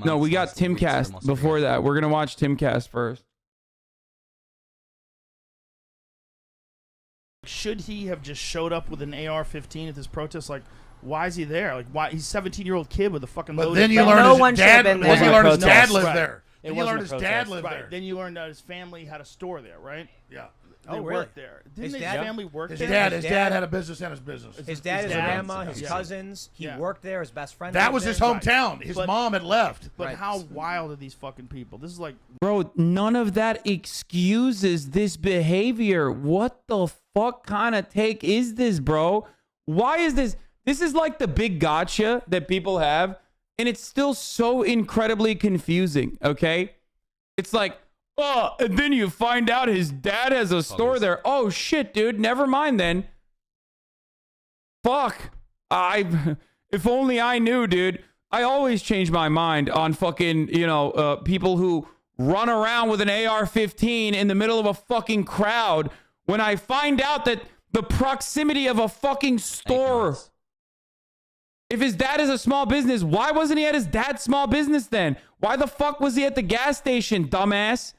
No, we got TIMCAST before that. We're gonna watch TIMCAST first. Should he have just showed up with an AR-15 at this protest? Like, why is he there? Like, why? He's a 17-year-old kid with a fucking loaded. But then you learn his dad. Then you learn his dad lived Right. there. Then you learn his dad lived there. Then you learned that his family had a store there, right? Yeah. They worked there. Didn't his family work there? His dad had a business and his business. His dad, his grandma, his cousins. He worked there. His best friend. That was his hometown. His mom had left. But how wild are these fucking people? This is like, bro, none of that excuses this behavior. What the fuck kind of take is this, bro? Why is this? This is like the big gotcha that people have, and it's still so incredibly confusing, okay? It's like, oh, and then you find out his dad has a store there. Oh, shit, dude. Never mind then. Fuck. If only I knew, dude. I always change my mind on fucking, people who run around with an AR-15 in the middle of a fucking crowd when I find out that the proximity of a fucking store. If his dad is a small business, why wasn't he at his dad's small business then? Why the fuck was he at the gas station, dumbass?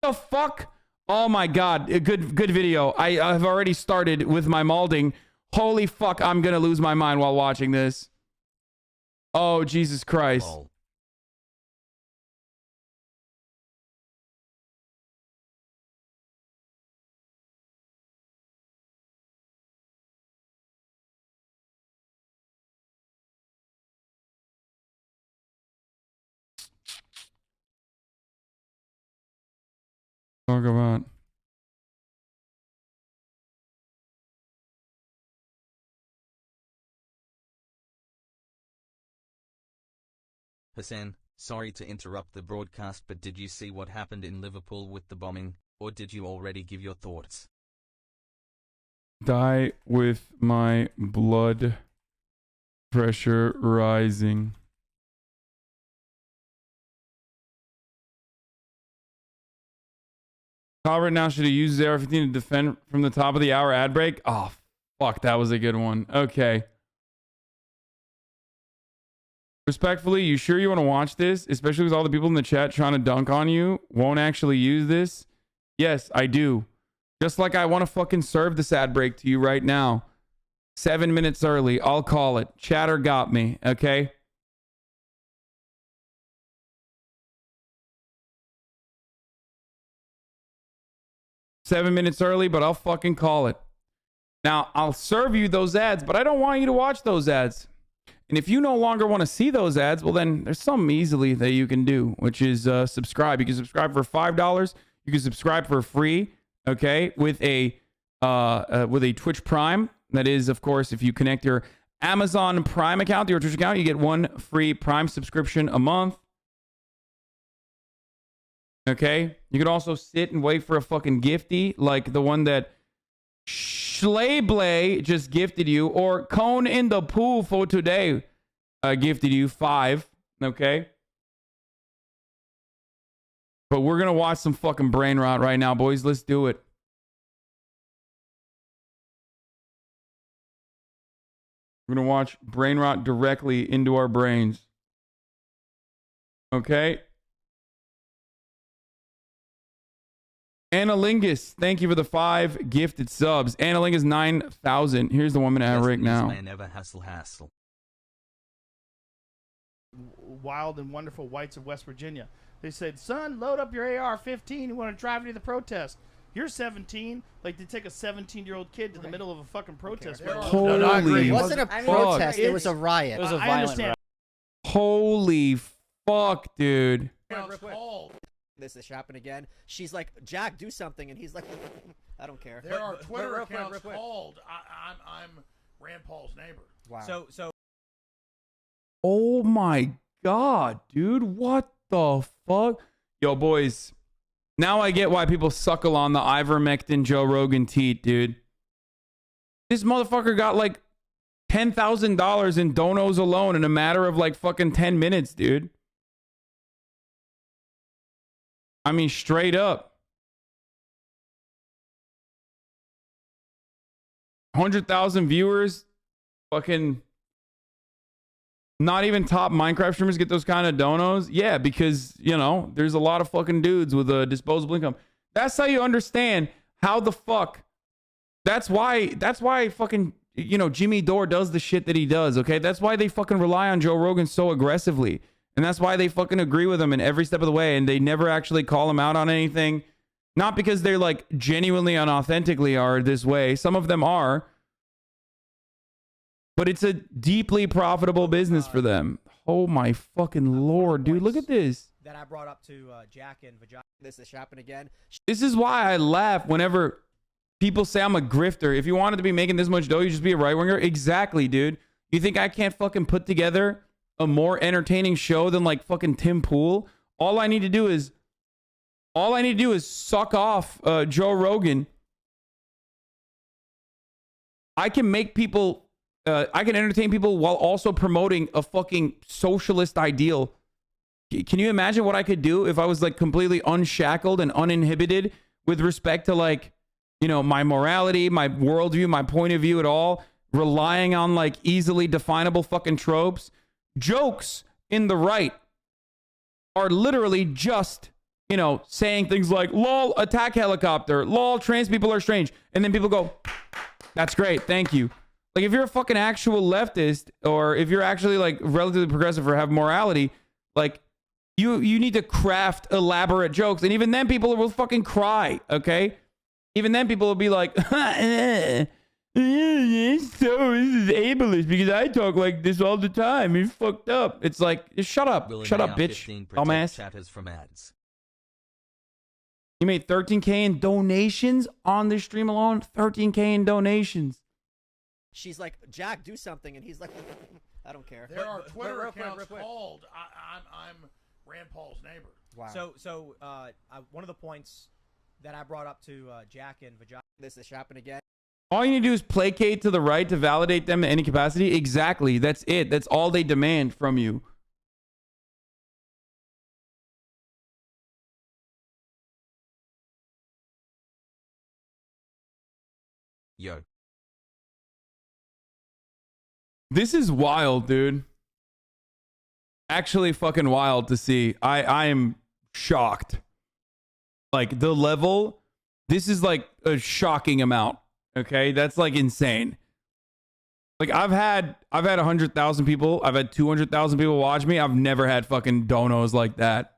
The fuck? Oh my God. Good video. I've already started with my malding. Holy fuck. I'm going to lose my mind while watching this. Oh, Jesus Christ. Oh. Talk about. Hasan, sorry to interrupt the broadcast, but did you see what happened in Liverpool with the bombing, or did you already give your thoughts? Die with my blood pressure rising. Robert now should have used his AR-15 to defend from the top of the hour ad break. Oh, fuck. That was a good one. Okay. Respectfully, you sure you want to watch this? Especially with all the people in the chat trying to dunk on you. Won't actually use this? Yes, I do. Just like I want to fucking serve this ad break to you right now. 7 minutes early. I'll call it. Chatter got me. Okay? Seven minutes early, but I'll fucking call it. Now, I'll serve you those ads, but I don't want you to watch those ads. And if you no longer want to see those ads, well, then there's something easily that you can do, which is subscribe. You can subscribe for $5. You can subscribe for free, okay, with a Twitch Prime. That is, of course, if you connect your Amazon Prime account to your Twitch account, you get one free Prime subscription a month. Okay? You can also sit and wait for a fucking gifty like the one that Schleblay just gifted you, or Cone in the Pool for today gifted you 5. Okay? But we're going to watch some fucking brain rot right now, boys. Let's do it. We're going to watch brain rot directly into our brains. Okay? Analingus, thank you for the 5 gifted subs. Analingus 9,000. Here's the 1 minute ad right now. Never hassle. Wild and wonderful whites of West Virginia. They said, son, load up your AR-15. You want to drive me to the protest. You're 17. Like, they take a 17-year-old kid to the middle of a fucking protest. Holy It wasn't a protest. It was a riot. It was a violent riot. Holy fuck, dude. This is happening again. She's like, Jack, do something, and he's like, I don't care. There are Twitter accounts called I'm Rand Paul's neighbor. Wow. So. Oh my God, dude. What the fuck? Yo, boys. Now I get why people suckle on the ivermectin Joe Rogan teat, dude. This motherfucker got like $10,000 in donos alone in a matter of like fucking 10 minutes, dude. I mean, straight up. 100,000 viewers. Fucking Not even top Minecraft streamers get those kind of donos. Yeah, because, you know, there's a lot of fucking dudes with a disposable income. That's how you understand how the fuck. That's why fucking, you know, Jimmy Dore does the shit that he does, okay? That's why they fucking rely on Joe Rogan so aggressively. And that's why they fucking agree with him in every step of the way. And they never actually call him out on anything. Not because they're like genuinely and authentically are this way. Some of them are. But it's a deeply profitable business for them. Oh my fucking lord, dude. Look at this. That I brought up to Jack and Vagina. This is happening again. This is why I laugh whenever people say I'm a grifter. If you wanted to be making this much dough, you just be a right winger. Exactly, dude. You think I can't fucking put together a more entertaining show than like fucking Tim Pool? All I need to do is suck off Joe Rogan. I can make people. I can entertain people while also promoting a fucking socialist ideal. Can you imagine what I could do if I was like completely unshackled and uninhibited with respect to like, you know, my morality, my worldview, my point of view at all, relying on like easily definable fucking tropes? Jokes in the right are literally just, you know, saying things like, lol, attack helicopter, lol, trans people are strange. And then people go, that's great, thank you. Like, if you're a fucking actual leftist, or if you're actually like relatively progressive or have morality, like you need to craft elaborate jokes. And even then people will fucking cry, okay? Even then people will be like, so this is ableist because I talk like this all the time. It's fucked up. It's like, shut up. Shut up, bitch. Dumbass. Chatters from ads. You made 13K in donations on this stream alone? 13K in donations. She's like, Jack, do something, and he's like, I don't care. There are Twitter real quick, accounts real quick. called I'm Rand Paul's neighbor. Wow. So one of the points that I brought up to Jack and Vagina. This is happening again. All you need to do is placate to the right to validate them in any capacity. Exactly. That's it. That's all they demand from you. Yo. This is wild, dude. Actually fucking wild to see. I am shocked. Like, the level, this is like a shocking amount. Okay? That's like insane. Like, I've had 100,000 people, I've had 200,000 people watch me. I've never had fucking donos like that.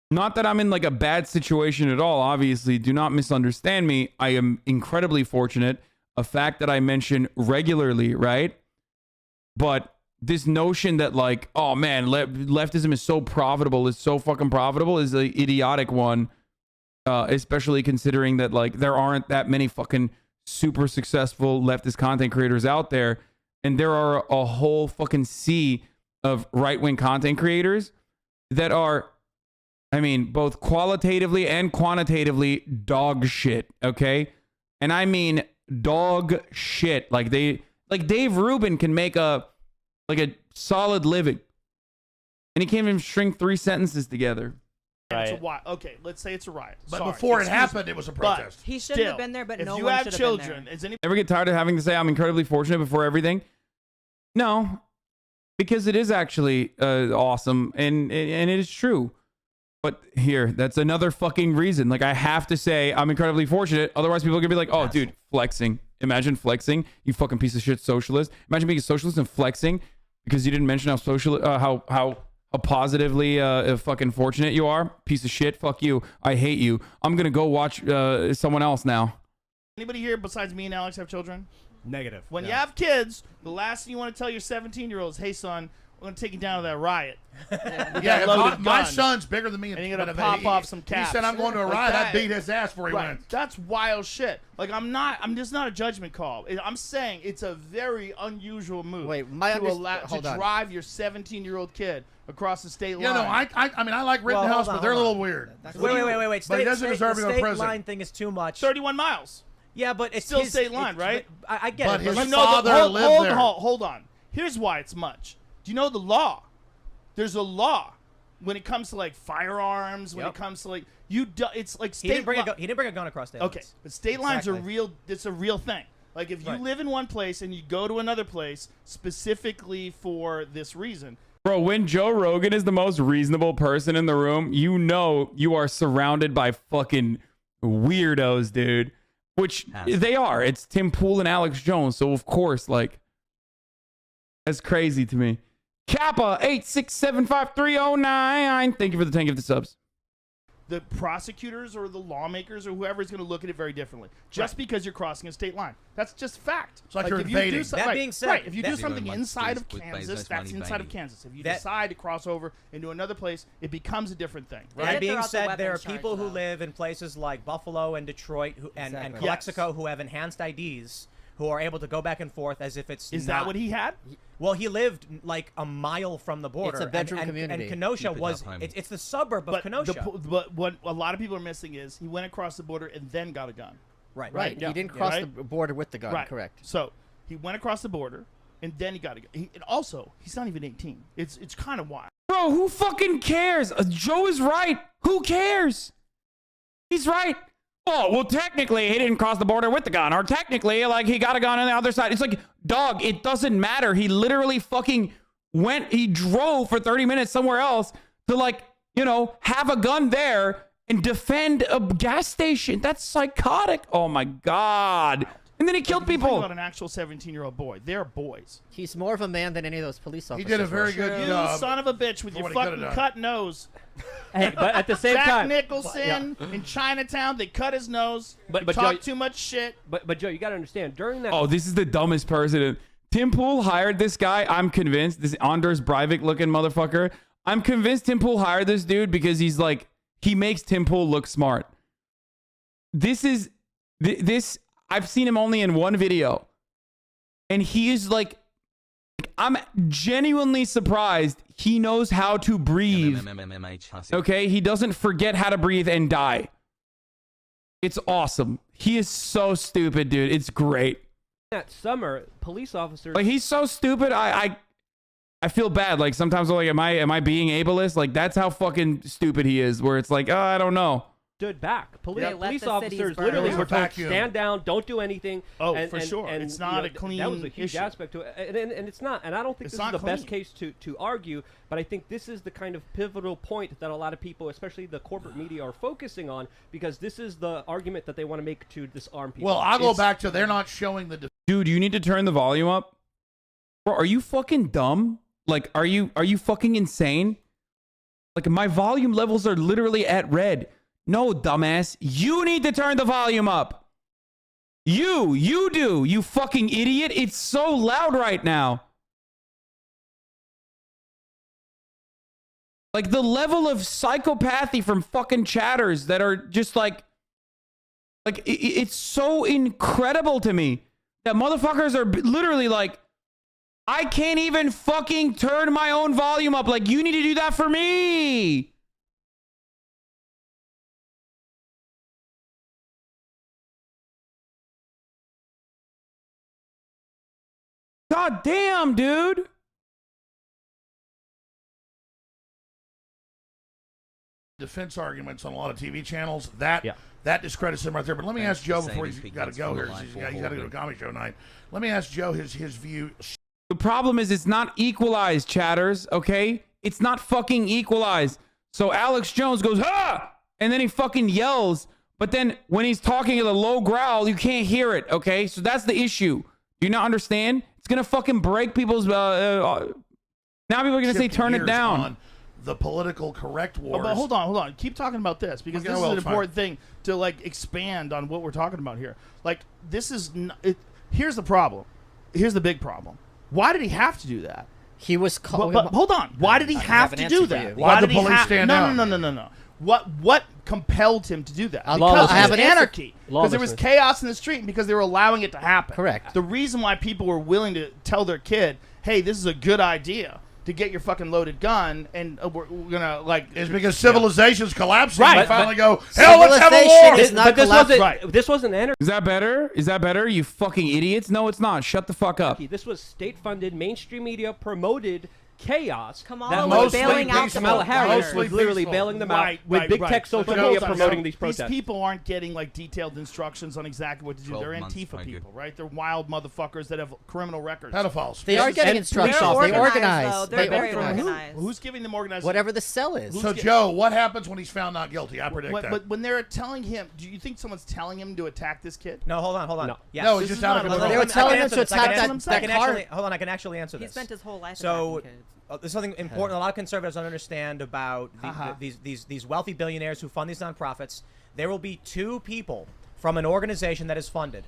Not that I'm in like a bad situation at all, obviously. Do not misunderstand me. I am incredibly fortunate. A fact that I mention regularly, right? But this notion that like, oh man, leftism is so profitable, is so fucking profitable, is an idiotic one. Especially considering that like there aren't that many fucking super successful leftist content creators out there. And there are a whole fucking sea of right-wing content creators that are, I mean, both qualitatively and quantitatively dog shit, okay? And I mean dog shit. Like Dave Rubin can make a solid living. And he can't even string 3 sentences together. It's a riot. Okay, let's say it's a riot. But Sorry, before it excuse happened, me. it was a protest. He shouldn't have been there, but if no you one have should have children, been there. is any Ever get tired of having to say I'm incredibly fortunate before everything? No, because it is actually awesome and it is true. But here, that's another fucking reason. Like, I have to say I'm incredibly fortunate. Otherwise, people are gonna be like, "Oh, dude, flexing." Imagine flexing, you fucking piece of shit socialist. Imagine being a socialist and flexing because you didn't mention how social, how positively fucking fortunate you are. Piece of shit. Fuck you. I hate you. I'm gonna go watch someone else now. Anybody here besides me and Alex have children? Negative. When you have kids, the last thing you want to tell your 17-year-old is, "Hey, son, we're going to take you down to that riot." Yeah, loaded my gun. son's bigger than me. And you're gonna pop off some caps. He said, "I'm going to a Like riot." I that. beat his ass before he Right. went. That's wild shit. Like, I'm just not a judgment call. I'm saying it's a very unusual move. Wait, to drive your 17-year-old kid across the state line. Yeah, no, I mean, I like Rittenhouse, but they're a little weird. Wait. But he doesn't deserve to go to The state prison. line thing is too much. 31 miles. Yeah, but it's Still his, state line, right? I get But it. his But father lived there. Hold on. Here's why it's much. Do you know the law? There's a law when it comes to like firearms. When it comes to like It's like He didn't state. bring a gun across state lines. Okay, but state lines are Exactly. real. It's a real thing. Like if you Right. live in one place and you go to another place specifically for this reason. Bro, when Joe Rogan is the most reasonable person in the room, you know you are surrounded by fucking weirdos, dude. Which they are. It's Tim Pool and Alex Jones. So, of course, like, that's crazy to me. Kappa 8675309. Thank you for the 10 gifted subs. The prosecutors or the lawmakers or whoever is going to look at it very differently. Just because you're crossing a state line, that's just fact. It's like you're if you do invading. something, That being said, right, if you do that- something Everyone wants to inside do of is with Kansas, Bezos that's money, inside of baby. Kansas. If you That- decide to cross over into another place, it becomes a different thing. They Right? had That to being throw out the said, there are weapons charge, people who though. live in places like Buffalo and Detroit and Exactly. Calexico Yes. who have enhanced IDs who are able to go back and forth as if it's Is not. that what he had? Well, he lived like a mile from the border. It's a bedroom and community. And Kenosha Keep it was, up, homie. it's the suburb of Kenosha. But what a lot of people are missing is he went across the border and then got a gun. right. Right. Yeah. He didn't Yeah. cross Right? the border with the gun. Right. Correct. So he went across the border and then he got a gun. And also, he's not even 18. It's kind of wild. Bro, who fucking cares? Joe is right. Who cares? He's right. Oh, well, technically, he didn't cross the border with the gun. Or technically, like, he got a gun on the other side. It's like, dog, it doesn't matter. He literally fucking he drove for 30 minutes somewhere else to, like, you know, have a gun there and defend a gas station. That's psychotic. Oh, my God. And then he killed If you think people. about an actual 17-year-old boy. They're boys. He's more of a man than any of those police He officers. did a were. very good You job. son of a bitch with for your what he coulda fucking done. cut nose. Hey, but at the same Jack time, Nicholson in Chinatown, they cut his nose. But Talk Joe- too much shit. but Joe, you got to understand during that. Oh, this is the dumbest person. Tim Pool hired this guy. I'm convinced. This Anders Breivik looking motherfucker. I'm convinced Tim Pool hired this dude because he's like, he makes Tim Pool look smart. This is, this, I've seen him only in one video. And he is like, I'm genuinely surprised he knows how to breathe. Okay, he doesn't forget how to breathe and die. It's awesome. He is so stupid, dude. It's great. that summer, police officers. Like, he's so stupid. I feel bad. Like, sometimes I'm like, am I being ableist? Like, that's how fucking stupid he is. Where it's like, oh, I don't know. stood back. They let Police the cities officers burn. literally It was were a told, vacuum. stand down, don't do anything. Oh, and, for and- sure. and, It's you not know, a clean That was a huge issue. aspect to it. And it's not. And I don't think It's this is not the best clean. case to argue, but I think this is the kind of pivotal point that a lot of people, especially the corporate media, are focusing on, because this is the argument that they want to make to disarm people. Well, I'll go It's- back to they're not showing the. Dude, you need to turn the volume up. Bro, are you fucking dumb? Like, are you fucking insane? Like, my volume levels are literally at red. No, dumbass. You need to turn the volume up. You do, you fucking idiot. It's so loud right now. Like, the level of psychopathy from fucking chatters that are just like it's so incredible to me that motherfuckers are literally like, I can't even fucking turn my own volume up. Like, you need to do that for me. God damn, dude. defense arguments on a lot of TV channels. That Yeah. that discredits him right there. But let me Thanks ask for Joe saying before his he's big got to nuts go for here. the line He's for got to go to a Hogan. comedy show night. Let me ask Joe his view. The problem is it's not equalized, chatters, okay? It's not fucking equalized. So Alex Jones goes, ha! And then he fucking yells. But then when he's talking at a low growl, you can't hear it, okay? So that's the issue. Do you not understand? It's going to fucking break people's... now people are going to say, shifting turn it gears down. on the political correct wars. Oh, but hold on. Keep talking about this because Okay, this well, is an it's fine. important thing to like expand on what we're talking about here. Like this is here's the problem. Here's the big problem. Why did he have to do that? He was called. But hold on. Why did he I have have to an do answer for that? you. Why'd the did he police have? stand no, down? No. What compelled him to do that? I Because have of an answer. anarchy. Because there was Lawlessness. chaos in the street and because they were allowing it to happen. Correct. The reason why people were willing to tell their kid, "Hey, this is a good idea to get your fucking loaded gun," and we're gonna like is because civilization's collapsing. Right, They finally but- go, hell, let's have a Civilization war. is not But this collapsed. wasn't. Right. This wasn't anarchy. Is that better? Is that better, you fucking idiots? No, it's not. Shut the fuck up. This was state-funded, mainstream media promoted chaos. Kamala that was bailing out the Kamala Harris Mostly was literally peaceful. bailing them Right, out with right, big right. tech social But media those are- promoting these protests. These people aren't getting like detailed instructions on exactly what to do. 12 They're months, Antifa my people, good. right? They're wild motpolice that have criminal records. Pedophiles. They are getting And instructions. They're They organized, organize. though. They're They very organize. organized. Who's giving them organized? Whatever the cell is. So, Joe, what happens when he's found not guilty? I predict that. But when they're telling him, do you think someone's telling him to attack this kid? No, hold on. No. Yes. No, This he's just is out of not- control. They were telling him to I can attack answer that this. car. Hold on, I can actually answer He this. spent his whole life So, attacking kids. there's something important. A lot of conservatives don't understand about these wealthy billionaires who fund these nonprofits. There will be two people from an organization that is funded.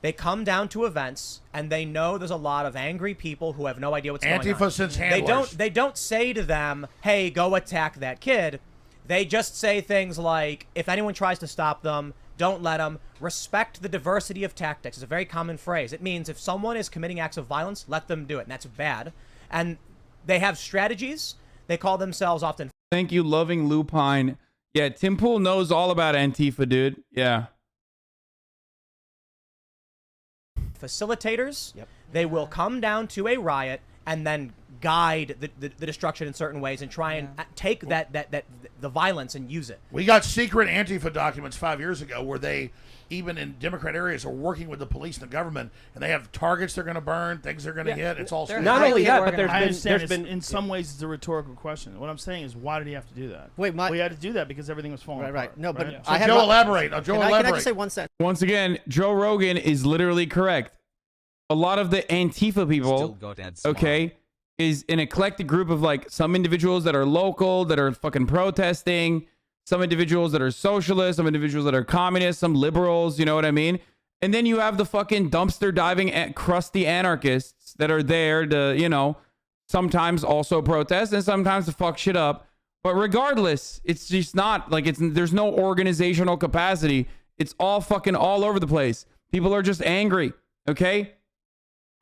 They come down to events and they know there's a lot of angry people who have no idea what's going on. Antifa since handlers. They don't say to them, "Hey, go attack that kid." They just say things like, "If anyone tries to stop them, don't let them. Respect the diversity of tactics." It's a very common phrase. It means if someone is committing acts of violence, let them do it, and that's bad. And they have strategies. They call themselves often Thank you, loving lupine. Yeah, Tim Pool knows all about Antifa, dude. Yeah. facilitators. Yep. They will come down to a riot and then guide the destruction in certain ways and try and take the violence and use it. We got secret Antifa documents 5 years ago where they, even in Democrat areas, are working with the police and the government, and they have targets they're going to burn, things they're going to hit. It's all They're secret. Not only highly that, but organized. I understand. there's been In some ways, it's a rhetorical question. What I'm saying is, why did he have to do that? Wait, Well, he had to do that because everything was falling Right. apart. No, but right? So I had Joe, elaborate. Joe, Can I elaborate. just say one sentence? Once again, Joe Rogan is literally correct. A lot of the Antifa Still people, got ads tomorrow. okay, is an eclectic group of like some individuals that are local, that are fucking protesting, some individuals that are socialists, some individuals that are communists, some liberals, you know what I mean? And then you have the fucking dumpster diving crusty anarchists that are there to, you know, sometimes also protest and sometimes to fuck shit up. But regardless, it's just not like there's no organizational capacity. It's all fucking all over the place. People are just angry, okay?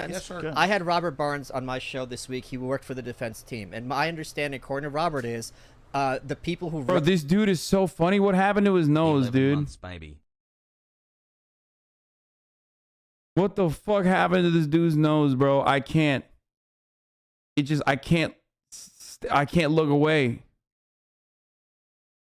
Yes, sir. I had Robert Barnes on my show this week. He worked for the defense team, and my understanding, according to Robert, is the people who Bro, this dude is so funny. What happened to his nose, 11 dude? months, baby. What the fuck happened to this dude's nose, bro? I can't. I can't look away.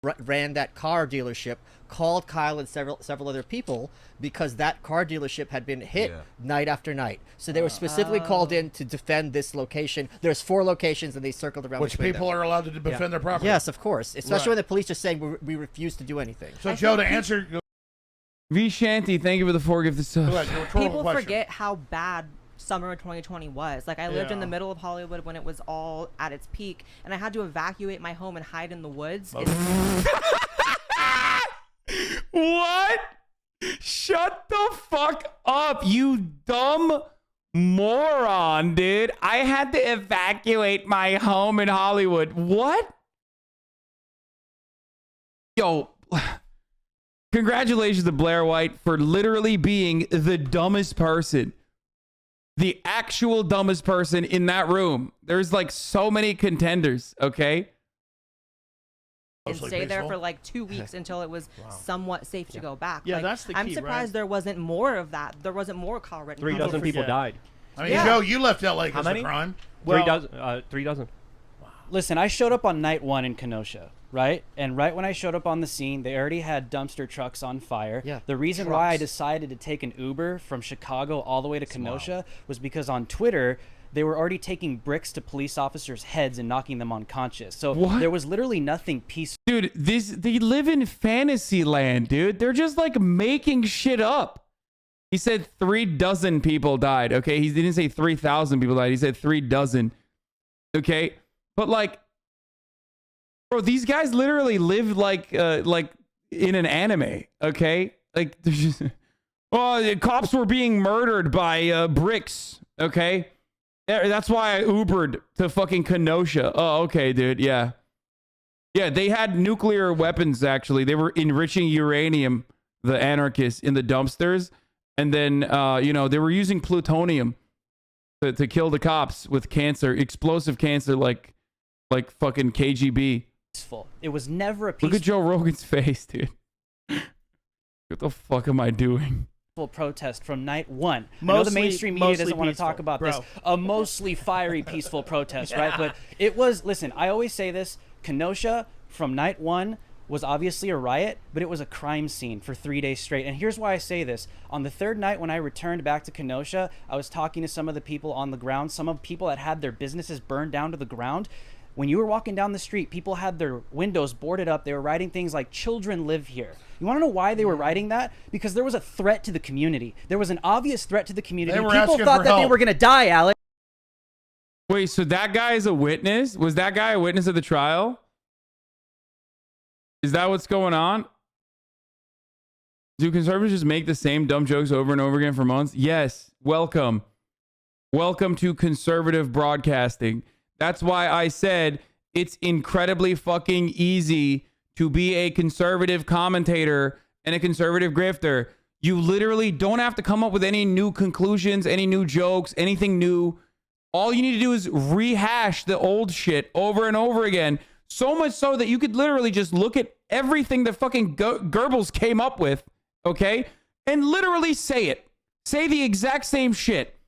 ran that car dealership called Kyle and several other people because that car dealership had been hit night after night. So they were specifically called in to defend this location. There's 4 locations and they circled around. Which people are allowed to defend their property. Yes, of course. Especially when the police are saying we refuse to do anything. So Joe, to answer V Shanty, thank you for the 4 gifted subs. People forget how bad summer of 2020 was. Like, I lived in the middle of Hollywood when it was all at its peak, and I had to evacuate my home and hide in the woods. What? Shut the fuck up, you dumb moron, dude. I had to evacuate my home in Hollywood. What? Yo, congratulations to Blair White for literally being the dumbest person. The actual dumbest person in that room. There's like so many contenders, okay? And stay there for like 2 weeks until it was somewhat safe to go back. Yeah, like, that's the key, I'm surprised there wasn't more of that. There wasn't more call written. 3 dozen people died. I mean, Joe, you left LA because of crime. Well, 3 dozen. Listen, I showed up on night 1 in Kenosha, right? And right when I showed up on the scene, they already had dumpster trucks on fire. Yeah. The reason why I decided to take an Uber from Chicago all the way to Kenosha was because on Twitter, they were already taking bricks to police officers' heads and knocking them unconscious. So there was literally nothing peaceful. Dude, they live in fantasy land, dude. They're just like making shit up. He said 3 dozen people died. Okay, he didn't say 3,000 people died. He said 3 dozen. Okay, but like, bro, these guys literally live like in an anime. Okay, like there's just, the cops were being murdered by bricks. Okay, that's why I Ubered to fucking Kenosha. Oh, okay, dude. Yeah, they had nuclear weapons. Actually, they were enriching uranium. The anarchists in the dumpsters. And then, they were using plutonium to kill the cops with cancer, explosive cancer, like fucking KGB. It was never a peaceful. Look at Joe Rogan's face, dude. What the fuck am I doing? protest from night one. I know the mainstream media doesn't want to talk about this. A mostly fiery, peaceful protest, right? But it was, listen, I always say this, Kenosha from night one was obviously a riot, but it was a crime scene for 3 days straight. And here's why I say this. On the third night when I returned back to Kenosha, I was talking to some of the people on the ground, some of people that had their businesses burned down to the ground. When you were walking down the street, people had their windows boarded up. They were writing things like, children live here. You want to know why they were writing that? Because there was a threat to the community. There was an obvious threat to the community. People thought that they were going to die, Alex. Wait, so that guy is a witness? Was that guy a witness of the trial? Is that what's going on? Do conservatives just make the same dumb jokes over and over again for months? Yes. Welcome. Welcome to conservative broadcasting. That's why I said it's incredibly fucking easy to be a conservative commentator and a conservative grifter. You literally don't have to come up with any new conclusions, any new jokes, anything new. All you need to do is rehash the old shit over and over again. So much so that you could literally just look at everything that fucking Goebbels came up with, okay? And literally say it. Say the exact same shit.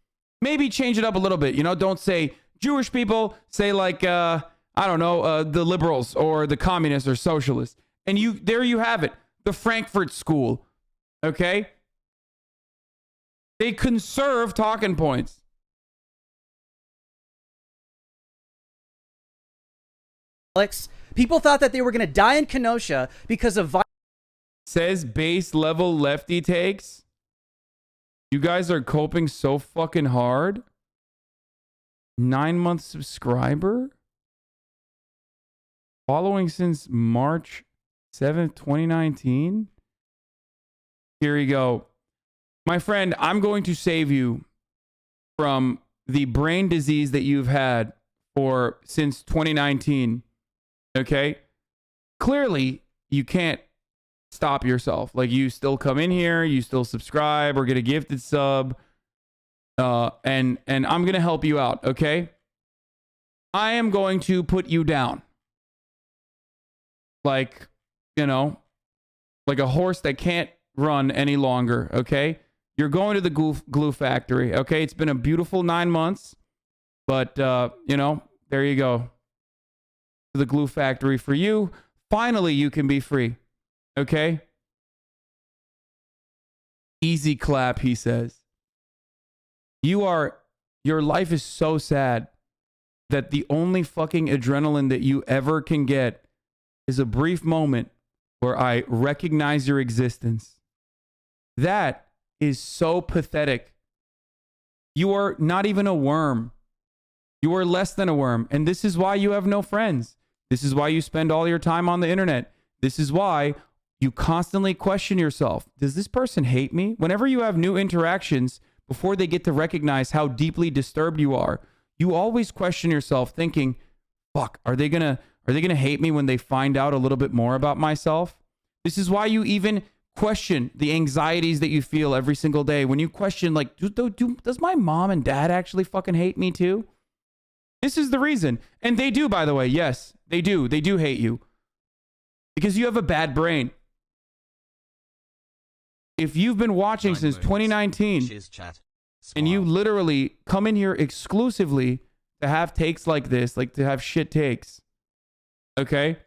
Maybe change it up a little bit, you know? Don't say Jewish people, say like, I don't know, the liberals or the communists or socialists. And there you have it. The Frankfurt School, okay? They conserve talking points. Alex, people thought that they were going to die in Kenosha because of Says base level lefty takes. You guys are coping so fucking hard. 9-month subscriber. Following since March 7th, 2019. Here we go. My friend, I'm going to save you from the brain disease that you've had since 2019. Okay? Clearly, you can't stop yourself. Like, you still come in here, you still subscribe or get a gifted sub. And I'm going to help you out, okay? I am going to put you down. Like, you know, like a horse that can't run any longer, okay? You're going to the glue factory, okay? It's been a beautiful 9 months, but, you know, there you go. To the glue factory for you. Finally, you can be free, okay? Easy clap, he says. Your life is so sad that the only fucking adrenaline that you ever can get is a brief moment where I recognize your existence. That is so pathetic. You are not even a worm. You are less than a worm. And this is why you have no friends. This is why you spend all your time on the internet. This is why you constantly question yourself. Does this person hate me? Whenever you have new interactions, before they get to recognize how deeply disturbed you are, you always question yourself thinking, fuck, are they gonna hate me when they find out a little bit more about myself? This is why you even question the anxieties that you feel every single day. When you question, like, does my mom and dad actually fucking hate me too? This is the reason. And they do, by the way. Yes, they do. They do hate you. Because you have a bad brain. If you've been watching since 2019 and you literally come in here exclusively to have takes like this, like to have shit takes, okay?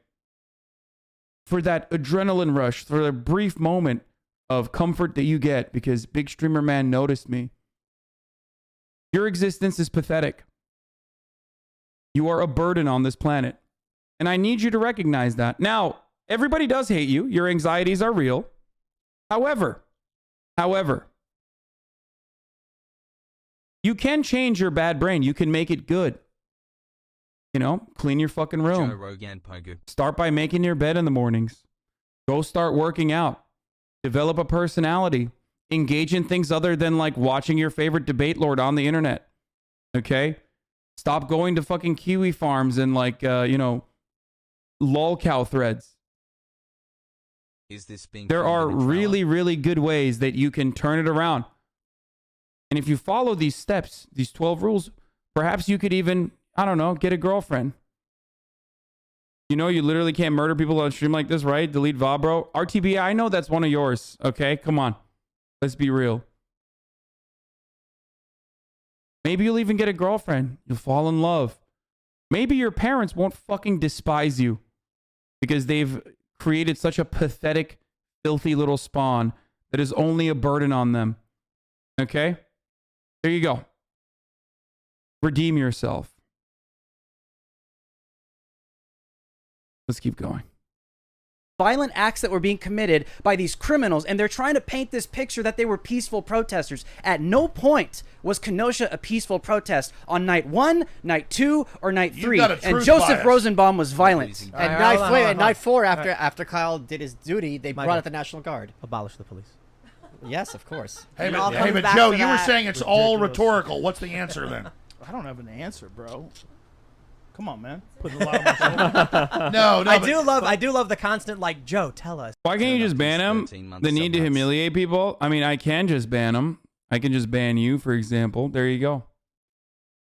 For that adrenaline rush, for the brief moment of comfort that you get because Big Streamer Man noticed me, your existence is pathetic. You are a burden on this planet. And I need you to recognize that. Now, everybody does hate you. Your anxieties are real. However, you can change your bad brain. You can make it good. You know, clean your fucking room. Start by making your bed in the mornings. Go start working out. Develop a personality. Engage in things other than like watching your favorite debate lord on the internet. Okay? Stop going to fucking kiwi farms and like, you know, lolcow threads. There are really, really good ways that you can turn it around. And if you follow these steps, these 12 rules, perhaps you could even, I don't know, get a girlfriend. You know, you literally can't murder people on stream like this, right? Delete VOD, bro. RTB, I know that's one of yours. Okay, come on. Let's be real. Maybe you'll even get a girlfriend. You'll fall in love. Maybe your parents won't fucking despise you because they've created such a pathetic, filthy little spawn that is only a burden on them. Okay? There you go. Redeem yourself. Let's keep going. Violent acts that were being committed by these criminals, and they're trying to paint this picture that they were peaceful protesters. At no point was Kenosha a peaceful protest on night 1, night 2, or night 3. And Joseph Rosenbaum was violent. And night 4, after Kyle did his duty, they brought out the National Guard. Abolish the police. Yes, of course. Hey, but Joe, you were saying it's all rhetorical. What's the answer then? I don't have an answer, bro. Come on, man. Putting a lot of my shoulder. No, I do love the constant, like, Joe, tell us. Why can't you just ban him? The need to humiliate people? I mean, I can just ban them. I can just ban you, for example. There you go.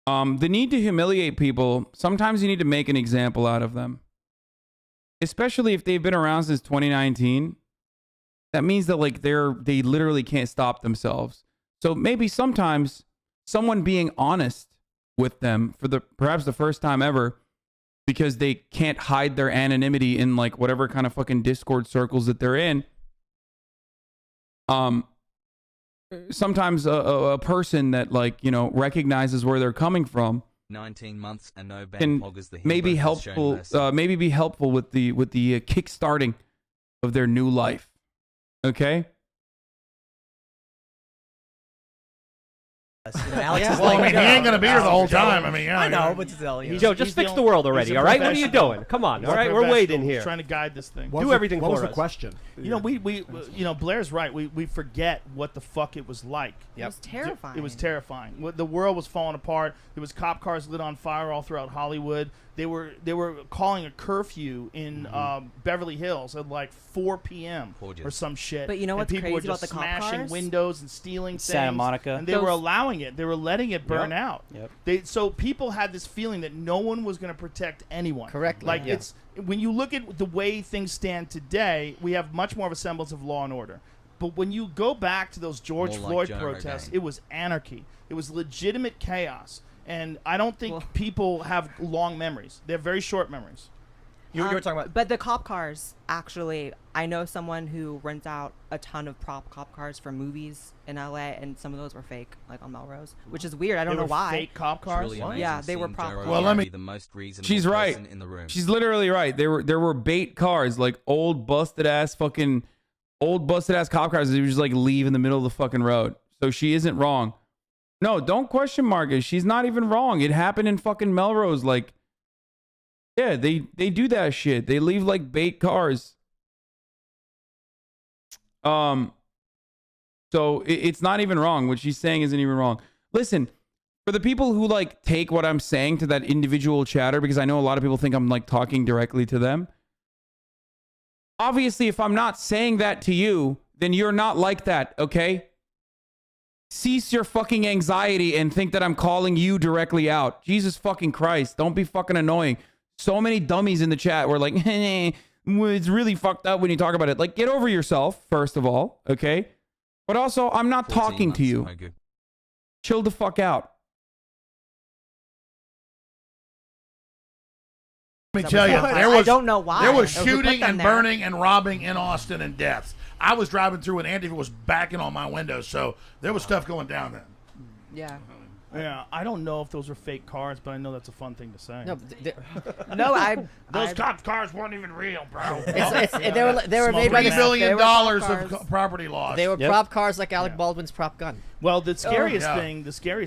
The need to humiliate people, sometimes you need to make an example out of them. Especially if they've been around since 2019. That means that, like, they literally can't stop themselves. So maybe sometimes someone being honest with them for perhaps the first time ever, because they can't hide their anonymity in like whatever kind of fucking Discord circles that they're in. Sometimes a person that, like, you know, recognizes where they're coming from 19 months and no ban can poggers the maybe helpful, maybe be helpful with the kickstarting of their new life. Okay. You know, Alex is well, like, I mean, he ain't gonna be here the whole time. I mean, yeah. I know, but still, Joe, just fix the world already, all right? What are you doing? Come on, all right? We're waiting here. Trying to guide this thing. Do everything for us. What was the question? You know, we you know, Blair's right. We forget what the fuck it was like. It was terrifying. It was terrifying. The world was falling apart. There was cop cars lit on fire all throughout Hollywood. They were calling a curfew in Beverly Hills at like 4 p.m. or some shit. But you know what's people crazy were just about the cop smashing cars? windows and stealing things. Santa Monica. And they were allowing it. They were letting it burn out. Yep. So people had this feeling that no one was going to protect anyone. Correctly. Like it's when you look at the way things stand today, we have much more of a semblance of law and order. But when you go back to those George Floyd protests, it was anarchy. It was legitimate chaos. And I don't think people have long memories. They have very short memories. You were talking about... But the cop cars, actually, I know someone who rents out a ton of cop cars for movies in LA, and some of those were fake, like on Melrose, which is weird. I don't know why. Fake cop cars? Really yeah, they were prop cars. Well, let me. The most She's right. In the room. She's literally right. There were bait cars, like old busted ass cop cars that you just like leave in the middle of the fucking road. So she isn't wrong. No, don't question Marcus. She's not even wrong. It happened in fucking Melrose. Like, yeah, they do that shit. They leave like bait cars. So it's not even wrong. What she's saying isn't even wrong. Listen, for the people who like take what I'm saying to that individual chatter, because I know a lot of people think I'm like talking directly to them. Obviously, if I'm not saying that to you, then you're not like that, okay? Cease your fucking anxiety and think that I'm calling you directly out. Jesus fucking Christ. Don't be fucking annoying. So many dummies in the chat were like, it's really fucked up when you talk about it. Like, get over yourself, first of all, okay? But also, I'm not talking to you. Chill the fuck out. Let me tell you, I don't know why. There was shooting and burning and robbing in Austin and deaths. I was driving through and Antifa was backing on my window, so there was stuff going down then. Yeah. Yeah, I don't know if those were fake cars, but I know that's a fun thing to say. No, those cop cars weren't even real, bro. They were made by $3 billion of property loss. They were prop cars like Alec Baldwin's prop gun. Well, the scariest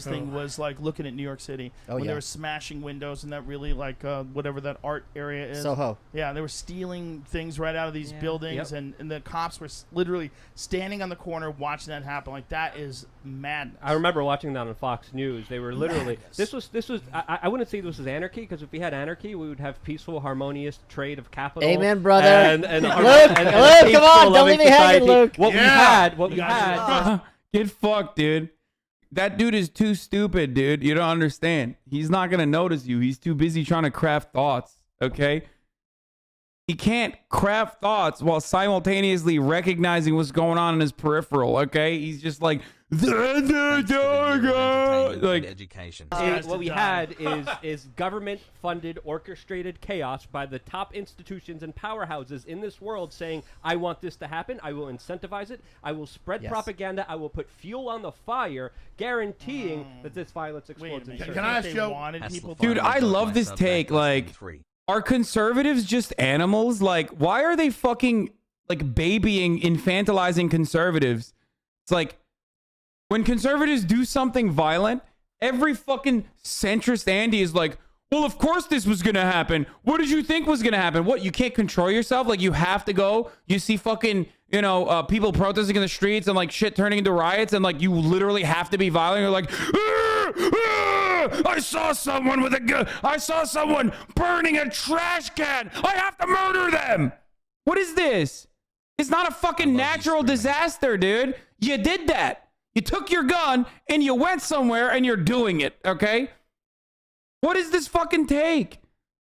thing was like looking at New York City when they were smashing windows and that really like whatever that art area is. Soho. Yeah, they were stealing things right out of these buildings, and the cops were literally standing on the corner watching that happen. Like, that is madness. I remember watching that on Fox News. They were literally this was. I wouldn't say this was anarchy, because if we had anarchy, we would have peaceful, harmonious trade of capital. Amen, brother. And Luke, come on, don't leave me hanging, Luke. What we had. Get fucked, dude. That dude is too stupid, dude. You don't understand. He's not gonna notice you. He's too busy trying to craft thoughts. Okay. he can't craft thoughts while simultaneously recognizing what's going on in his peripheral. Okay, he's just like like education. What we had is government-funded, orchestrated chaos by the top institutions and powerhouses in this world saying, I want this to happen, I will incentivize it, I will spread propaganda, I will put fuel on the fire, guaranteeing that this violence explodes. Can I ask Joe? Dude, I love this take. Like, are conservatives just animals? Like, why are they fucking, like, babying, infantilizing conservatives? It's like, when conservatives do something violent, every fucking centrist Andy is like, well, of course this was going to happen. What did you think was going to happen? What, you can't control yourself? Like, you have to go, you see fucking, you know, people protesting in the streets and, like, shit turning into riots, and, like, you literally have to be violent. You're like, I saw someone with a gun. I saw someone burning a trash can. I have to murder them. What is this? It's not a fucking natural disaster, dude. You did that. You took your gun and you went somewhere and you're doing it, okay? What is this fucking take?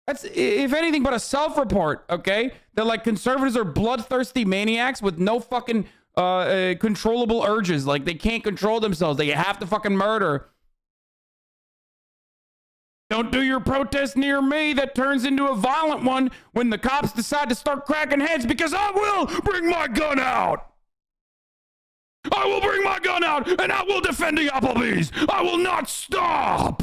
That's, if anything, but a self-report, okay? That, like, conservatives are bloodthirsty maniacs with no fucking controllable urges. Like, they can't control themselves. They have to fucking murder. Don't do your protest near me that turns into a violent one when the cops decide to start cracking heads, because I will bring my gun out. I will bring my gun out, and I will defend the Applebee's. I will not stop.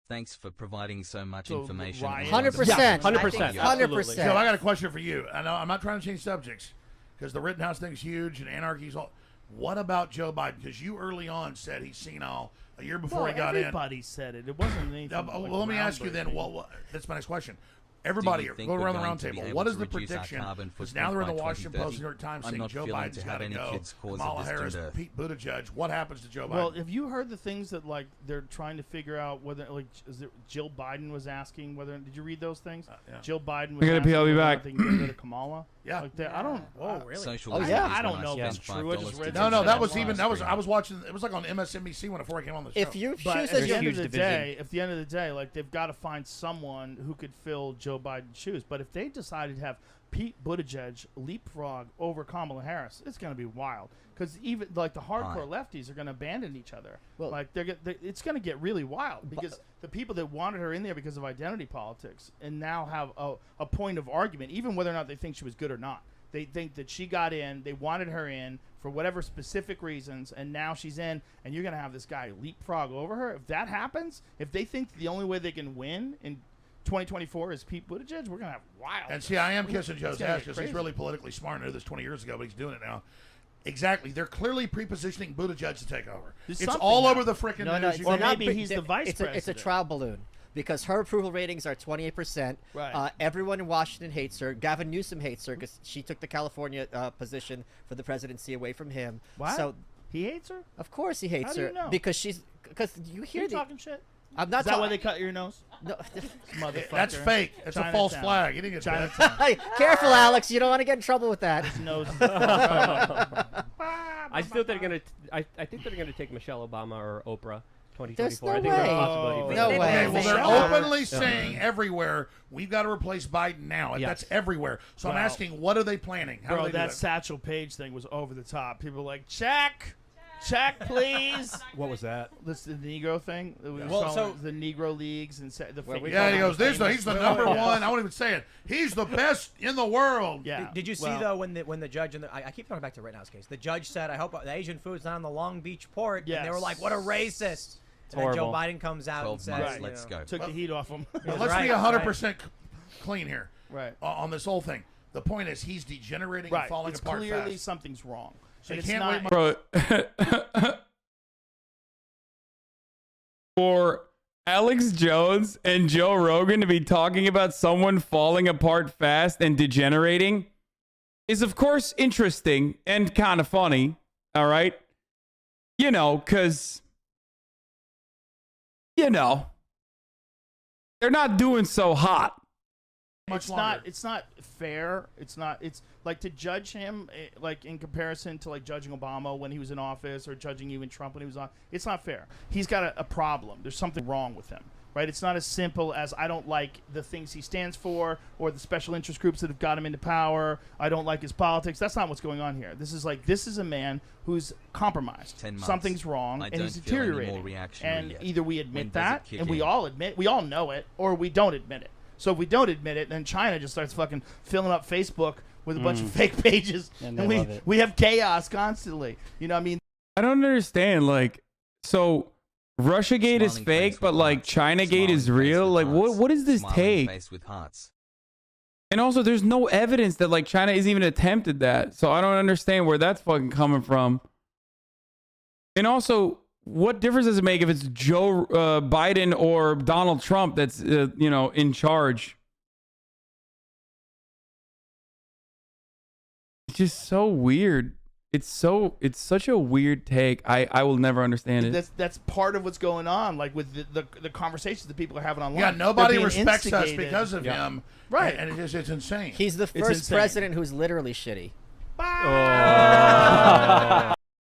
Thanks for providing so much information. 100%. 100%. 100%. Joe, I got a question for you. I know I'm not trying to change subjects because the Rittenhouse thing's huge and anarchy's all. What about Joe Biden? Because you early on said he's senile a year before he got in. Everybody said it. It wasn't anything. Well, let me ask you then. What? That's my next question. Everybody, go around the round table. What is the prediction? Because now they're in the Washington Post, New York Times saying Joe Biden's got to go. Kamala Harris, Pete Buttigieg. What happens to Joe Biden? Well, have you heard the things that, like, they're trying to figure out whether, like, Jill Biden was asking whether? Did you read those things? Yeah. Jill Biden was We're gonna asking PLB whether back. they can get rid of Kamala. Yeah. Like that. I don't. Oh, really? Social I don't know if it's true. I just read. No, that was even. That was. I was watching. It was like on MSNBC before I came on the show. If you But choose at as the end your of the day, like, they've got to find someone who could fill Joe Biden's shoes. But if they decided to have Pete Buttigieg leapfrog over Kamala Harris, it's going to be wild. Because even, like, the hardcore lefties are going to abandon each other. Well, like, it's going to get really wild because the people that wanted her in there because of identity politics and now have a point of argument, even whether or not they think she was good or not. They think that she got in, they wanted her in for whatever specific reasons, and now she's in, and you're going to have this guy leapfrog over her. If that happens, if they think the only way they can win in 2024 is Pete Buttigieg, we're going to have wild. And see, I am kissing Joe's ass because he's really politically smart. I knew this 20 years ago, but he's doing it now. Exactly. They're clearly prepositioning Buttigieg to take over. It's all over the freaking news. Well, maybe he's the vice president. It's a trial balloon. Because her approval ratings are 28%. Right. Everyone in Washington hates her. Gavin Newsom hates her because she took the California position for the presidency away from him. What? So he hates her? Of course he hates How do her. you know? Because you hear Are you talking shit? I'm not Is that why they cut your nose? No. Motherfucker. That's fake. It's a false flag. You didn't get Hey, careful, Alex. You don't want to get in trouble with that. His nose. I still think they're gonna. I think they're gonna take Michelle Obama or Oprah. 2024. There's no I think way. there's a possibility for No that. way. Okay, well, they're Michelle. openly saying everywhere, we've got to replace Biden now. And Yes. that's everywhere. So I'm Well, asking, what are they planning? How do Bro, they do that it? Satchel Paige thing was over the top. People were like, check, please. What was that? This the Negro thing. It was Well, calling so- it the Negro leagues and the fake. Yeah, he goes, he's the number one. I won't even say it. He's the best in the world. Yeah. Did you see though when the judge and I keep going back to Rittenhouse case? The judge said, "I hope the Asian food's not on the Long Beach port." Yes. And they were like, "What a racist!" And then Joe Biden comes out and 12 says, months, you let's know, go. Took the heat off him. Now, let's Right, be 100% clean here Right. on this whole thing. The point is, he's degenerating and Right. falling It's apart clearly fast. something's wrong. So And you it's can't not- wait. Bro. For Alex Jones and Joe Rogan to be talking about someone falling apart fast and degenerating is, of course, interesting and kind of funny. All right. You know, because, you know, they're not doing so hot. Much It's longer. not. It's not fair. It's not. It's like to judge him, like in comparison to like judging Obama when he was in office or judging even Trump when he was on. It's not fair. He's got a problem. There's something wrong with him. right? It's not as simple as I don't like the things he stands for or the special interest groups that have got him into power. I don't like his politics. That's not what's going on here. This is a man who's compromised. 10 months. Something's wrong, and he's deteriorating. And yet. either we admit When does that, it kick and we in? all know it, or we don't admit it. So if we don't admit it, then China just starts fucking filling up Facebook with a bunch of fake pages, and we have chaos constantly. You know what I mean? I don't understand. Like, so Russiagate is fake, but like Chinagate is real. Like, what does this take? And also, there's no evidence that like China has even attempted that. So I don't understand where that's fucking coming from. And also, what difference does it make if it's Joe Biden or Donald Trump that's in charge? It's just so weird. It's such a weird take. I will never understand it. That's part of what's going on, like with the conversations that people are having online. Yeah, nobody respects us because of him. Right. And it's insane. He's the first president who's literally shitty.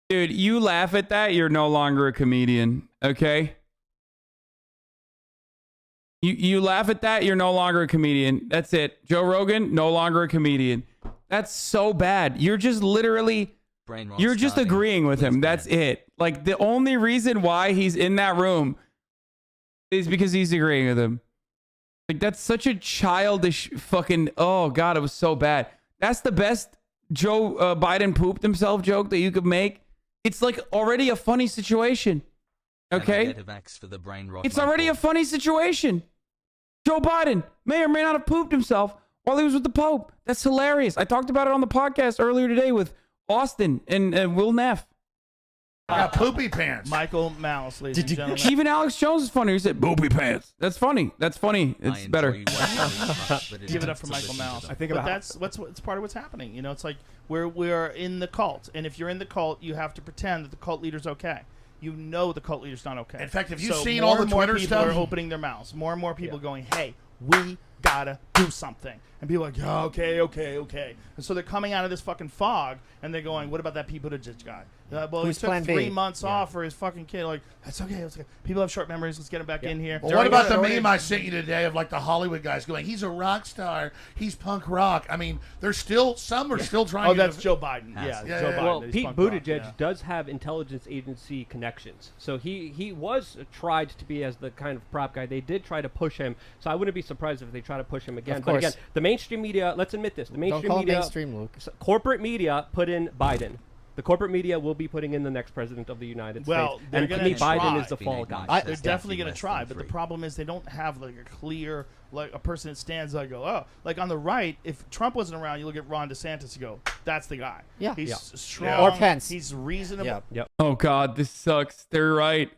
Dude, you laugh at that, you're no longer a comedian, okay? You laugh at that, you're no longer a comedian. That's it. Joe Rogan, no longer a comedian. That's so bad. You're just literally... You're just agreeing with him. That's it. Like, the only reason why he's in that room is because he's agreeing with him. Like, that's such a childish fucking... Oh, God, it was so bad. That's the best Joe Biden pooped himself joke that you could make. It's, like, already a funny situation. Okay? It's already a funny situation. Joe Biden may or may not have pooped himself while he was with the Pope. That's hilarious. I talked about it on the podcast earlier today with Austin and Will Neff. I got poopy pants. Michael Mouse, ladies and gentlemen. Even Alex Jones is funny. He said poopy pants. That's funny. That's funny. It's better. Give it up for Michael Mouse. I think that's part of what's happening. You know, it's like we're in the cult, and if you're in the cult, you have to pretend that the cult leader's okay. You know the cult leader's not okay. In fact, have you seen all the Twitter stuff? More people are opening their mouths. More and more people going, "Hey, we gotta do something." And people are like, "Yeah, okay." And so they're coming out of this fucking fog, and they're going, "What about that Pete Buttigieg guy? Well, he took 3 months off for his fucking kid." Like, that's okay. People have short memories. Let's get him back in here. Well, what about the meme I sent you today of like the Hollywood guys going, "He's a rock star. He's punk rock." I mean, there's still some are still trying. Oh, that's Joe Biden. Yeah, Joe Biden. Well, Pete Buttigieg does have intelligence agency connections, so he was tried to be as the kind of prop guy. They did try to push him, so I wouldn't be surprised if they try to push him again. But again, the mainstream media. Let's admit this: the mainstream media, mainstream, Luke. Corporate media put in Biden. The corporate media will be putting in the next president of the United States. And to me, Biden is the fall guy. They're definitely going to try, but the problem is they don't have like a clear, like a person that stands there and go, oh, like on the right, if Trump wasn't around, you look at Ron DeSantis and go, that's the guy. Yeah. He's strong. Or Pence. He's reasonable. Yep. Oh, God, this sucks. They're right.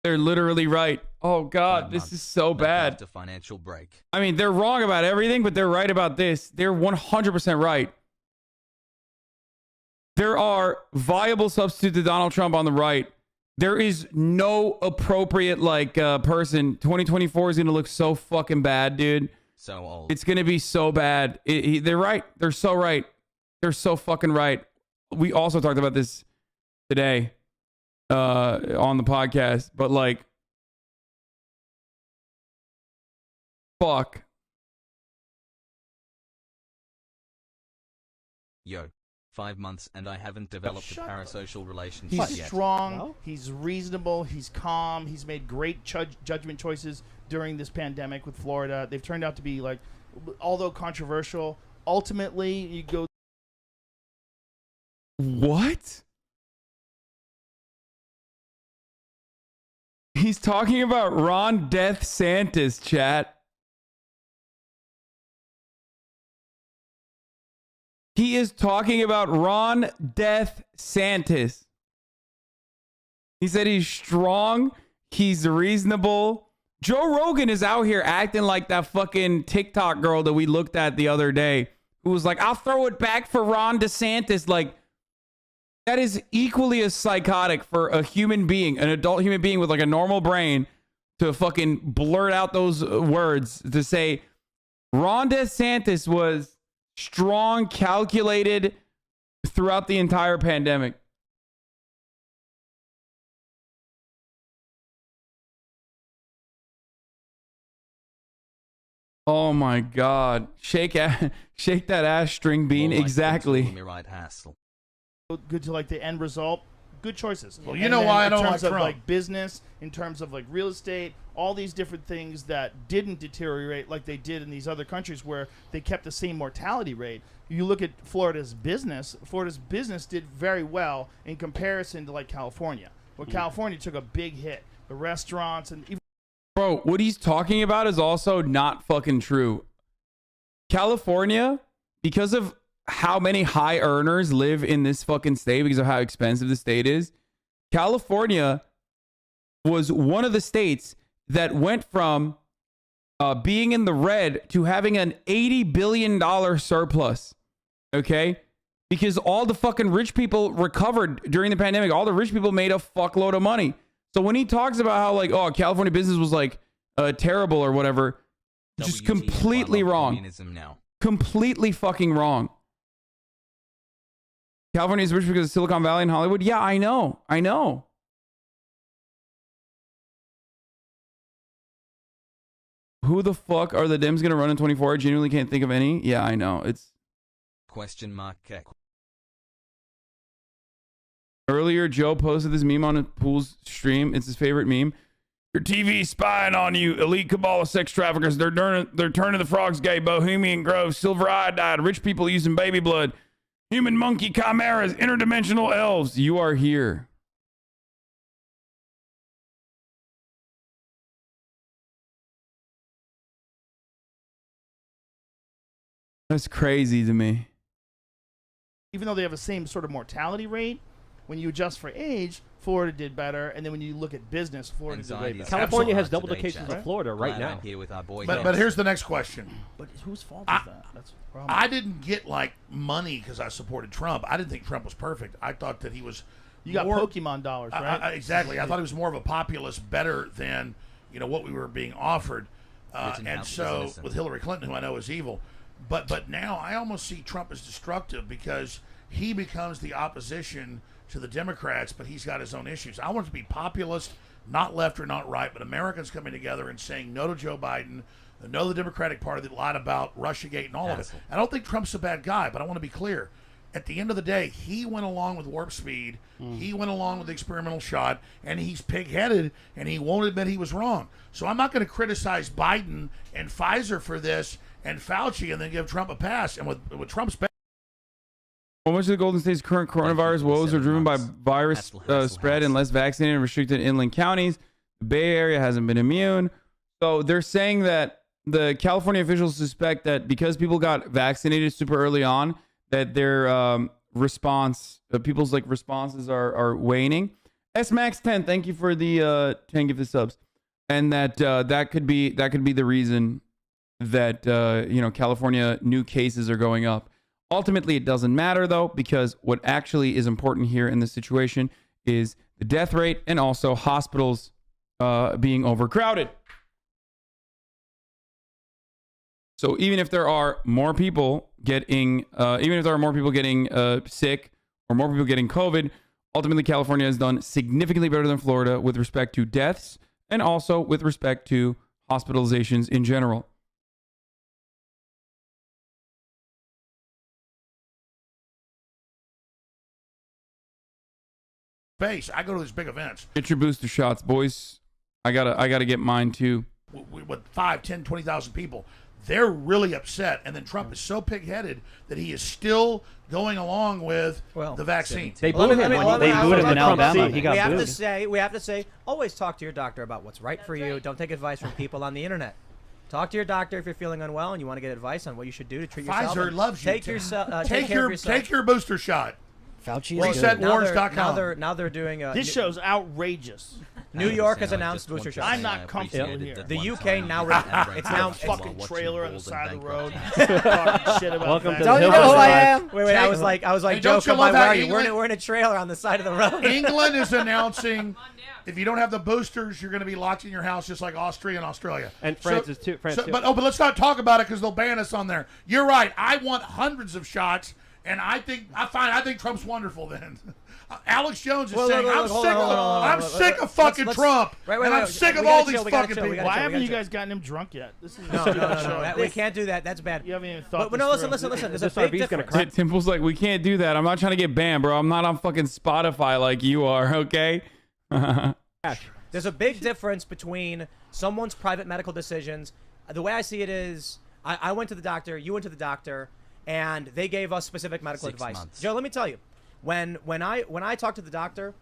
They're literally right. Oh, God, this is so bad. A financial break. I mean, they're wrong about everything, but they're right about this. They're 100% right. There are viable substitutes to Donald Trump on the right. There is no appropriate person. 2024 is going to look so fucking bad, dude. So old. It's going to be so bad. They're right. They're so right. They're so fucking right. We also talked about this today on the podcast, but like, fuck. Yo. 5 months and I haven't developed a parasocial relationship He's yet. strong. He's reasonable. He's calm. He's made great judgment choices during this pandemic with Florida. They've turned out to be like, although controversial, ultimately you go. What? He's talking about Ron DeSantis, chat. He is talking about Ron DeSantis. He said he's strong. He's reasonable. Joe Rogan is out here acting like that fucking TikTok girl that we looked at the other day, who was like, I'll throw it back for Ron DeSantis. Like, that is equally as psychotic for a human being, an adult human being with like a normal brain, to fucking blurt out those words to say Ron DeSantis was strong, calculated throughout the entire pandemic. Oh my God! Shake shake that ass, string bean. More like exactly. Right, Hassel. Good to like the end result. Good choices. Well, you know why I don't like In terms of Trump. like business, in terms of like real estate, all these different things that didn't deteriorate like they did in these other countries where they kept the same mortality rate. You look at Florida's business did very well in comparison to like California, where California took a big hit. The restaurants and even Bro, what he's talking about is also not fucking true. California, because of how many high earners live in this fucking state, because of how expensive the state is, California was one of the states that went from being in the red to having an $80 billion surplus. Okay? Because all the fucking rich people recovered during the pandemic. All the rich people made a fuckload of money. So when he talks about how like, oh, California business was like terrible or whatever, just completely wrong. Now. Completely fucking wrong. California is rich because of Silicon Valley and Hollywood. Yeah, I know. I know. Who the fuck are the Dems going to run in 24? I genuinely can't think of any. Yeah, I know. It's question mark. Earlier, Joe posted this meme on Pool's stream. It's his favorite meme. Your TV spying on you, elite cabal of sex traffickers. They're turning the frogs gay, Bohemian Grove, silver iodide, rich people using baby blood, human monkey chimeras, interdimensional elves. You are here. That's crazy to me. even though they have the same sort of mortality rate, when you adjust for age, Florida did better, and then when you look at business, Florida did way better. California has double the cases of Florida right now. Here with our boy but here's the next question. But whose fault is that? That's the problem. I didn't get like money because I supported Trump. I didn't think Trump was perfect. I thought that he was. You got Pokemon dollars, right? Exactly. I thought he was more of a populist, better than what we were being offered. And so with Hillary Clinton, who I know is evil, but now I almost see Trump as destructive because he becomes the opposition to the Democrats, but he's got his own issues. I want it to be populist, not left or not right, but Americans coming together and saying no to Joe Biden, no to the Democratic Party that lied about Russiagate and all of it. I don't think Trump's a bad guy, but I want to be clear. At the end of the day, he went along with warp speed. He went along with the experimental shot, and he's pig-headed, and he won't admit he was wrong. So I'm not going to criticize Biden and Pfizer for this and Fauci and then give Trump a pass. And with Trump's how much of the Golden State's current coronavirus woes are driven by virus spread in less vaccinated and restricted inland counties? The Bay Area hasn't been immune. So they're saying that the California officials suspect that because people got vaccinated super early on, that their people's responses are waning. SMax10, thank you for the 10 gifted subs, and that could be the reason that California new cases are going up. Ultimately, it doesn't matter though, because what actually is important here in this situation is the death rate and also hospitals being overcrowded. So even if there are more people getting, sick or more people getting COVID, ultimately California has done significantly better than Florida with respect to deaths and also with respect to hospitalizations in general. I go to these big events. Get your booster shots, boys. I gotta get mine too. With 5, 10, 20,000 people. They're really upset, and then Trump is so pig-headed that he is still going along with the vaccine. They booed him in Alabama. He got booed. We have to say, always talk to your doctor about what's right for you. Don't take advice from people on the internet. Talk to your doctor if you're feeling unwell and you want to get advice on what you should do to treat yourself. Pfizer loves you. Take care of yourself. Take your booster shot. Fauci is good. ResetWarns.com. Now they're doing. This show's outrageous. New York has announced booster shots. I'm not comfortable here. The UK now. It's now fucking trailer on the side of the road. Talking shit about Welcome to Don't you know who I am? Wait. I was like, Joe, come by. Where are you? We're in a trailer on the side of the road. England is announcing if you don't have the boosters, you're going to be locked in your house, just like Austria and Australia. And France too. But let's not talk about it because they'll ban us on there. You're right. I want hundreds of shots. And I think Trump's wonderful then. Alex Jones is saying, I'm sick of fucking Trump. And I'm sick of all these fucking people. Why haven't you guys gotten him drunk yet? This is no. We can't do that. That's bad. You haven't even thought. But no, listen. There's a big difference. Timple's like, we can't do that. I'm not trying to get banned, bro. I'm not on fucking Spotify like you are, okay? There's a big difference between someone's private medical decisions. The way I see it is, I went to the doctor, you went to the doctor, and they gave us specific medical advice. 6 months. Joe, let me tell you, when I talked to the doctor,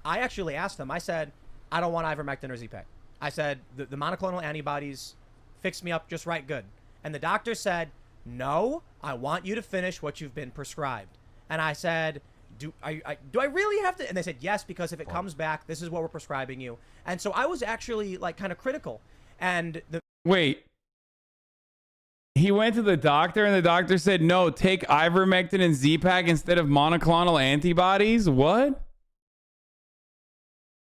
I actually asked them. I said, I don't want ivermectin or Z-Pak. I said the monoclonal antibodies fixed me up just right good. And the doctor said, no, I want you to finish what you've been prescribed. And I said, do I really have to? And they said, yes, because if it comes back, this is what we're prescribing you. And so I was actually like kind of critical. And wait. He went to the doctor and the doctor said, no, take ivermectin and Z-Pak instead of monoclonal antibodies? What?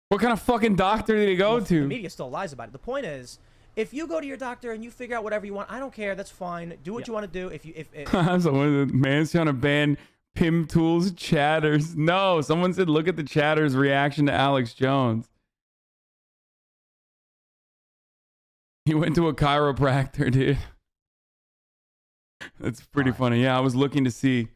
What kind of fucking doctor did he go to? The media still lies about it. The point is, if you go to your doctor and you figure out whatever you want, I don't care. That's fine. Do what you want to do. If so the man's trying to ban Pim Tool's chatters. No, someone said, look at the chatters' reaction to Alex Jones. He went to a chiropractor, dude. That's pretty funny. Yeah, I was looking to see.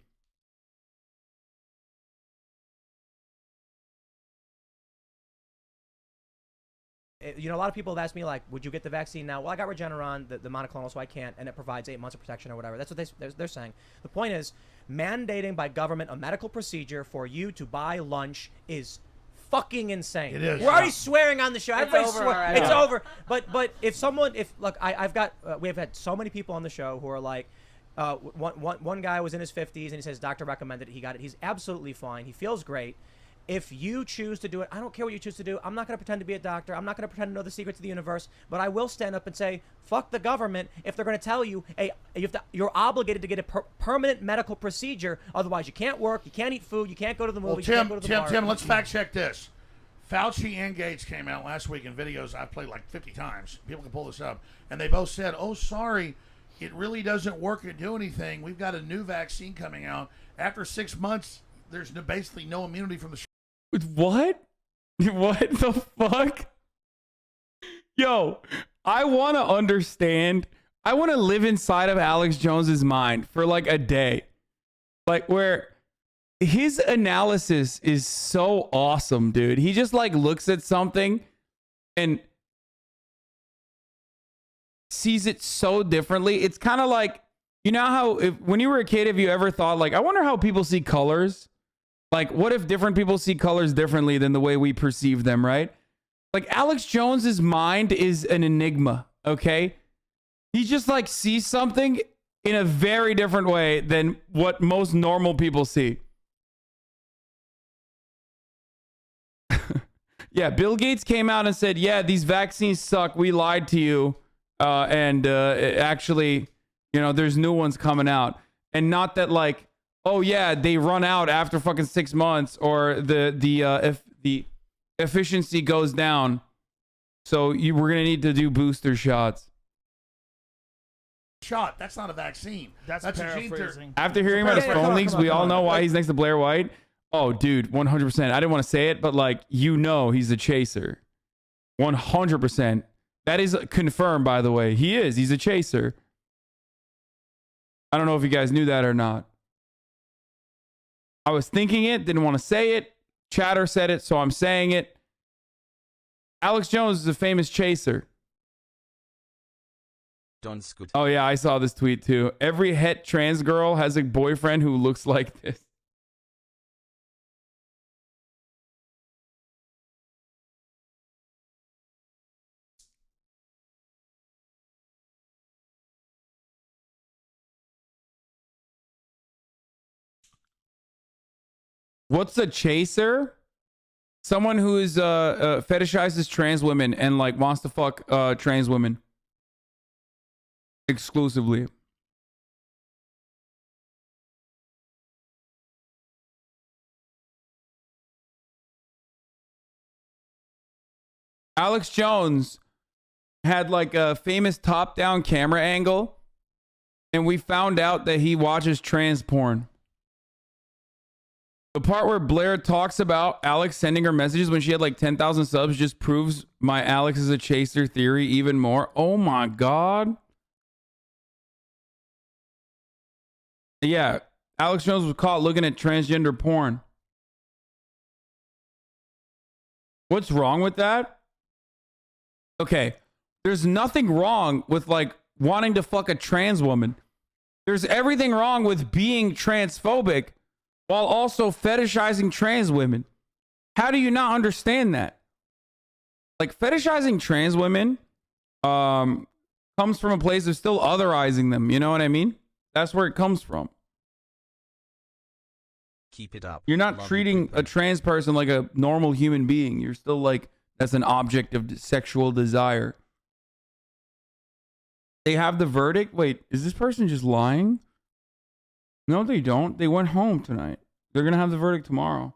You know, a lot of people have asked me, like, would you get the vaccine now? Well, I got Regeneron, the monoclonal, so I can't, and it provides 8 months of protection or whatever. That's what they're saying. The point is, mandating by government a medical procedure for you to buy lunch is fucking insane. It is. We're already swearing on the show. It's over. But we have had so many people on the show who are like, one guy was in his 50s and he says doctor recommended it. He got it. He's absolutely fine. He feels great. If you choose to do it, I don't care what you choose to do. I'm not going to pretend to be a doctor. I'm not going to pretend to know the secrets of the universe. But I will stand up and say, fuck the government if they're going to tell you, hey, you're obligated to get a permanent medical procedure. Otherwise, you can't work, you can't eat food, you can't go to the movies, you can't go to the bar. Tim, let's fact check this. Fauci and Gates came out last week in videos I've played like 50 times. People can pull this up. And they both said, oh, sorry, it really doesn't work or do anything. We've got a new vaccine coming out. After 6 months, there's basically no immunity from the What? What the fuck? Yo, I want to understand. I want to live inside of Alex Jones's mind for like a day. Like where his analysis is so awesome, dude. He just like looks at something and sees it so differently. It's kind of like, you know how when you were a kid, have you ever thought like, I wonder how people see colors? Like, what if different people see colors differently than the way we perceive them, right? Like, Alex Jones's mind is an enigma, okay? He just, like, sees something in a very different way than what most normal people see. Yeah, Bill Gates came out and said, yeah, these vaccines suck. We lied to you. Actually, you know, there's new ones coming out. And not that, like, oh yeah, they run out after fucking 6 months, or the efficiency goes down, so we're gonna need to do booster shots. Shot. That's not a vaccine. That's a gene therapy. After hearing about his phone leaks, we all know why he's next to Blair White. Oh, dude, 100%. I didn't want to say it, but like, you know, he's a chaser. 100%. That is confirmed, by the way. He is. He's a chaser. I don't know if you guys knew that or not. I was thinking it, didn't want to say it. Chatter said it, so I'm saying it. Alex Jones is a famous chaser. Oh yeah, I saw this tweet too. Every het trans girl has a boyfriend who looks like this. What's a chaser? Someone who is fetishizes trans women and like wants to fuck trans women exclusively. Alex Jones had like a famous top-down camera angle, and we found out that he watches trans porn. The part where Blair talks about Alex sending her messages when she had like 10,000 subs just proves my Alex is a chaser theory even more. Oh my God. Yeah, Alex Jones was caught looking at transgender porn. What's wrong with that? Okay, there's nothing wrong with like wanting to fuck a trans woman. There's everything wrong with being transphobic while also fetishizing trans women. How do you not understand that? Like, fetishizing trans women comes from a place of still otherizing them. You know what I mean? That's where it comes from. Keep it up. You're not treating a trans person like a normal human being. You're still like, that's an object of sexual desire. They have the verdict. Wait, is this person just lying? No, they don't. They went home tonight. They're going to have the verdict tomorrow.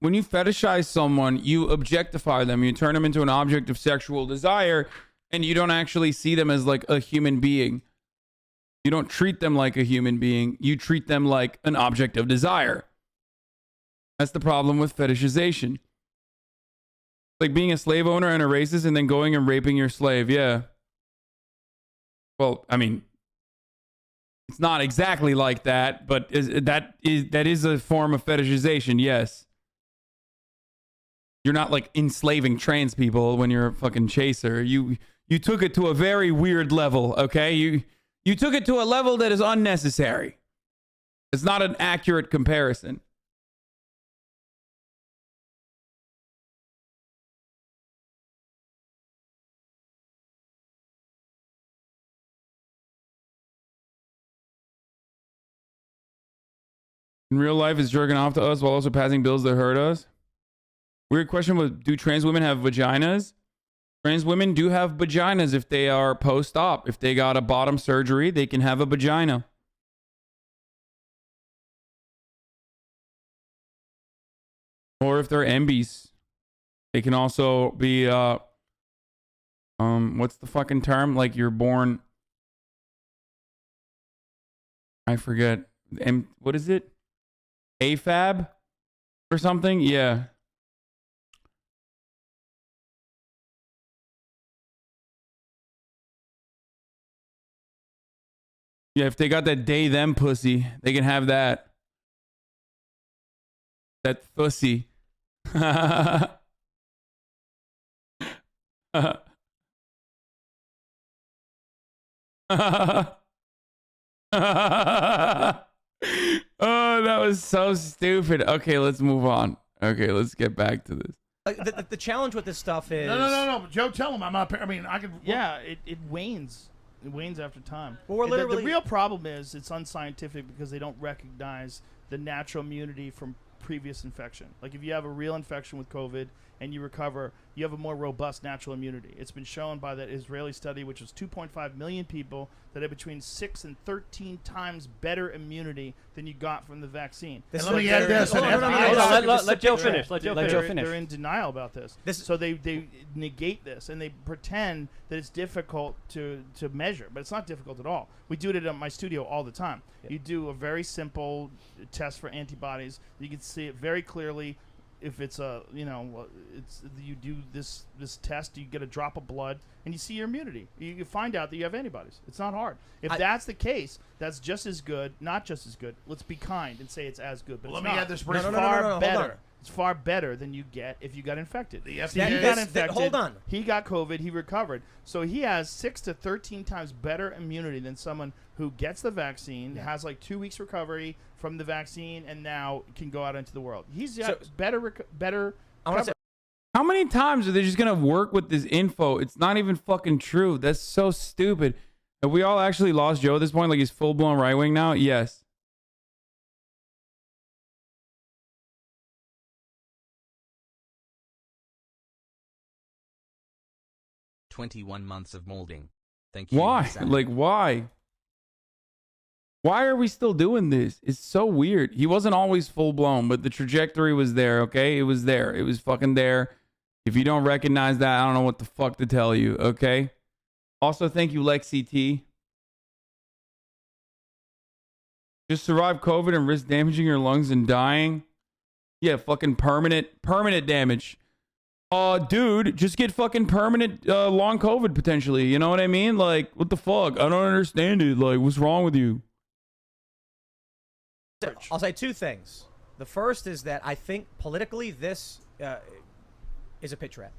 When you fetishize someone, you objectify them. You turn them into an object of sexual desire, and you don't actually see them as like a human being. You don't treat them like a human being. You treat them like an object of desire. That's the problem with fetishization. Like being a slave owner and a racist and then going and raping your slave. Yeah. Well, I mean, it's not exactly like that, but that is a form of fetishization. Yes. You're not like enslaving trans people when you're a fucking chaser. You took it to a very weird level, okay? You took it to a level that is unnecessary. It's not an accurate comparison. In real life, it's jerking off to us while also passing bills that hurt us. Weird question, but do trans women have vaginas? Trans women do have vaginas if they are post-op. If they got a bottom surgery, they can have a vagina. Or if they're MBs, they can also be, what's the fucking term? Like you're born, I forget. What is it? AFAB or something? Yeah. Yeah, if they got that they them pussy, they can have that. That pussy. Oh, that was so stupid. Okay, let's move on. Okay, let's get back to this. The challenge with this stuff is... No. Joe, tell him I'm not... I mean, I could... Yeah, it wanes. It wanes after time. Well, we're literally... The real problem is it's unscientific because they don't recognize the natural immunity from previous infection. Like if you have a real infection with COVID and you recover, you have a more robust natural immunity. It's been shown by that Israeli study, which was 2.5 million people, that had between 6 and 13 times better immunity than you got from the vaccine. Let me add this. Let Joe finish. Let Joe finish. They're in denial about this. So they negate this and they pretend that it's difficult to measure, but it's not difficult at all. We do it at my studio all the time. Yeah. You do a very simple test for antibodies. You can see it very clearly. If it's you do this test, you get a drop of blood and you see your immunity. You find out that you have antibodies. It's not hard. If that's the case, that's just as good, not just as good. Let's be kind and say it's as good, but let it's me not. add this. It's far better. It's far better than you get if you got infected. The FDA he got infected. Hold on. He got COVID. He recovered. So he has 6 to 13 times better immunity than someone who gets the vaccine, has like 2 weeks recovery from the vaccine, and now can go out into the world. He's got better. How many times are they just gonna work with this info? It's not even fucking true. That's so stupid. Have we all actually lost Joe at this point? Like he's full blown right wing now? Yes. 21 months of molding. Thank you. Why? Hassan. Like, why? Why are we still doing this? It's so weird. He wasn't always full blown, but the trajectory was there, okay? It was there. It was fucking there. If you don't recognize that, I don't know what the fuck to tell you, okay? Also, thank you, Lexi T. Just survive COVID and risk damaging your lungs and dying? Yeah, fucking permanent damage. Dude, just get fucking permanent long COVID potentially. You know what I mean? Like, what the fuck? I don't understand it. Like, what's wrong with you? I'll say two things. The first is that I think politically this is a pit trap.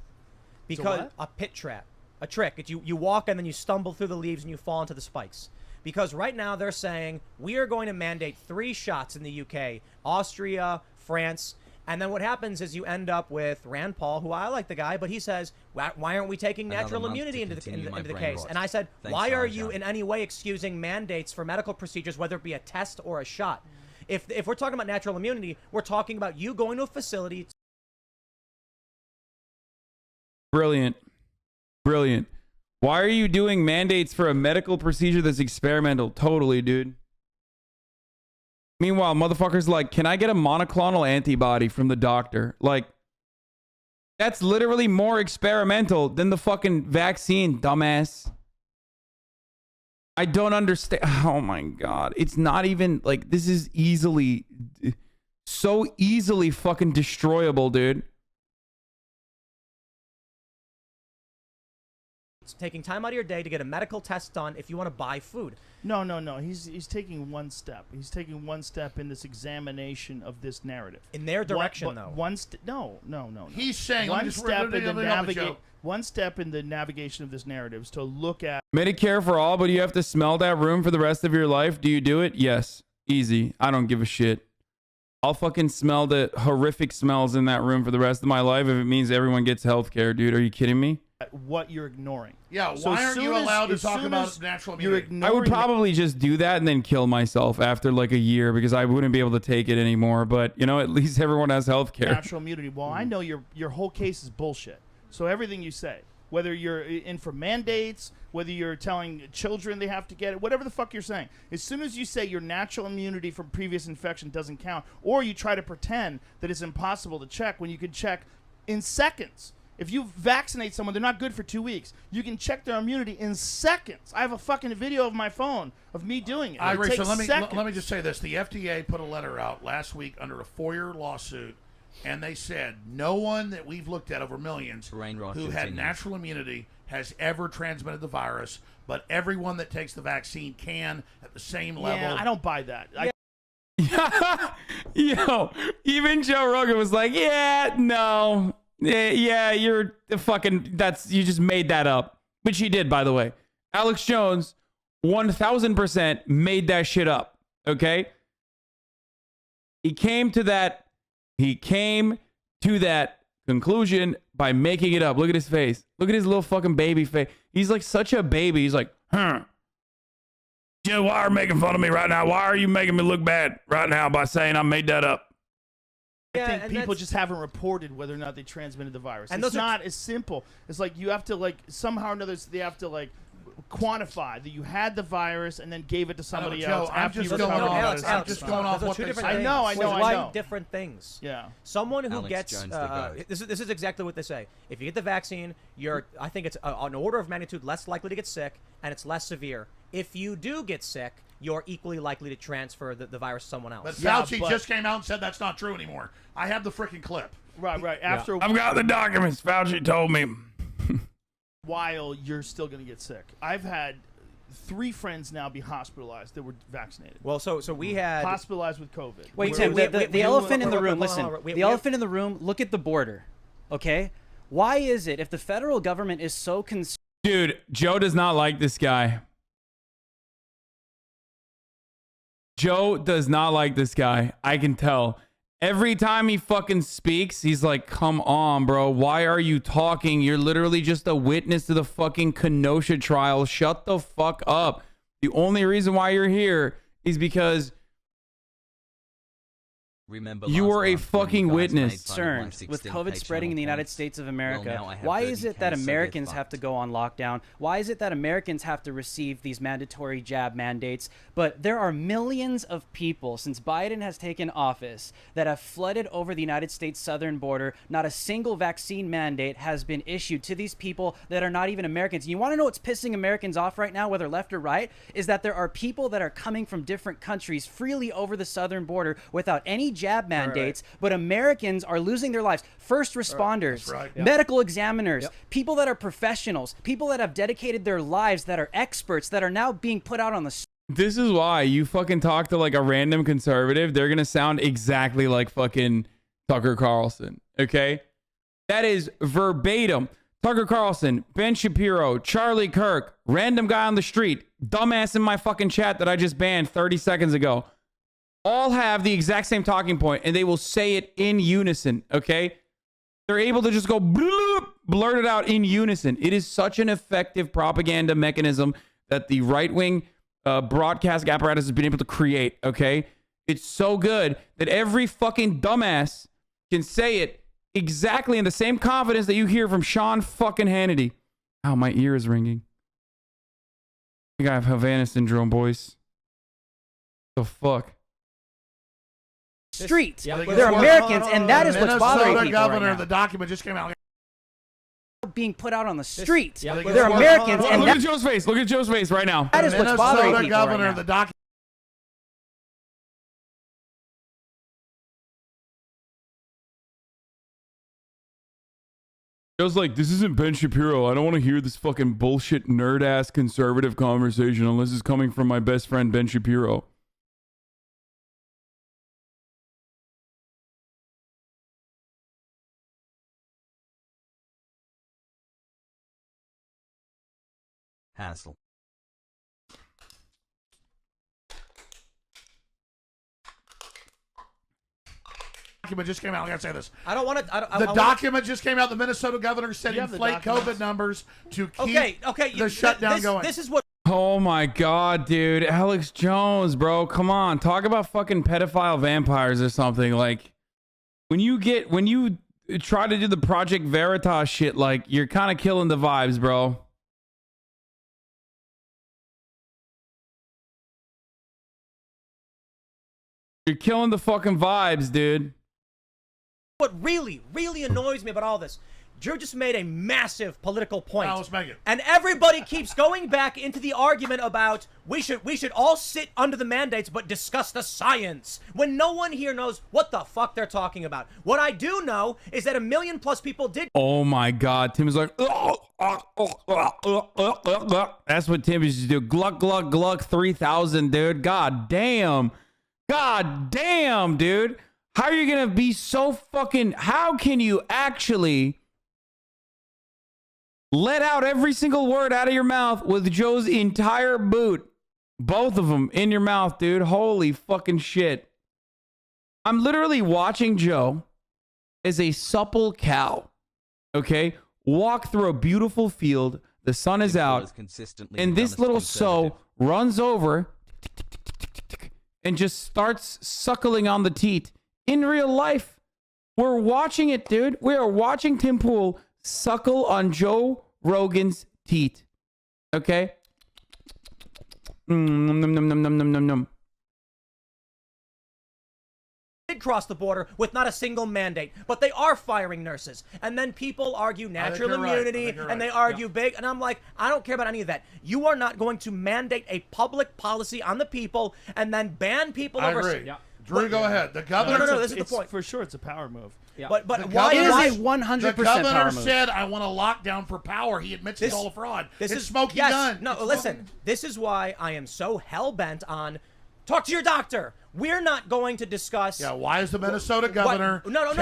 Because a pit trap. A trick. It's you walk and then you stumble through the leaves and you fall into the spikes. Because right now they're saying we are going to mandate 3 shots in the UK, Austria, France, and then what happens is you end up with Rand Paul, who I like the guy, but he says, why aren't we taking natural immunity into the case? And I said, why are you in any way excusing mandates for medical procedures, whether it be a test or a shot? If we're talking about natural immunity, we're talking about you going to a facility. Brilliant. Brilliant. Why are you doing mandates for a medical procedure that's experimental? Totally, dude. Meanwhile, motherfuckers like, can I get a monoclonal antibody from the doctor? Like, that's literally more experimental than the fucking vaccine, dumbass. I don't understand. Oh my God. It's not even like, this is so easily fucking destroyable, dude. Taking time out of your day to get a medical test done if you want to buy food. No. He's taking one step. He's taking one step in this examination of this narrative. In their direction, though. No. He's saying one step in the navigation of this narrative is to look at Medicare for all, but you have to smell that room for the rest of your life. Do you do it? Yes. Easy. I don't give a shit. I'll fucking smell the horrific smells in that room for the rest of my life if it means everyone gets health care, dude. Are you kidding me? What you're ignoring. Yeah, so why aren't you allowed to talk about natural immunity? I would probably just do that and then kill myself after like a year because I wouldn't be able to take it anymore. But, you know, at least everyone has health care. Natural immunity. Well, I know your whole case is bullshit. So everything you say, whether you're in for mandates, whether you're telling children they have to get it, whatever the fuck you're saying, as soon as you say your natural immunity from previous infection doesn't count, or you try to pretend that it's impossible to check when you can check in seconds. If you vaccinate someone, they're not good for 2 weeks. You can check their immunity in seconds. I have a fucking video of my phone of me doing it. It takes seconds. Let me just say this. The FDA put a letter out last week under a 4-year lawsuit, and they said no one that we've looked at over millions who had natural immunity has ever transmitted the virus, but everyone that takes the vaccine can at the same level. Yeah, I don't buy that. Yo, even Joe Rogan was like, yeah, no. Yeah, you're fucking, you just made that up. Which he did, by the way. Alex Jones, 1000% made that shit up. Okay? He came to that conclusion by making it up. Look at his face. Look at his little fucking baby face. He's like such a baby. He's like, Joe, why are you making fun of me right now? Why are you making me look bad right now by saying I made that up? I think people just haven't reported whether or not they transmitted the virus. And it's not as simple. It's like you have to like somehow or another they have to like quantify that you had the virus and then gave it to somebody else. I'm just going off what they say. I know. Different things. Yeah. Someone who gets this is exactly what they say. If you get the vaccine, I think it's an order of magnitude less likely to get sick and it's less severe. If you do get sick, you're equally likely to transfer the virus to someone else. But Fauci just came out and said that's not true anymore. I have the freaking clip. Right. After I've got the documents. Fauci told me. While you're still going to get sick. I've had 3 friends now be hospitalized that were vaccinated. Well, so we had hospitalized with COVID. Wait, Tim, the elephant in the room. Listen, the elephant in the room. Look at the border. Okay, why is it if the federal government is so concerned? Dude, Joe does not like this guy. Joe does not like this guy. I can tell. Every time he fucking speaks, he's like, come on, bro. Why are you talking? You're literally just a witness to the fucking Kenosha trial. Shut the fuck up. The only reason why you're here is because Remember you are a fucking witness. Concerned with COVID spreading in the United States of America, why is it that Americans have to go on lockdown? Why is it that Americans have to receive these mandatory jab mandates? But there are millions of people since Biden has taken office that have flooded over the United States southern border. Not a single vaccine mandate has been issued to these people that are not even Americans. And you want to know what's pissing Americans off right now, whether left or right, is that there are people that are coming from different countries freely over the southern border without any jab mandates, but Americans are losing their lives. First responders, medical examiners, people that are professionals, people that have dedicated their lives, that are experts, that are now being put out on the street. This is why you fucking talk to like a random conservative, they're gonna sound exactly like fucking Tucker Carlson. Okay, that is verbatim. Tucker Carlson, Ben Shapiro, Charlie Kirk, random guy on the street, dumbass in my fucking chat that I just banned 30 seconds ago, all have the exact same talking point, and they will say it in unison, okay? They're able to just go bloop, blurt it out in unison. It is such an effective propaganda mechanism that the right-wing broadcast apparatus has been able to create, okay? It's so good that every fucking dumbass can say it exactly in the same confidence that you hear from Sean fucking Hannity. Ow, my ear is ringing. I think I have Havana syndrome, boys. The fuck? Street. They're Americans, and that is what's bothering people governor, right now. The document just came out. Being put out on the street. They're Americans, and look at Joe's face. Look at Joe's face right now. That is what's bothering people governor, right now. The document. Joe's like, this isn't Ben Shapiro. I don't want to hear this fucking bullshit nerd-ass conservative conversation unless it's coming from my best friend Ben Shapiro. Hassle. Document just came out. I gotta say this. I don't want to. The document just came out. The Minnesota governor said inflate COVID numbers to keep the shutdown going. This is what. Oh my god, dude. Alex Jones, bro. Come on. Talk about fucking pedophile vampires or something. Like, when you try to do the Project Veritas shit, like, you're kind of killing the vibes, bro. You're killing the fucking vibes, dude. What really annoys me about all this, Drew just made a massive political point. Let's make it. And everybody keeps going back into the argument about we should all sit under the mandates but discuss the science, when no one here knows what the fuck they're talking about. What I do know is that 1 million plus people did. Oh my god, Tim is like, that's what Tim used to do. Gluck, gluck, gluck, 3,000, dude. God damn. God damn, dude. How are you gonna be so fucking... How can you actually let out every single word out of your mouth with Joe's entire boot? Both of them in your mouth, dude. Holy fucking shit. I'm literally watching Joe as a supple cow, okay, walk through a beautiful field. The sun is out. And this little sow runs over and just starts suckling on the teat. In real life, we're watching it, dude. We are watching Tim Pool suckle on Joe Rogan's teat. Okay? Nom, nom, nom, nom, nom, nom, nom, nom. Did cross the border with not a single mandate, but they are firing nurses. And then people argue natural immunity, and they argue big, and I'm like, I don't care about any of that. You are not going to mandate a public policy on the people and then ban people over. I agree. Drew, go ahead. The governor. No, this is the point. For sure, it's a power move. Yeah. But why is it 100% The power governor move? said, I want a lockdown for power. He admits it's all a fraud. This it's is smoking yes, gun. No, listen. This is why I am so hell-bent on talk to your doctor. We're not going to discuss... Yeah, why is the Minnesota governor No,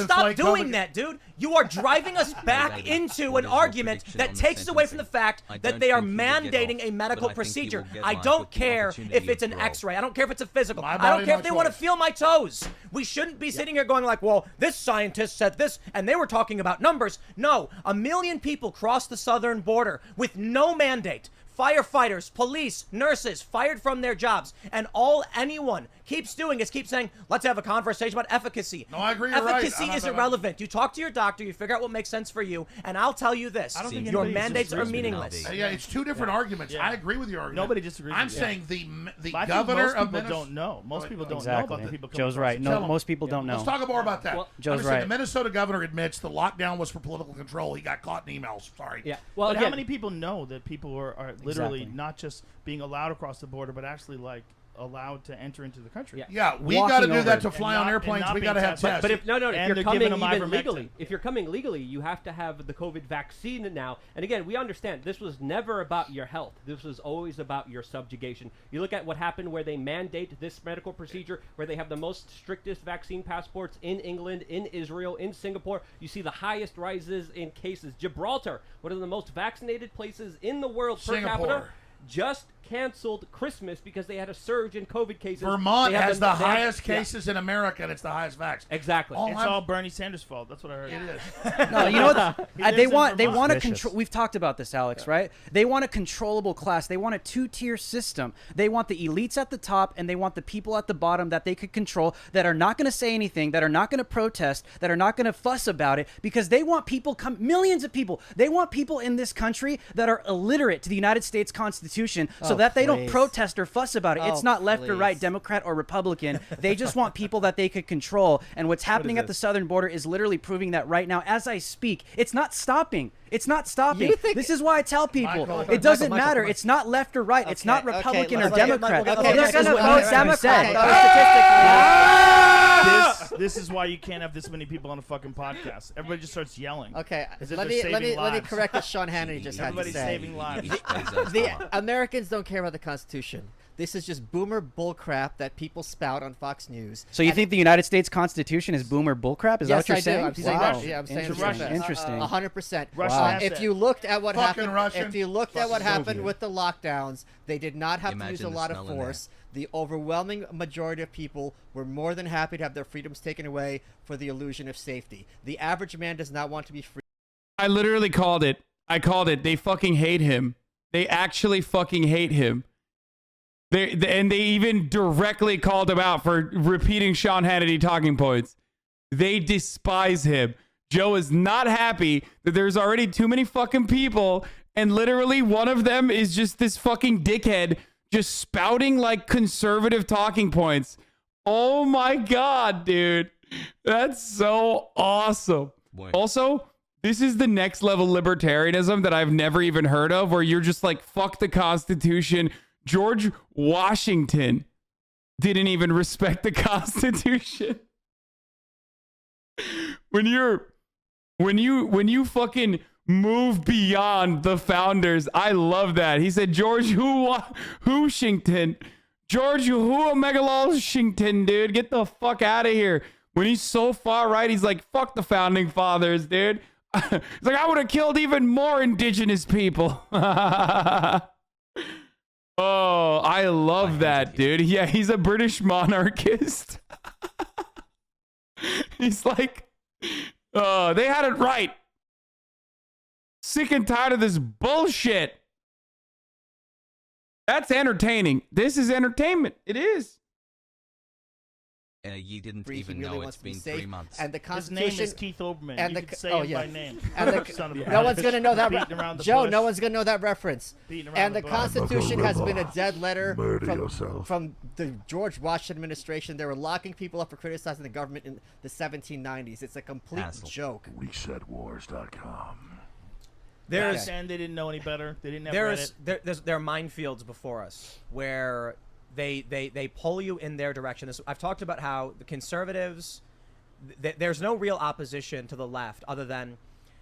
stop doing that, dude. You are driving us back into an argument that takes away from the fact that they are mandating a medical procedure. I don't care if it's an x-ray. I don't care if it's a physical. I don't care if they want to feel my toes. We shouldn't be sitting here going like, well, this scientist said this, and they were talking about numbers. No, 1 million people crossed the southern border with no mandate. firefighters, police, nurses fired from their jobs, and all anyone keeps doing is keep saying, let's have a conversation about efficacy. No, I agree. You're right. Efficacy is irrelevant. You talk to your doctor, you figure out what makes sense for you, and I'll tell you this: your mandates are meaningless. Yeah, it's two different arguments. I agree with your argument. Nobody disagrees. I'm saying the governor of Minnesota don't know. Most people don't exactly. know about the people. Joe's right. No, most people don't know. Let's talk more about that. Well, Joe's right. The Minnesota governor admits the lockdown was for political control. He got caught in emails. Sorry. Yeah. Well, but how many people know that people are literally Exactly. not just being allowed across the border, but actually like allowed to enter into the country? Yeah, we got to do that to fly on airplanes. We got to have tests. But if you're coming even legally, ivermectin. if you're coming legally, you have to have the COVID vaccine now. And again, we understand this was never about your health. This was always about your subjugation. You look at what happened where they mandate this medical procedure, where they have the most strictest vaccine passports in England, in Israel, in Singapore. You see the highest rises in cases. Gibraltar, one of the most vaccinated places in the world per capita, just canceled Christmas because they had a surge in COVID cases. Vermont has the highest cases in America, and it's the highest vax. Exactly. It's all Bernie Sanders' fault. That's what I heard. It is. No, you know what? They want to control. We've talked about this, Alex, right? They want a controllable class. They want a two-tier system. They want the elites at the top, and they want the people at the bottom that they could control, that are not going to say anything, that are not going to protest, that are not going to fuss about it, because they want people millions of people. They want people in this country that are illiterate to the United States Constitution, so that they don't protest or fuss about it. It's not left or right, Democrat or Republican. They just want people that they could control. And what's happening at the southern border is literally proving that right now as I speak. It's not stopping. It's not stopping. This is why I tell people, it doesn't matter. It's not left or right. It's not Republican or Democrat. They're going to vote Democrat. This is why you can't have this many people on a fucking podcast. Everybody just starts yelling. Okay, as if let me correct what Sean Hannity just had to say. Everybody's saving lives. The Americans don't care about the Constitution. This is just boomer bullcrap that people spout on Fox News. So you think the United States Constitution is boomer bullcrap? Is that what you're saying? I'm saying wow. I'm saying Interesting. 100%. Wow. If you looked at what happened, Russian. with the lockdowns, they did not have to use a lot of force. The overwhelming majority of people were more than happy to have their freedoms taken away for the illusion of safety. The average man does not want to be free. I literally called it. They fucking hate him. They actually fucking hate him. And they even directly called him out for repeating Sean Hannity talking points. They despise him. Joe is not happy that there's already too many fucking people, and literally one of them is just this fucking dickhead just spouting like conservative talking points. Oh my God, dude. That's so awesome. Boy. Also, this is the next level libertarianism that I've never even heard of, where you're just like, fuck the Constitution. George Washington didn't even respect the Constitution. When you fucking move beyond the founders, I love that. He said George Washington. George Washington, dude. Get the fuck out of here. When he's so far right, he's like, fuck the founding fathers, dude. He's like, I would have killed even more indigenous people. Oh, I love that, dude. Yeah, he's a British monarchist. He's like, they had it right. Sick and tired of this bullshit. That's entertaining. This is entertainment. It is. You didn't even know it's been 3 months. And the His Constitution name is Keith Olbermann. And you the can say him by name. And no one's gonna know that. Joe, no one's gonna know that reference. And the Constitution has been a dead letter from the George Washington administration. They were locking people up for criticizing the government in the 1790s. It's a complete joke. ResetWars.com. And they didn't know any better. They didn't have Reddit. There are minefields before us where they pull you in their direction. I've talked about how the conservatives, there's no real opposition to the left other than,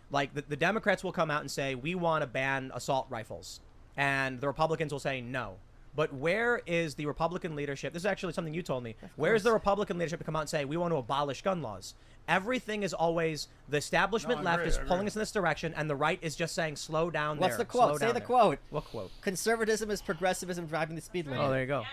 like, the Democrats will come out and say, we want to ban assault rifles. And the Republicans will say no. But where is the Republican leadership? This is actually something you told me. Where is the Republican leadership to come out and say, we want to abolish gun laws? Everything is always, the establishment left is pulling us in this direction, and the right is just saying, slow down there. What's the quote? Say the quote. What quote? Conservatism is progressivism driving the speed limit. Oh, there you go. Yes.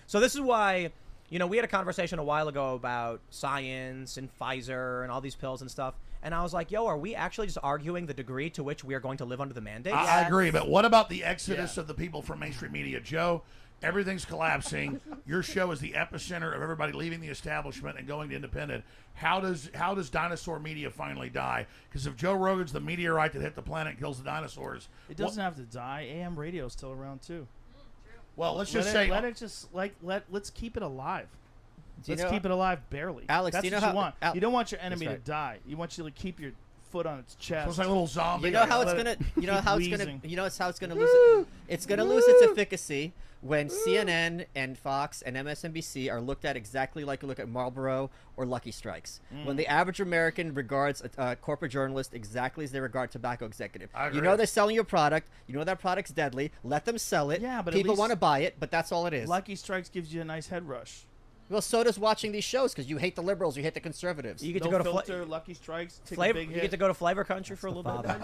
So this is why, we had a conversation a while ago about science and Pfizer and all these pills and stuff. And I was like, yo, are we actually just arguing the degree to which we are going to live under the mandate? I agree, but what about the exodus of the people from mainstream media? Joe, everything's collapsing. Your show is the epicenter of everybody leaving the establishment and going to independent. How does dinosaur media finally die? Because if Joe Rogan's the meteorite that hit the planet and kills the dinosaurs, it doesn't have to die. AM radio is still around too. Well, let's keep it alive. Let's keep it alive barely. Alex, that's do you know what how you want. You don't want your enemy right. to die. You want you to keep your foot on its chest. So it's like a little zombie. You know how it's gonna. You know how it's gonna. You know how it's gonna lose. It's gonna lose its efficacy when CNN and Fox and MSNBC are looked at exactly like you look at Marlboro or Lucky Strikes. When the average American regards a corporate journalist exactly as they regard tobacco executive. You know they're selling your product. You know that product's deadly. Let them sell it. Yeah, but people want to buy it, but that's all it is. Lucky Strikes gives you a nice head rush. Well, so does watching these shows because you hate the liberals, you hate the conservatives. You get no to go filter, Lucky Strikes, take Flavor. a big You hit. get to go to Flavor Country for a little bit.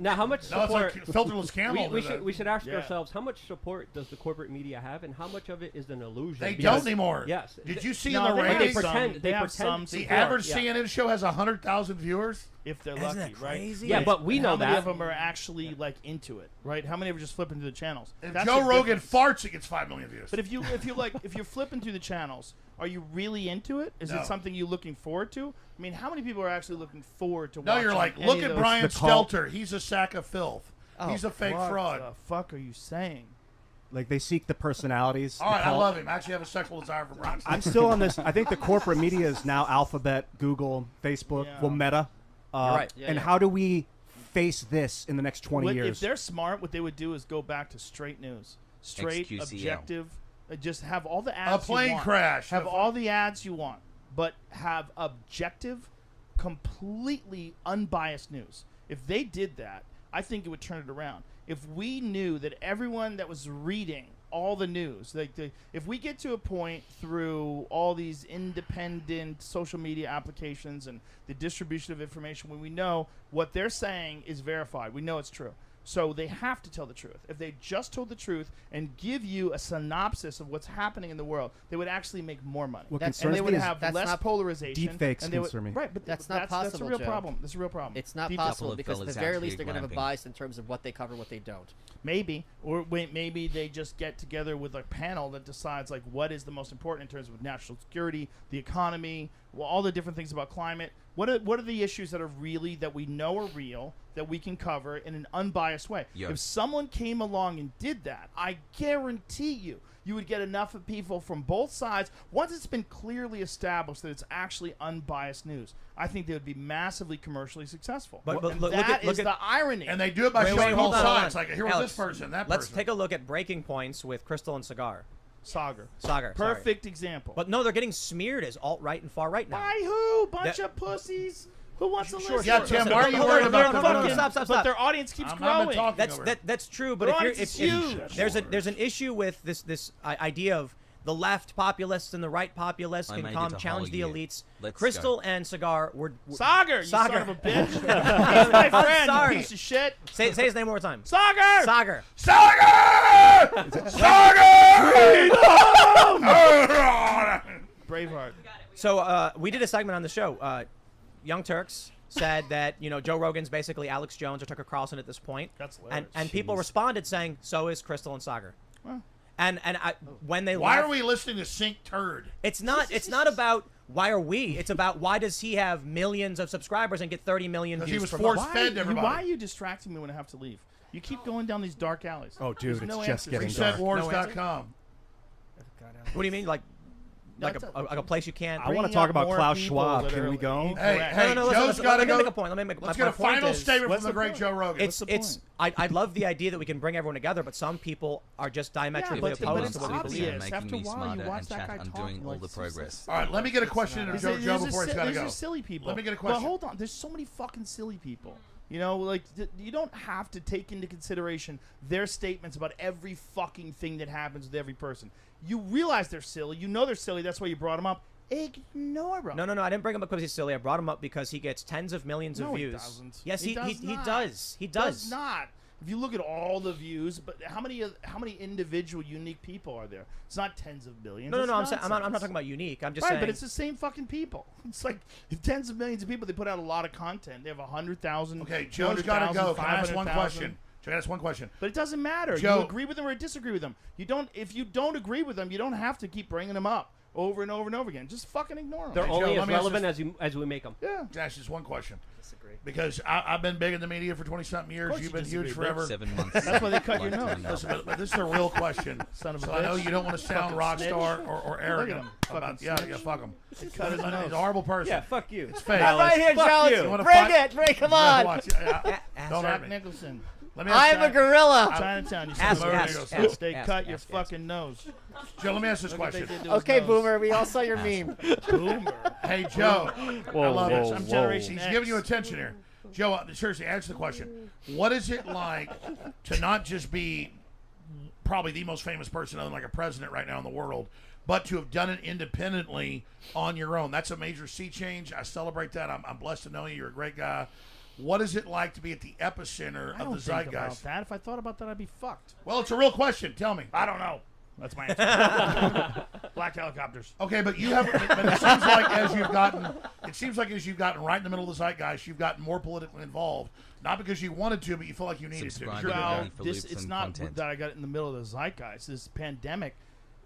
Now, how much support? It's like filterless camel. We should ask ourselves, how much support does the corporate media have, and how much of it is an illusion? They don't anymore. Yes. Did you see No, in the they ratings? pretend. They have pretend. some The support. average CNN show has 100,000 viewers. If they're Isn't lucky, that right? crazy? Yeah, but we know how many that. of them are actually like into it, right? How many are just flipping through the channels? If That's Joe the Rogan difference. farts, it gets 5 million views. But if you're flipping through the channels, are you really into it? Is No. it something you're looking forward to? I mean, how many people are actually looking forward to? No, watching you're like, any look of at those? Brian The cult. Stelter. He's a sack of filth. Oh, He's a fake What fraud. the fuck are you saying? Like they seek the personalities. All the right, I cult. love him. I actually have a sexual desire for Brian Stelter. I'm still on this. I think the corporate media is now Alphabet, Google, Facebook, Yeah. well, Meta. You're right. Yeah, and yeah. how do we face this in the next 20 years? If they're smart, what they would do is go back to straight news, straight, XQCL. objective. Just have all the ads. A plane you want. crash. Have all the ads you want, but have objective, completely unbiased news. If they did that, I think it would turn it around. If we knew that everyone that was reading all the news, if we get to a point through all these independent social media applications and the distribution of information, when we know what they're saying is verified, we know it's true. So they have to tell the truth. If they just told the truth and give you a synopsis of what's happening in the world, they would actually make more money. What And concerns they would me is have less polarization. deepfakes and they would- concern me. Right, but That's not That's possible, a real Joe. problem. That's a real problem. It's not Deepfakes- possible of because at the fellas very out least here they're going to have a glamping. bias in terms of what they cover, what they don't. Maybe, or maybe they just get together with a panel that decides like what is the most important in terms of national security, the economy, well, all the different things about climate. What are the issues that are really that we know are real that we can cover in an unbiased way? Yep. If someone came along and did that, I guarantee you would get enough of people from both sides. Once it's been clearly established that it's actually unbiased news, I think they would be massively commercially successful. But And look that at- look is at- the irony. And they do it by Wait, showing hold both on, hold sides. on. Like, here was Alex, this person, that Let's person. take a look at breaking points with Crystal and Cigar. Sagar. Sagar. Perfect example. But no, they're getting smeared as alt-right and far-right now. By who? Bunch That- of pussies. Who wants to Sure, listen? Yeah, Tim, why are you Hold worried on, about no, the no, fucking... stop. But their audience keeps I'm not growing. talking That's over. that's true, but Their if you're audience is if huge. there's an issue with this idea of the left populists and the right populists I can made come it a challenge whole the year. elites. Let's Crystal go. and Cigar were Sagar, you Sagar. son of a bitch. He's my friend, sorry. you piece of shit. say his name one more time. Sagar! Sagar. Sagar! Sagar! Braveheart. So we did a segment on the show. Young Turks said that Joe Rogan's basically Alex Jones or Tucker Carlson at this point. That's hilarious. And people responded saying so is Crystal and Sagar. Well. And when they Why left, are we listening to Sink Turd? It's not about why are we. It's about why does he have millions of subscribers and get 30 million 'Cause views he was per forced month? fed to everybody. Why are you distracting me when I have to leave? You keep going down these dark alleys. Oh, dude, There's it's no just answers. getting dark. ResetWars.com. What do you mean, like a place you can't? I want to Bringing talk up about more Klaus people Schwab. that Can are we go? Hey, No, Joe's listen, got to let me go. make a point. Let me make Let's my get a point final is- statement What's from the the great point? Joe Rogan. What's the I love the idea that we can bring everyone together, but some people are just diametrically but opposed it's to what we obvious. believe. Making After a me while, you smarter watch and that chat. guy I'm talk, doing you're all like, the this is progress. All right, let me get a question into Joe before he's got to These go. are silly people. Let me get a Well, question. hold on. There's so many fucking silly people. Like you don't have to take into consideration their statements about every fucking thing that happens with every person. You realize they're silly. You know they're silly. That's why you brought them up. Ignore them. No. I didn't bring him up because he's silly. I brought him up because he gets tens of millions of No, he views. doesn't. Yes, he not. does. He does. Does not. If you look at all the views, but how many individual unique people are there? It's not tens of millions. No. I'm not talking about unique. I'm just saying. But it's the same fucking people. It's like tens of millions of people. They put out a lot of content. They have 100,000. Okay, Joe's got to go. Can I ask one question? Can I ask one question? But it doesn't matter. Joe, you agree with them or disagree with them. You don't. If you don't agree with them, you don't have to keep bringing them up over and over and over again. Just fucking ignore them. They're only as relevant as we make them. Yeah. Ask just one question. Disagree. Because I've been big in the media for 20-something years. You've been huge forever. 7 months. That's why they cut your nose. Listen, but this is a real question. Son of a so bitch. I know you don't want to sound rock snitch. star or arrogant. Look at him. Yeah, fuck him. Cut his nose. He's a horrible person. Yeah, fuck you. It's fake. I'm right here, Fuck Jones. you. Bring it. Come on. Don't hurt Jack me. Nicholson. I'm a gorilla. Chinatown. You Ask, they cut your fucking nose. Joe, let me ask this question. Okay, Boomer. We all saw your meme. Boomer. Hey, Joe. I love it. I'm Generation He's X. giving you attention here. Joe, seriously, answer the question. What is it like to not just be probably the most famous person other than like a president right now in the world, but to have done it independently on your own? That's a major sea change. I celebrate that. I'm blessed to know you. You're a great guy. What is it like to be at the epicenter of the zeitgeist? About that. If I thought about that, I'd be fucked. Well, it's a real question. Tell me. I don't know. That's my answer. Black helicopters. Okay, but you have. But it seems like as you've gotten right in the middle of the zeitgeist, you've gotten more politically involved. Not because you wanted to, but you feel like you needed to. Well, it's not that I got in the middle of the zeitgeist. This pandemic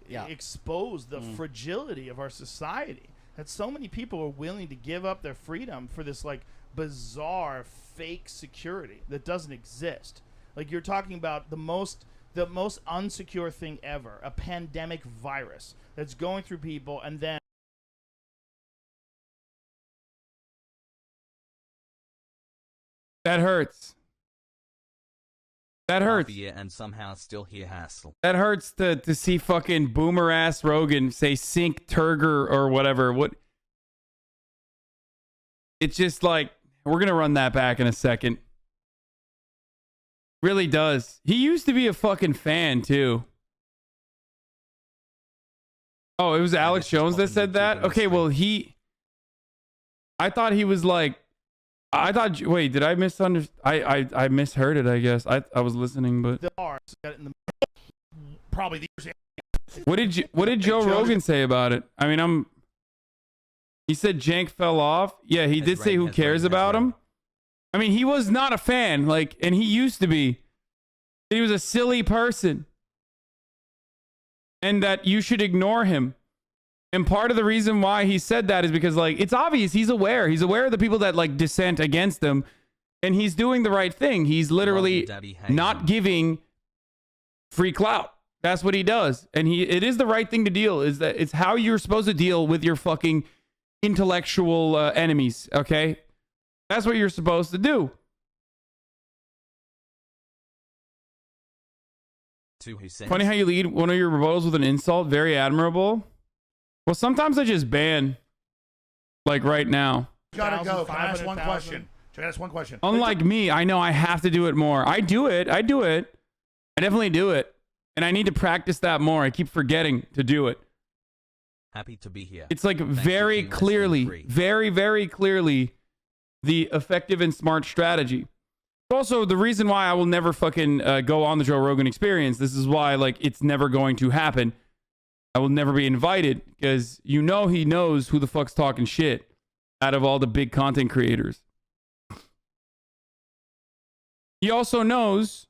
exposed the fragility of our society. That so many people are willing to give up their freedom for this like bizarre fake security that doesn't exist. Like you're talking about the most unsecure thing ever, a pandemic virus that's going through people and then that hurts. That hurts. Yeah, and somehow still hear hassle. That hurts to see fucking boomer ass Rogan say sink Turger or whatever. What? It's just like we're gonna run that back in a second. Really does. He used to be a fucking fan too. Oh, it was Alex Jones that said that? Okay, well I thought he was like wait, did I misunderstand? I misheard it, I guess. I was listening, but probably What did Joe Rogan say about it? I mean, he said Jank fell off. Yeah, he did say who cares about him. I mean, he was not a fan, like, and he used to be. He was a silly person. And that you should ignore him. And part of the reason why he said that is because, like, it's obvious he's aware. He's aware of the people that, like, dissent against him. And he's doing the right thing. He's literally not giving free clout. That's what he does. And it is the right thing to deal. It's how you're supposed to deal with your fucking intellectual enemies, okay? That's what you're supposed to do. Funny how you lead one of your rebuttals with an insult. Very admirable. Well, sometimes I just ban, like right now. Gotta go. Can I ask one question? Can I ask one question? Unlike me, I know I have to do it more. I do it. I definitely do it. And I need to practice that more. I keep forgetting to do it. Happy to be here. It's like very clearly, very clearly the effective and smart strategy. Also, the reason why I will never fucking go on the Joe Rogan Experience. This is why, like, it's never going to happen. I will never be invited because he knows who the fuck's talking shit out of all the big content creators. He also knows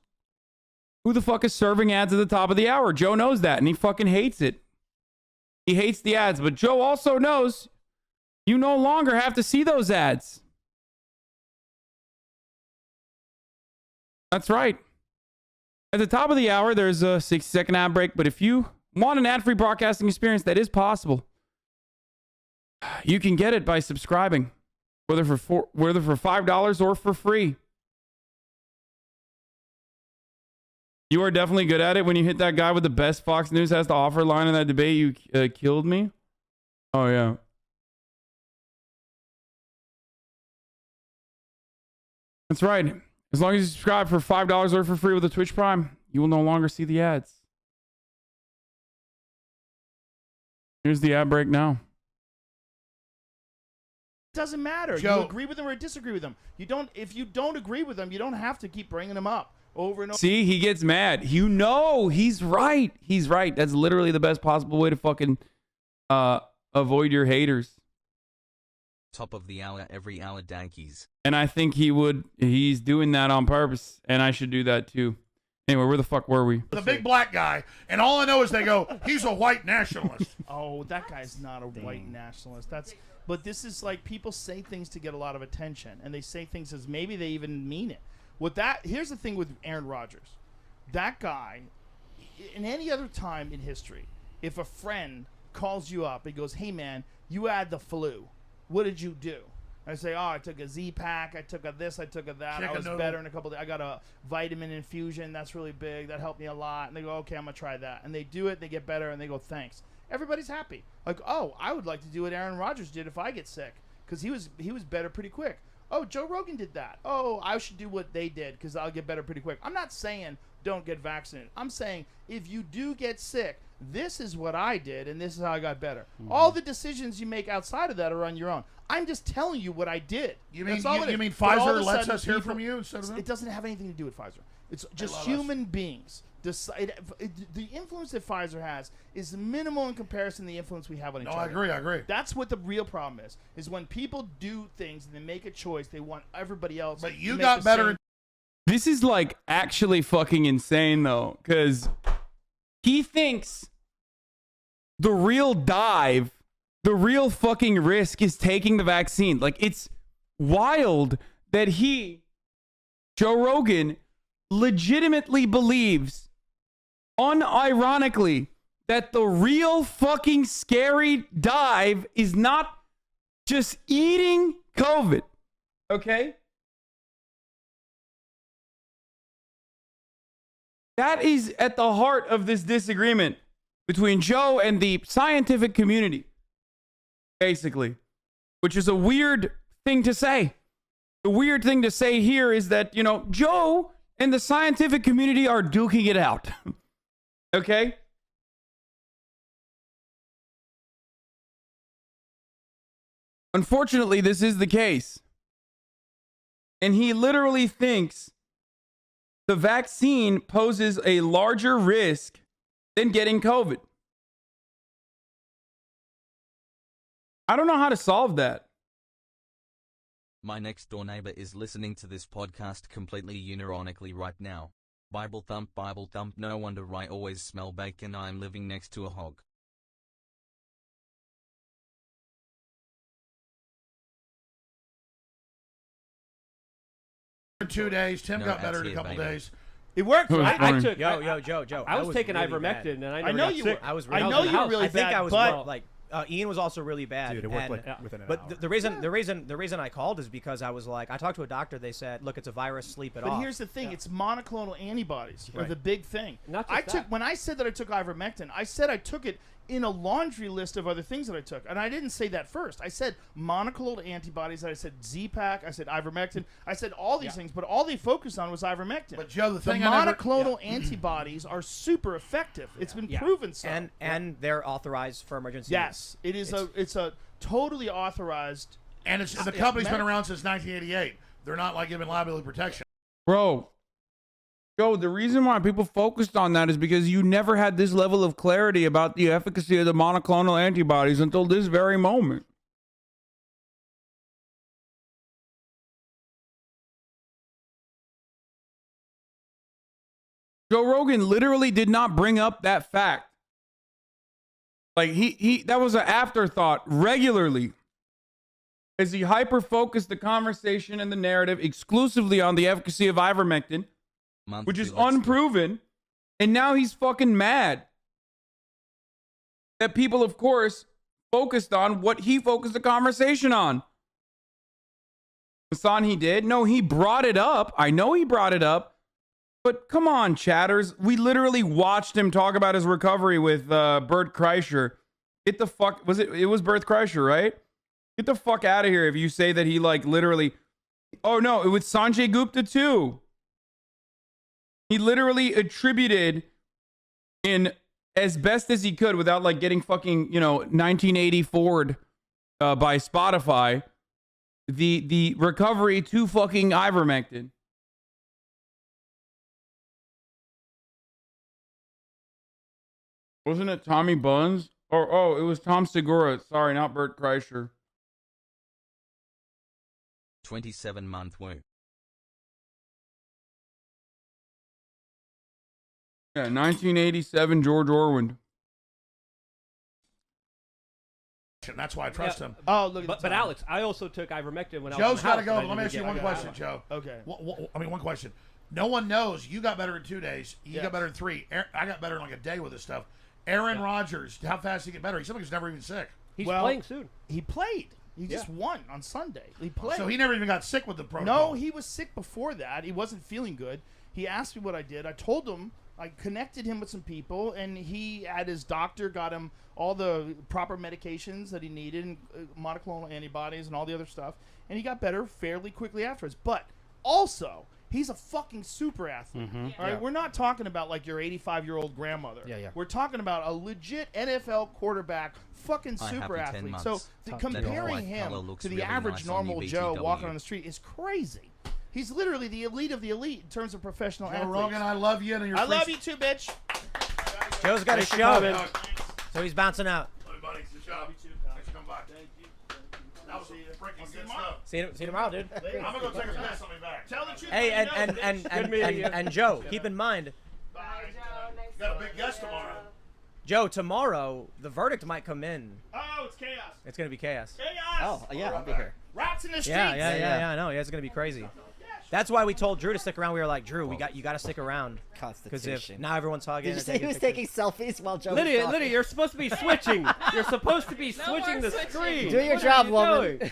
who the fuck is serving ads at the top of the hour. Joe knows that, and he fucking hates it. He hates the ads, but Joe also knows you no longer have to see those ads. That's right. At the top of the hour, there's a 60-second ad break, but if you want an ad-free broadcasting experience, that is possible. You can get it by subscribing, whether for $5 or for free. You are definitely good at it. When you hit that guy with the best Fox News has to offer line in that debate, you killed me. Oh, yeah. That's right. As long as you subscribe for $5 or for free with a Twitch Prime, you will no longer see the ads. Here's the ad break now. It doesn't matter. Joe, you agree with them or disagree with them. If you don't agree with them, you don't have to keep bringing them up over and over. See, he gets mad. You know, he's right. He's right. That's literally the best possible way to fucking avoid your haters. Top of the hour every hour, Dankies. And I think he's doing that on purpose, and I should do that too. Anyway, where the fuck were we? The big black guy, and all I know is they go, he's a white nationalist. Oh, that guy's not a white nationalist. But this is like people say things to get a lot of attention, and they say things as maybe they even mean it. Here's the thing with Aaron Rodgers. That guy, in any other time in history, if a friend calls you up and goes, "Hey man, you had the flu. What did you do?" I say, "Oh, I took a Z-Pack, I took a this, I took a that. I was better in a couple of days. I got a vitamin infusion. That's really big. That helped me a lot." And they go, "Okay, I'm going to try that." And they do it, they get better, and they go, "Thanks." Everybody's happy. Like, "Oh, I would like to do what Aaron Rodgers did if I get sick, because he was better pretty quick." "Oh, Joe Rogan did that. Oh, I should do what they did because I'll get better pretty quick." I'm not saying don't get vaccinated. I'm saying if you do get sick, this is what I did, and this is how I got better. All the decisions you make outside of that are on your own. I'm just telling you what I did. You mean Pfizer lets us hear from you instead of them? It doesn't have anything to do with Pfizer. It's just human beings. The influence that Pfizer has is minimal in comparison to the influence we have on each other. I agree. That's what the real problem is when people do things and they make a choice, they want everybody else. But you got better. This is like actually fucking insane though, because he thinks the real dive, the real fucking risk is taking the vaccine. Like, it's wild that Joe Rogan, legitimately believes, unironically, that the real fucking scary dive is not just eating COVID. Okay? That is at the heart of this disagreement between Joe and the scientific community, basically, which is a weird thing to say. The weird thing to say here is that, Joe and the scientific community are duking it out. Okay? Unfortunately, this is the case. And he literally thinks the vaccine poses a larger risk than getting COVID. I don't know how to solve that. My next door neighbor is listening to this podcast completely unironically right now. Bible thump, no wonder I always smell bacon. I'm living next to a hog. For 2 days, Tim got better in a couple days. It worked. Right? I took Joe. I was taking really ivermectin, bad. and I know you were. I was. I know you were really I think bad. I was but like. Ian was also really bad. Dude, it worked within an hour. But the reason I called is because I was like, I talked to a doctor. They said, look, it's a virus. Sleep it off. But here's the thing: it's monoclonal antibodies are the big thing. Not just when I said that I took ivermectin, I said I took it in a laundry list of other things that I took, and I didn't say that first. I said monoclonal antibodies. I said Z-Pack. I said ivermectin. I said all these things, but all they focused on was ivermectin. But Joe, the monoclonal antibodies are super effective. It's been proven so. And they're authorized for emergency. Yes, it is. It's a totally authorized. And the company's been around since 1988. They're not like giving liability protection. Bro, Joe, the reason why people focused on that is because you never had this level of clarity about the efficacy of the monoclonal antibodies until this very moment. Joe Rogan literally did not bring up that fact. Like, that was an afterthought regularly, as he hyper-focused the conversation and the narrative exclusively on the efficacy of ivermectin, which is unproven, and now he's fucking mad that people, of course, focused on what he focused the conversation on. Hasan, he did? No, he brought it up. I know he brought it up, but come on, chatters. We literally watched him talk about his recovery with Bert Kreischer. Get the fuck, it was Bert Kreischer, right? Get the fuck out of here if you say that he literally, oh no, it was Sanjay Gupta too. He literally attributed, in as best as he could without getting fucking 1980 Ford by Spotify, the recovery to fucking ivermectin. Wasn't it Tommy Buns? Or, oh, it was Tom Segura. Sorry, not Bert Kreischer. 27-month woo. Yeah, 1987 George Orwell. That's why I trust him. Oh, look. But Alex, I also took ivermectin when I was Joe's got to go. Let me ask you one question, Joe. Okay. One question. No one knows. You got better in 2 days. You got better in 3. I got better in like a day with this stuff. Aaron Rodgers, how fast did he get better? He seems like he's never even sick. He's playing soon. He played. He just won on Sunday. He played. So he never even got sick with the protocol. No, he was sick before that. He wasn't feeling good. He asked me what I did. I told him. I connected him with some people, and he, at his doctor, got him all the proper medications that he needed, and monoclonal antibodies and all the other stuff, and he got better fairly quickly afterwards. But also, he's a fucking super athlete. All right, we're not talking about like your 85-year-old grandmother. We're talking about a legit NFL quarterback, fucking super athlete. So comparing him to the average normal Joe walking on the street is crazy. He's literally the elite of the elite in terms of professional athletes. Rogan, I love you. And I love you too, bitch. Joe's got a show, so he's bouncing out. Love you, buddy. It's a job. Thanks for coming by. Thank you. That was freaking good stuff. See you tomorrow, dude. I'm gonna go take a piss on me back. Tell the truth. Hey, and Joe, keep in mind. Bye, Joe. Got a big guest tomorrow. Joe, tomorrow the verdict might come in. Oh, it's chaos. It's gonna be chaos. Chaos. Oh, yeah, I'll be here. Rats in the streets. Yeah, I know. Yeah, it's gonna be crazy. That's why we told Drew to stick around. We were like, Drew, you got to stick around. Because if now everyone's talking. Did you say he was taking selfies while Joe was talking? Lydia, you're supposed to be switching. You're supposed to be switching the screen. Do your job, woman.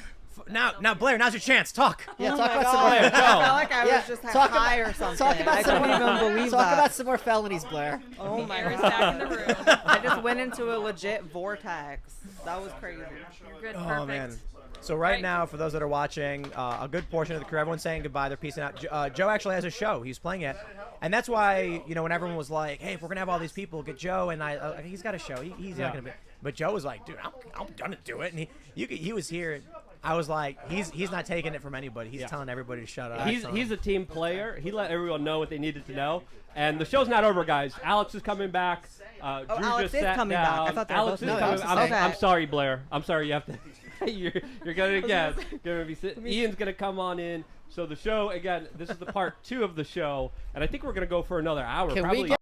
Now, Blair, now's your chance. Talk. Yeah, talk about some more. I felt like I was just high or something. I couldn't even believe that. Talk about some more felonies, Blair. Oh my God. I just went into a legit vortex. That was crazy. You're good. Oh, Perfect. man. So right now, for those that are watching, a good portion of the crew, everyone's saying goodbye. They're peacing out. Joe actually has a show. He's playing it. And that's why, when everyone was like, hey, if we're going to have all these people, get Joe. And he's got a show. He's not going to be. But Joe was like, dude, I'm going to do it. And he was here. I was like, he's not taking it from anybody. He's telling everybody to shut up. He's a team player. He let everyone know what they needed to know. And the show's not over, guys. Alex is coming back. Drew Alex just is sat coming down. back. I thought they Alex were is both coming. okay. I'm sorry, Blair. I'm sorry. You have to. You're gonna guess. Gonna be sitting. Ian's gonna come on in. So the show again. This is the part 2 of the show, and I think we're gonna go for another hour. Can probably. we get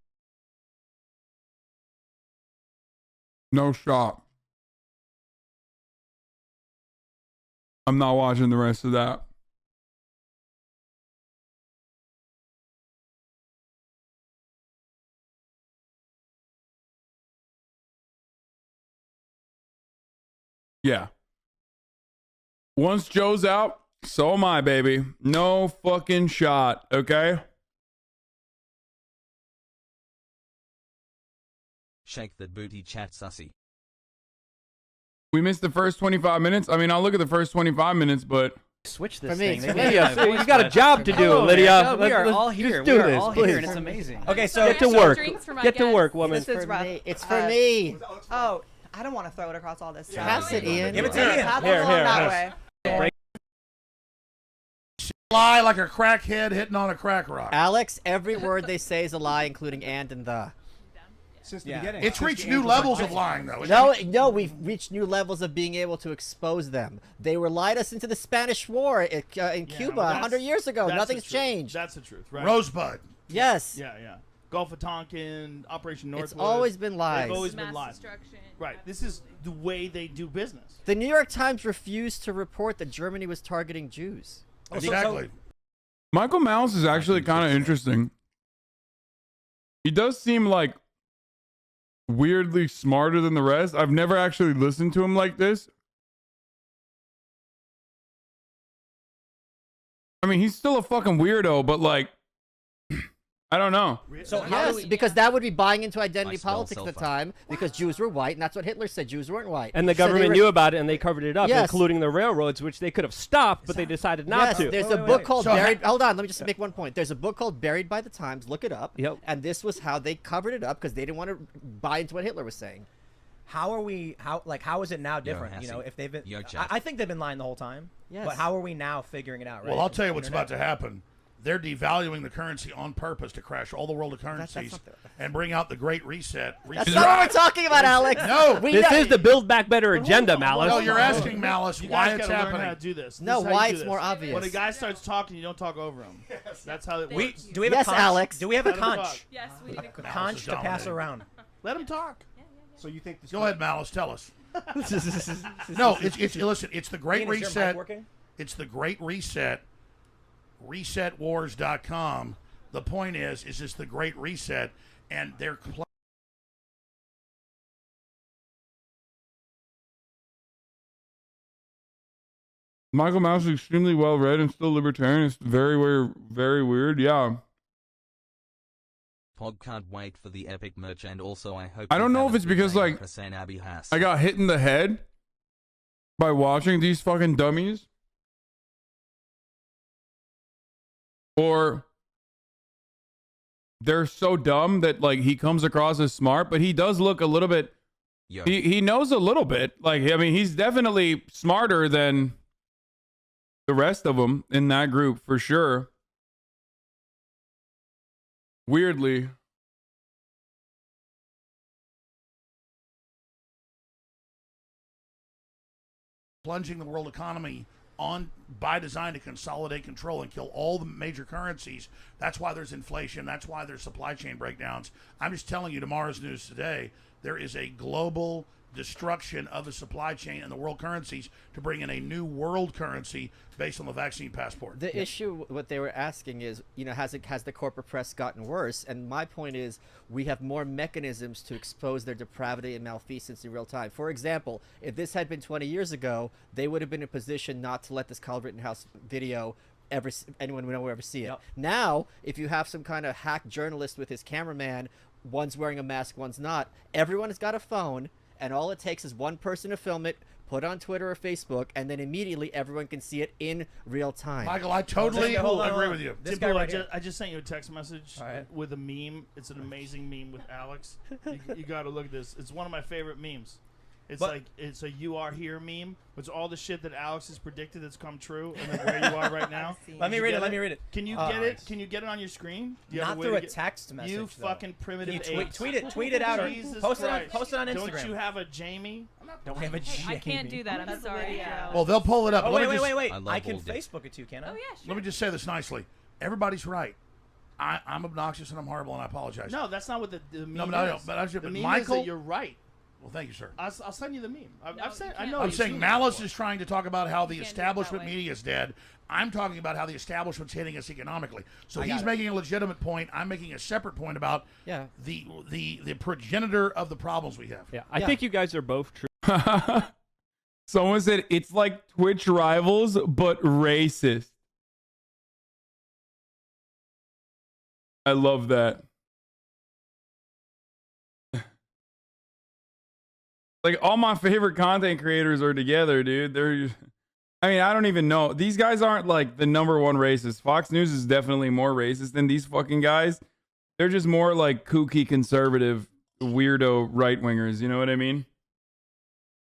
No shot. I'm not watching the rest of that. Yeah. Once Joe's out, so am I, baby. No fucking shot, okay? Shake that booty, chat sussy. We missed the first 25 minutes. I mean, I'll look at the first 25 minutes, but... Switch this For me, thing. for me. Lydia, you got a job to do, Hello, Lydia. man. We are all here. do We are this, all please. here, and it's amazing. Okay, so Get to There's work. drinks for my Get to guests. work, woman. This is rough. It's for me. Oh, I don't want to throw it across all this stuff. Pass it, Ian. give it to Ian. Pass it Here, along here, that here. way. Lie like a crackhead hitting on a crack rock. Alex, every word they say is a lie, including and the. Since the Yeah. beginning. It's Since reached the new angels levels were of lying, though. No, we've reached new levels of being able to expose them. They were lied us into the Spanish War in Cuba but 100 years ago. that's Nothing's the truth. changed. That's the truth, right? Rosebud. Yes. Yeah. Gulf of Tonkin, Operation Northwood. It's always been lies. They've always been Mass lies. destruction. Right. This is the way they do business. The New York Times refused to report that Germany was targeting Jews. Exactly. Michael Mouse is actually kind of interesting. He does seem like weirdly smarter than the rest. I've never actually listened to him like this. I mean, he's still a fucking weirdo, but like, I don't know. So Yes, because that would be buying into identity I smell politics at the sulfur. time, because Jews were white, and that's what Hitler said. Jews weren't white. And the So they government were- knew about it, and they covered it up, Yes. including the railroads, which they could have stopped, but they decided not Yes, to. there's Wait, a wait, book wait. called So Buried. Hold on, let me just make one point. There's a book called Buried by the Times. Look it up. Yep. And this was how they covered it up because they didn't want to buy into what Hitler was saying. how is it now different? Hassan. If they've been, Yo, Jeff. I think they've been lying the whole time. Yes. But how are we now figuring it out? Right? Well, I'll tell you what's Internet. about to happen. they're devaluing the currency on purpose to crash all the world of currencies and bring out the Great Reset. That's not what we're talking about, Alex. No, this is the Build Back Better agenda, Malice. No, you're asking Malice why it's happening. Learn how to do this. No, why it's more obvious. When a guy starts talking, you don't talk over him. That's how it works. Do we have a conch? Alex. Do we have a conch? Yes, we need a Conch to pass around. Let him talk. So you think this? Go ahead, Malice. Tell us. No, listen. It's the Great Reset. It's the Great Reset. ResetWars.com. The point is this the Great Reset, and they're. Michael Mouse is extremely well read and still libertarian. It's very weird. Yeah. Pod can't wait for the epic merch, and also I hope. I don't know if it's because like Hasanabi Hasan. I got hit in the head by watching these fucking dummies, or they're so dumb that like he comes across as smart, but he does look a little bit. He knows a little bit. Like I mean, he's definitely smarter than the rest of them in that group for sure. Weirdly. Plunging the world economy on by design to consolidate control and kill all the major currencies. That's why there's inflation. That's why there's supply chain breakdowns. I'm just telling you, tomorrow's news today, there is a global destruction of the supply chain and the world currencies to bring in a new world currency based on the vaccine passport. The issue, what they were asking is, has the corporate press gotten worse? And my point is, we have more mechanisms to expose their depravity and malfeasance in real time. For example, if this had been 20 years ago, they would have been in a position not to let this Kyle Rittenhouse video anyone would ever see it. Yep. Now, if you have some kind of hack journalist with his cameraman, one's wearing a mask, one's not, everyone has got a phone, and all it takes is one person to film it, put on Twitter or Facebook, and then immediately everyone can see it in real time. Michael, I totally agree with you. I just sent you a text message with a meme. It's an amazing meme with Alex. You got to look at this. It's one of my favorite memes. It's a "You Are Here" meme. It's all the shit that Alex has predicted that's come true, and then where you are right now. Let me read it. Can you get it? Can you get it on your screen? Not through a text message. You fucking primitive. Tweet it out or post it on Instagram. Don't you have a Jamie? Don't we have a Jamie? I can't do that. I'm sorry. Well, they'll pull it up. Oh, wait. I can Facebook it too, can I? Oh yeah, sure. Let me just say this nicely. Everybody's right. I'm obnoxious and I'm horrible and I apologize. No, that's not what the meme is. No. But the meme Michael, is that you're right. Well, thank you, sir. I'll send you the meme. I'm saying Malice is trying to talk about how the establishment media is dead. I'm talking about how the establishment's hitting us economically. So he's making a legitimate point. I'm making a separate point about the progenitor of the problems we have. Yeah, I think you guys are both true. Someone said it's like Twitch rivals, but racist. I love that. Like, all my favorite content creators are together, dude. I don't even know. These guys aren't like the number one racist. Fox News is definitely more racist than these fucking guys. They're just more like kooky conservative weirdo right wingers. You know what I mean?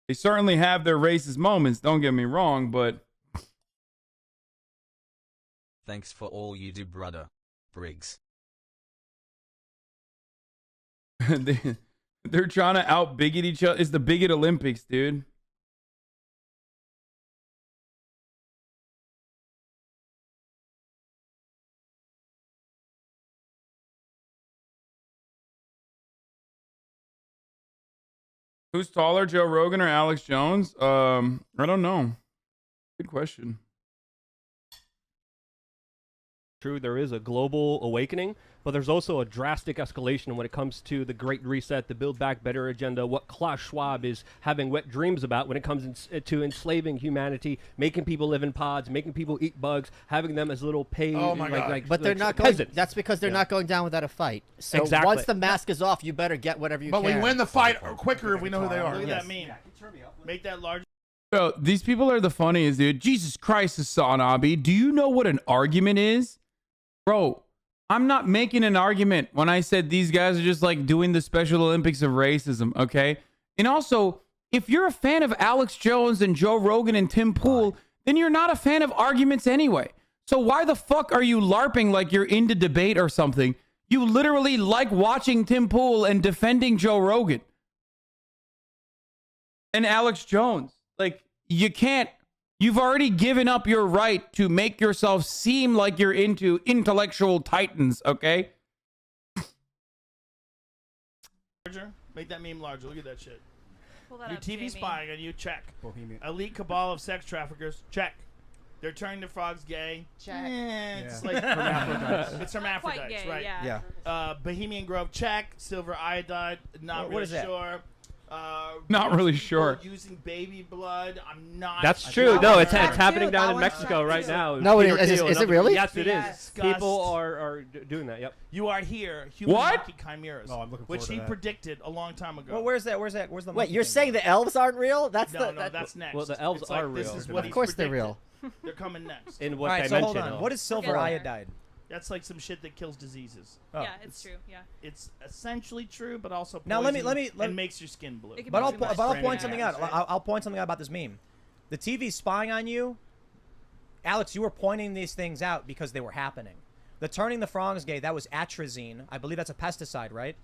They certainly have their racist moments. Don't get me wrong, but thanks for all you do, brother. Briggs. They're trying to out-bigot each other. It's the bigot Olympics, dude. Who's taller, Joe Rogan or Alex Jones? I don't know. Good question. True, there is a global awakening, but there's also a drastic escalation when it comes to the Great Reset, the Build Back Better agenda, what Klaus Schwab is having wet dreams about when it comes to enslaving humanity, making people live in pods, making people eat bugs, having them as little paid. Oh my God. But they're not going. That's because they're not going down without a fight. So once the mask is off, you better get whatever you can. But we win the fight quicker if we know who they are. Look at that meme. Make that large. Bro, these people are the funniest, dude. Jesus Christ, Hasanabi. Do you know what an argument is? Bro, I'm not making an argument when I said these guys are just like doing the Special Olympics of racism, okay? And also, if you're a fan of Alex Jones and Joe Rogan and Tim Pool, then you're not a fan of arguments anyway. So why the fuck are you LARPing like you're into debate or something? You literally like watching Tim Pool and defending Joe Rogan and Alex Jones. Like, you can't. You've already given up your right to make yourself seem like you're into intellectual titans, okay? Larger. Make that meme larger. Look at that shit. Pull that Your up, TV Jamie. spying on you, check. Bohemian. Elite cabal of sex traffickers, check. They're turning the frogs gay. Check. It's Yeah. like Hermaphrodites. it's Not hermaphrodites, quite gay, right? yeah. Bohemian Grove, check. Silver iodide, not What really is that? sure. Not really sure. Using baby blood, I'm not. That's sure. true. No, it's That happening too, down that in one's Mexico checked right too. now. No, Peter is Thiel it and really? Yes, it is. Disgust. People are doing that. Yep. You are here, human What? monkey chimeras, Oh, I'm looking which forward to he that. predicted a long time ago. Well, where's that? Where's the Wait, monkey you're thing? saying the elves aren't real? That's no, the. no, that's next. Well, the elves It's like, are this real. is what Of he's course they're predicted. real. They're coming next. In what All right, so dimension? hold on. though? What is silver Forget that. iodide? That's like some shit that kills diseases. Oh. Yeah, it's true. Yeah. It's essentially true, but also Now, let me- poison let- and makes your skin blue. It can But be I'll, too but much. I'll Brandon point something out. Adams, right? I'll point something out about this meme. The TV's spying on you. Alex, you were pointing these things out because they were happening. The turning the frogs gay, that was atrazine. I believe that's a pesticide, right?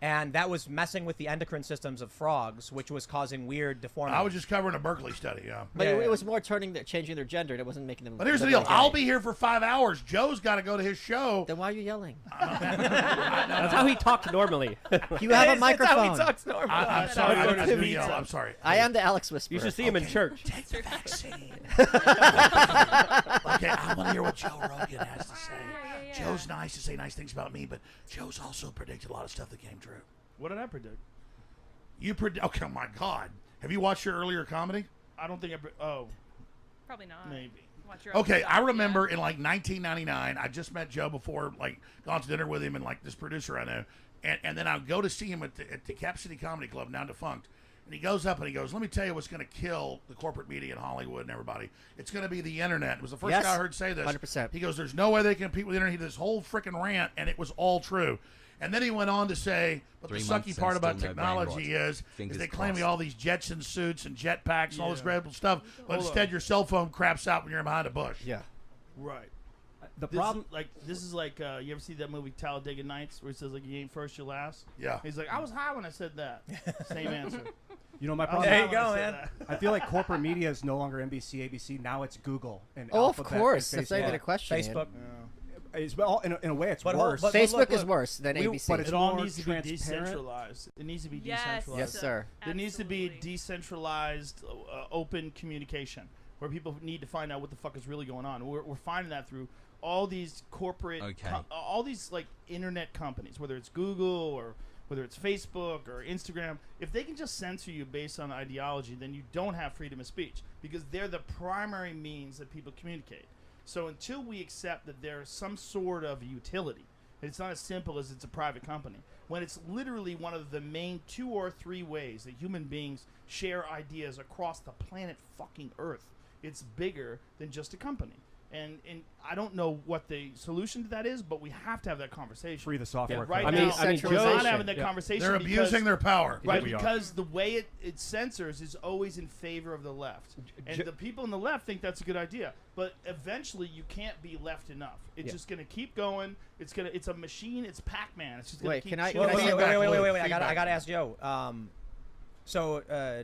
And that was messing with the endocrine systems of frogs, which was causing weird deformities. I was just covering a Berkeley study, yeah. But Yeah, it yeah. was more changing their gender. It wasn't making them. But here's the look deal. like I'll gay. be here for 5 hours. Joe's got to go to his show. Then why are you yelling? That's how he talked normally. You have a That's how microphone. he talks normally. I'm sorry. I do yell. I'm sorry. I am the Alex Whisperer. You should see him in church. Take the vaccine. Okay, I want to hear what Joe Rogan has to say. Yeah. Joe's nice to say nice things about me, but Joe's also predicted a lot of stuff that came true. What did I predict? You predict? Okay, my God. Have you watched your earlier comedy? I don't think oh, Probably not. maybe. Watch your own Okay, stuff, I remember yeah. in like 1999, I just met Joe before, like gone to dinner with him and like this producer I know, and then I would go to see him at the Cap City Comedy Club, now defunct, and he goes up and he goes, "Let me tell you what's going to kill the corporate media in Hollywood and everybody. It's going to be the internet." It was the first Yes, guy I heard say this. 100%. He goes, "There's no way they can compete with the internet." He did this whole freaking rant, and it was all true. And then he went on to say, but 3 the months sucky and part about still no brain technology rot. is Fingers they claim crossed. all these Jetson suits and jetpacks and all this Yeah. incredible stuff, but Hold instead on. your cell phone craps out when you're behind a bush. Yeah. Right. The This problem. is like you ever see that movie Talladega Nights where he says like you ain't first, you last. Yeah. He's like I was high when I said that. Same answer. You know my I was problem. high There you when I go, said man. that. I feel like corporate media is no longer NBC, ABC. Now it's Google and Oh, of Alphabet course. and That's not even a Facebook. question. Ian. Facebook. It's, well, in a way, it's But worse. but Facebook look, is worse than We- ABC. but it's It all more needs to be transparent. decentralized. It needs to be Yes. decentralized. Yes, sir. There needs to be Absolutely. decentralized, open communication where people need to find out what the fuck is really going on. We're finding that through all these corporate, Okay. all these like internet companies, whether it's Google or whether it's Facebook or Instagram. If they can just censor you based on ideology, then you don't have freedom of speech because they're the primary means that people communicate. So until we accept that there's some sort of utility, it's not as simple as it's a private company. When it's literally one of the main 2 or 3 ways that human beings share ideas across the planet fucking Earth, it's bigger than just a company. And I don't know what the solution to that is, but we have to have that conversation. Free the software. And right code. now, I mean, we're not Joe- having that Yeah. conversation. They're because- abusing their power. Right, we are. because the way it censors is always in favor of the left. And the people in the left think that's a good idea. But eventually you can't be left enough. It's just gonna keep going. It's a machine, it's Pac-Man. It's just gonna Wait, keep can I- shooting can I us say back. back- Wait. I Feedback. gotta ask Joe. So a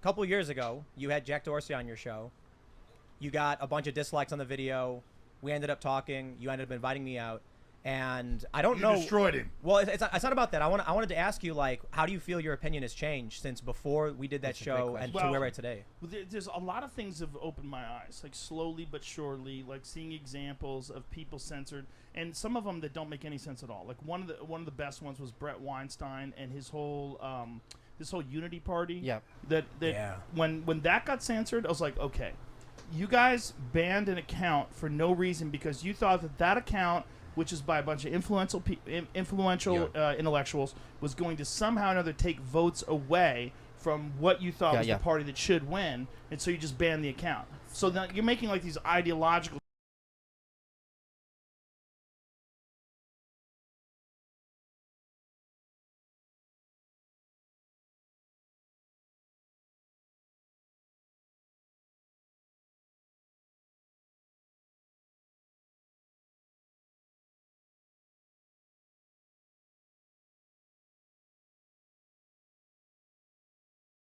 couple years ago, you had Jack Dorsey on your show. You got a bunch of dislikes on the video. We ended up talking. You ended up inviting me out, and I don't You know. destroyed him. Well, it's not about that. I wanted to ask you, like, how do you feel your opinion has changed since before we did that That's a great show question. and to Well, where we're at today? Well, there's a lot of things have opened my eyes, like slowly but surely, like seeing examples of people censored, and some of them that don't make any sense at all. Like one of the best ones was Brett Weinstein and his whole this whole Unity Party. Yeah. That Yeah. when that got censored, I was like, okay, you guys banned an account for no reason because you thought that account, which is by a bunch of influential intellectuals, was going to somehow or another take votes away from what you thought was the party that should win, and so you just banned the account. So now you're making like these ideological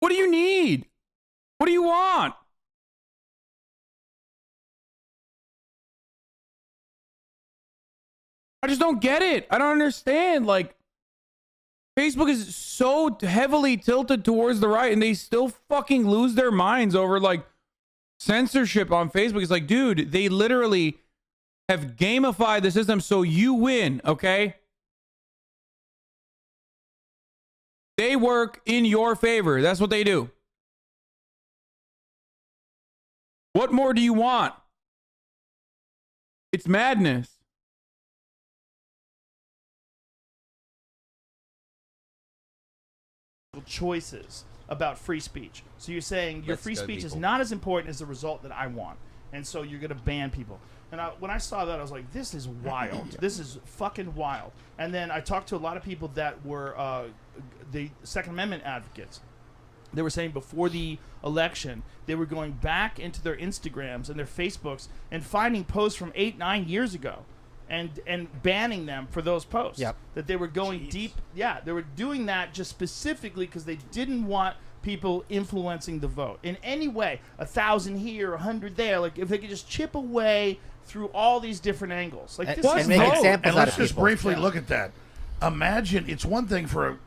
What do you need? What do you want? I just don't get it. I don't understand. Like, Facebook is so heavily tilted towards the right, and they still fucking lose their minds over, like, censorship on Facebook. It's like, dude, they literally have gamified the system so you win, okay? They work in your favor. That's what they do. What more do you want? It's madness. Choices about free speech. So you're saying your free speech is not as important as the result that I want. And so you're going to ban people. And when I saw that, I was like, this is wild. This is fucking wild. And then I talked to a lot of people that were the Second Amendment advocates. They were saying before the election, they were going back into their Instagrams and their Facebooks and finding posts from 8-9 years ago and banning them for those posts. Yep. That they were going deep. Yeah, they were doing that just specifically because they didn't want people influencing the vote in any way. 1,000 here, 100 there. Like, if they could just chip away through all these different angles. Like, this is make vote. examples And out let's of just people. briefly look at that. Imagine, it's one thing for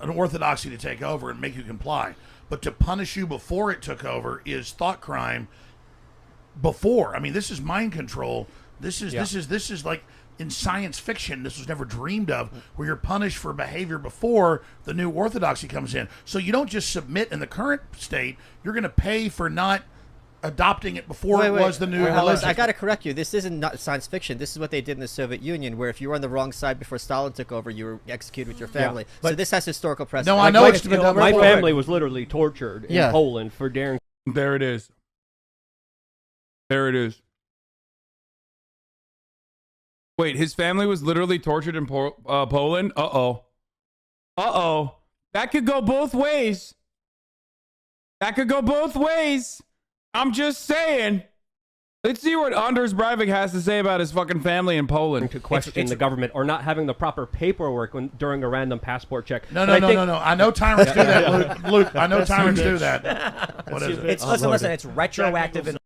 an orthodoxy to take over and make you comply, but to punish you before it took over is thought crime. Before, I mean, this is mind control. This is like in science fiction. This was never dreamed of, where you're punished for behavior before the new orthodoxy comes in. So you don't just submit in the current state. You're going to pay for not adopting it before it was the new religion. I got to correct you. This isn't not science fiction. This is what they did in the Soviet Union, where if you were on the wrong side before Stalin took over, you were executed with your family. but so this has historical precedent. No, I know it's been done My before. family was literally tortured in Poland for daring. There it is. There it is. Wait, his family was literally tortured in Poland? Uh-oh. Uh-oh. That could go both ways. That could go both ways. I'm just saying. Let's see what Anders Breivik has to say about his fucking family in Poland. To question the government or not having the proper paperwork during a random passport check. No. I know tyrants do that, Luke. I know tyrants do that. What is it? Listen, it's retroactive. And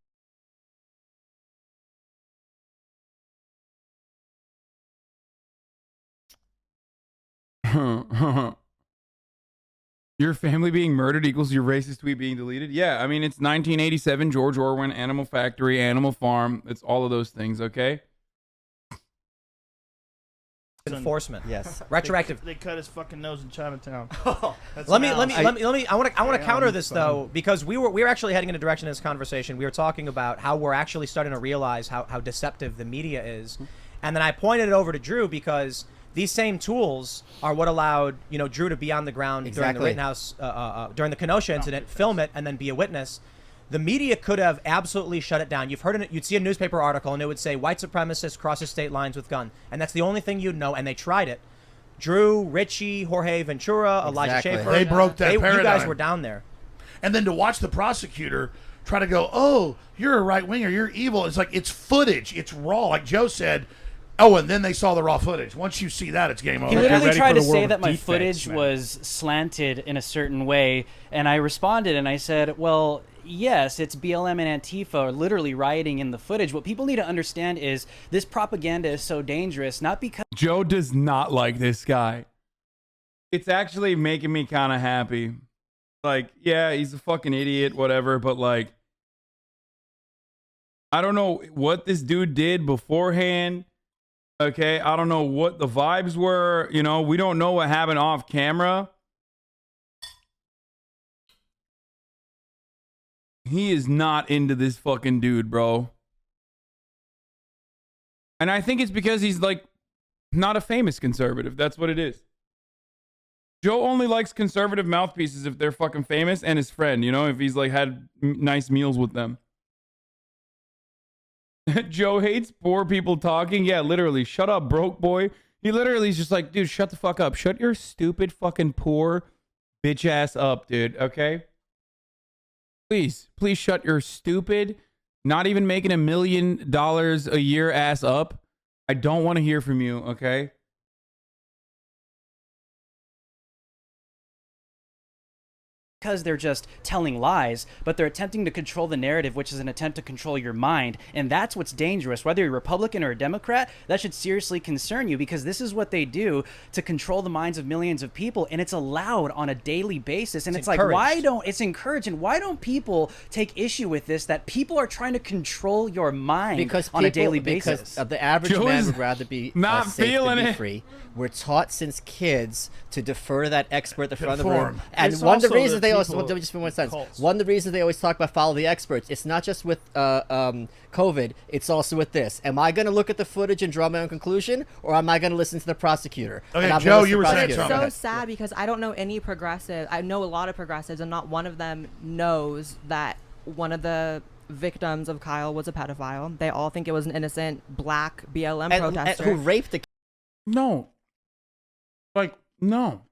Your family being murdered equals your racist tweet being deleted? Yeah, I mean, it's 1987, George Orwell, Animal Factory, Animal Farm. It's all of those things, okay? enforcement. Yes. Retroactive. They cut his fucking nose in Chinatown. Let me. I want to counter this though, because we were actually heading in a direction in this conversation. We were talking about how we're actually starting to realize how deceptive the media is, and then I pointed it over to Drew because these same tools are what allowed Drew to be on the ground during the Rittenhouse, during the Kenosha incident, film it, and then be a witness. The media could have absolutely shut it down. You'd see a newspaper article and it would say white supremacist crosses state lines with gun, and that's the only thing you'd know. And they tried it. Drew, Richie, Jorge Ventura, Elijah Schaefer. They broke that paradigm. You guys were down there. And then to watch the prosecutor try to go, oh, you're a right winger, you're evil. It's like, it's footage, it's raw. Like Joe said. Oh, and then they saw the raw footage. Once you see that, it's game over. He literally tried to say that my footage was slanted in a certain way, and I responded and I said, well, yes, it's BLM and Antifa literally rioting in the footage. What people need to understand is this propaganda is so dangerous, not because... Joe does not like this guy. It's actually making me kind of happy. Like, yeah, he's a fucking idiot, whatever, but like, I don't know what this dude did beforehand. Okay, I don't know what the vibes were. We don't know what happened off camera. He is not into this fucking dude, bro. And I think it's because he's like not a famous conservative. That's what it is. Joe only likes conservative mouthpieces if they're fucking famous and his friend, if he's like had nice meals with them. Joe hates poor people talking. Yeah, literally. Shut up, broke boy. He literally is just like, dude, shut the fuck up. Shut your stupid fucking poor bitch ass up, dude. Okay? Please shut your stupid, not even making $1 million a year ass up. I don't want to hear from you, okay? because they're just telling lies, but they're attempting to control the narrative, which is an attempt to control your mind. And that's what's dangerous. Whether you're a Republican or a Democrat, that should seriously concern you, because this is what they do to control the minds of millions of people. And it's allowed on a daily basis. And it's like, it's encouraged. And why don't people take issue with this, that people are trying to control your mind on a daily basis? Because the average man would rather be not safe feeling than be it. free. We're taught since kids to defer to that expert at the front of the room. Conform. And It's one of the also reasons the they always, people- just for one sentence, cults. one of the reasons they always talk about follow the experts, it's not just with COVID, it's also with this. Am I going to look at the footage and draw my own conclusion, or am I going to listen to the prosecutor? Okay, And I'm Joe, gonna listen you to were the saying prosecutor. It's so sad because I don't know any progressive. I know a lot of progressives, and not one of them knows that one of the victims of Kyle was a pedophile. They all think it was an innocent black BLM And protester who raped the No. Like, no.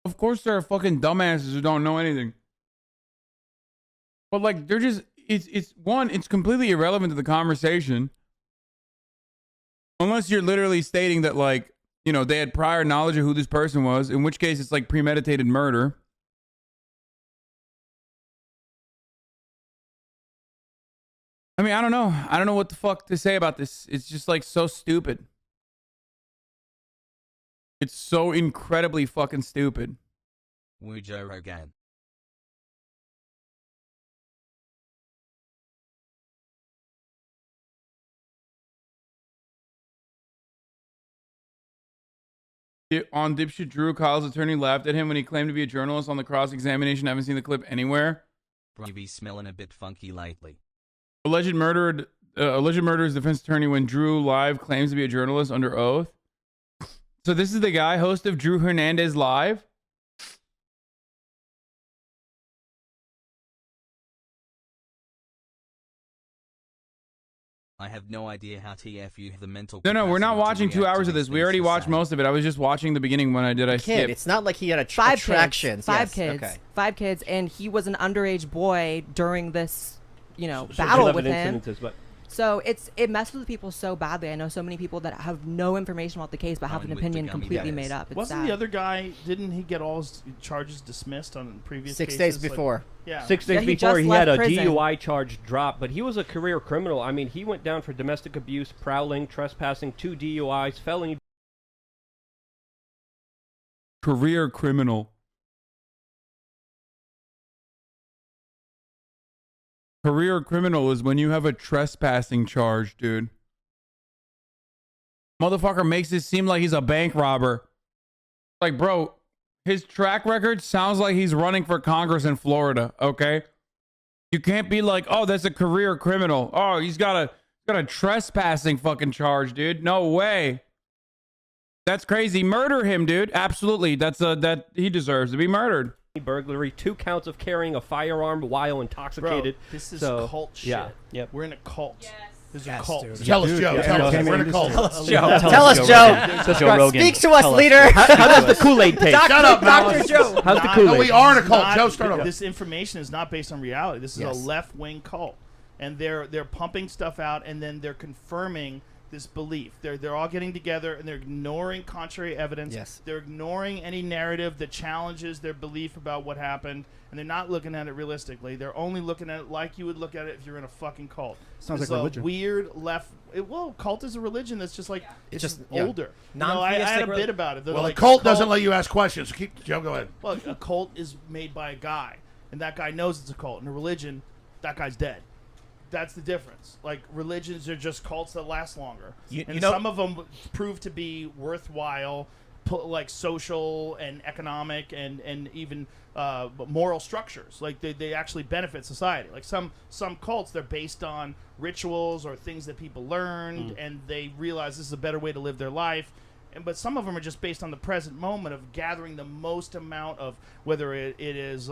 Of course there are fucking dumbasses who don't know anything. But like, they're just, it's completely irrelevant to the conversation. Unless you're literally stating that, like, you know, they had prior knowledge of who this person was, in which case it's like premeditated murder. I mean, I don't know. I don't know what the fuck to say about this. It's just like so stupid. It's so incredibly fucking stupid. Woo Joe Rogan. On Dipshit Drew, Kyle's attorney laughed at him when he claimed to be a journalist on the cross-examination. I haven't seen the clip anywhere. Bro, you be smelling a bit funky lately. Alleged murderer's defense attorney when Drew Live claims to be a journalist under oath. So this is the guy, host of Drew Hernandez Live? I have no idea how TF you have the mental. No, we're not capacity to watching 2 react to hours of these this. We things already you watched say. most of it. I was just watching the beginning when I skip. It's not like he had Five attractions. Five Yes, kids. okay. 5 kids, and he was an underage boy during this, battle 11 with him. incidences, but So it messes with people so badly. I know so many people that have no information about the case, but have an with the opinion gummy completely bears. made up. It's Wasn't sad. the other guy? Didn't he get all his charges dismissed on previous 6 cases? days Like- before. yeah. 6 days Yeah, he before just he had a left prison. DUI charge dropped, but he was a career criminal. I mean, he went down for domestic abuse, prowling, trespassing, 2 DUIs, felony. Career criminal. Career criminal is when you have a trespassing charge, dude. Motherfucker makes it seem like he's a bank robber. Like, bro, his track record sounds like he's running for Congress in Florida, okay? You can't be like, oh, that's a career criminal. Oh, he's got a trespassing fucking charge, dude. No way. That's crazy. Murder him, dude. Absolutely. That he deserves to be murdered. Burglary, 2 counts of carrying a firearm while intoxicated. Bro, this is So, cult shit. yeah, yep. We're in a cult. Yes. This is a Yes, cult. dude. Tell us, Joe. Tell us. We're in a cult. Tell us, Joe. Joe. Joe Rogan. Speak to us, leader. How does the Kool-Aid taste? Shut up, Dr. Malice. Joe. How's the Not- Kool-Aid? No, we are in a cult. Joe, start over. This information is not based on reality. This is Yes. a left-wing cult, and they're pumping stuff out, and then they're confirming this belief. They're all getting together, and they're ignoring contrary evidence. Yes. They're ignoring any narrative that challenges their belief about what happened, and they're not looking at it realistically. They're only looking at it like you would look at it if you're in a fucking cult. Sounds It's like a religion. weird left. Cult is a religion that's just like it's just- just yeah. older. You know, I had a Non-theistic bit about it. They're Well, like, the cult doesn't let you ask questions. Keep Joe. Go ahead. Well, a cult is made by a guy, and that guy knows it's a cult. And a religion, that guy's dead. That's the difference. Like, religions are just cults that last longer. You And know- some of them prove to be worthwhile, like social and economic and even moral structures. Like, they actually benefit society. Like, some cults, they're based on rituals or things that people learned, and they realize this is a better way to live their life. But some of them are just based on the present moment of gathering the most amount of whether it is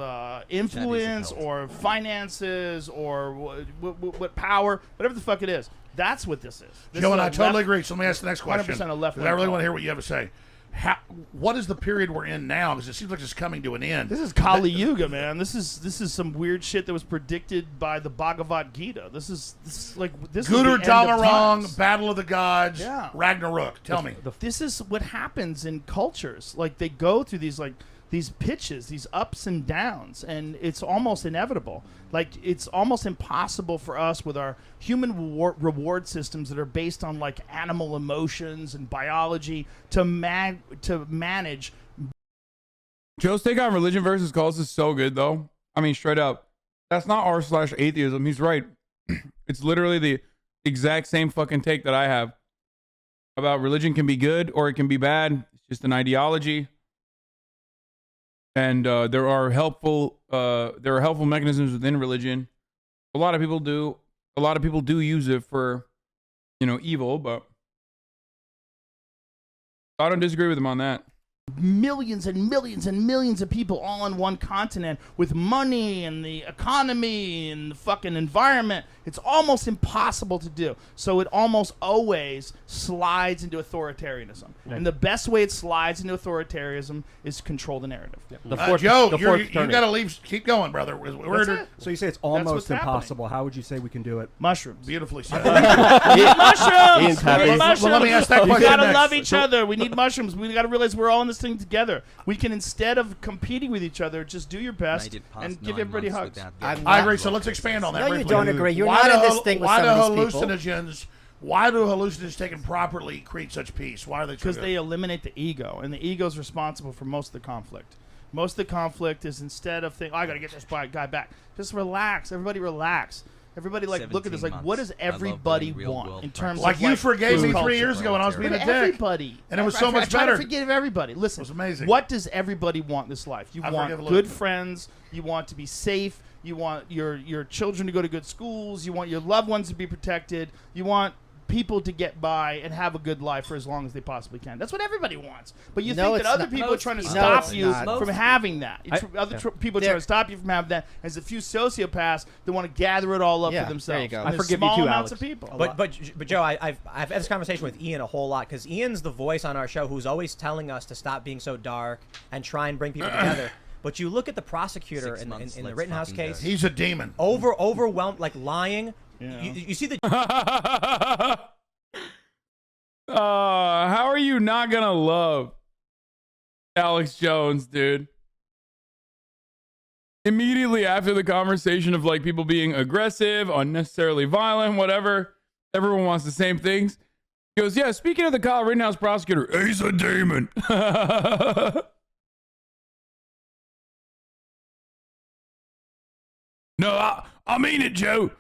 influence cult. or finances or what power, whatever the fuck it is. That's what this is. This Joe is and a I totally left- agree. So let me ask the next question. 100% a left 'cause I really wing want to hear cult. what you have to say. What is the period we're in now? Because it seems like it's coming to an end. This is Kali Yuga, man. This is some weird shit that was predicted by the Bhagavad Gita. This is like this. Guder is the end of Damarong, times. Battle of the Gods, Yeah. Ragnarok. Tell me. This is what happens in cultures. Like they go through these like these pitches, these ups and downs, and it's almost inevitable. Like, it's almost impossible for us with our human reward systems that are based on like animal emotions and biology to manage. Joe's take on religion versus cults is so good, though. I mean, straight up, that's not r/atheism. He's right. It's literally the exact same fucking take that I have about religion can be good or it can be bad. It's just an ideology. And there are helpful mechanisms within religion. A lot of people do use it for, evil, but I don't disagree with him on that. Millions and millions and millions of people all on one continent with money and the economy and the fucking environment. It's almost impossible to do. So it almost always slides into authoritarianism. Right. And the best way it slides into authoritarianism is control the narrative. Yeah. Joe, you got to leave. Keep going, brother. So you say it's almost impossible. How would you say we can do it? Mushrooms. Beautifully said. Mushrooms. Mushrooms. Well, let me ask that question We gotta next. love each other. We need mushrooms. We gotta realize we're all in this thing together. We can, instead of competing with each other, just do your best and give everybody hugs. I agree. So let's expand on that. No, you briefly. don't agree. You're not in this thing with some of these people. Why do hallucinogens taken properly create such peace? Why are they? Because they eliminate the ego, and the ego is responsible for most of the conflict. Most of the conflict is, instead of thinking, I gotta get this guy back, just relax. Everybody relax. Everybody, like, look at this. Like, what does everybody want in terms like of, you like, forgave me 3 culture? years ago when I was being a dick. Everybody. And it was so much I try better. to forgive everybody. Listen, It was amazing. What does everybody want in this life? You I want forgive a good little. friends. You want to be safe. You want your children to go to good schools. You want your loved ones to be protected. You want people to get by and have a good life for as long as they possibly can. That's what everybody wants. But you think that other people are trying to stop you from having that. People are trying to stop you from having that. There's a few sociopaths that want to gather it all up for themselves. There you go. I forgive you too, amounts of people. But Joe, I've had this conversation with Ian a whole lot, because Ian's the voice on our show who's always telling us to stop being so dark and try and bring people together. But you look at the prosecutor in the Rittenhouse case. He's a demon. Overwhelmed, like lying. Yeah. You see the. How are you not gonna love Alex Jones, dude? Immediately after the conversation of like people being aggressive, unnecessarily violent, whatever, everyone wants the same things. He goes, yeah, speaking of the Kyle Rittenhouse prosecutor, he's a demon. No, I mean it, Joe.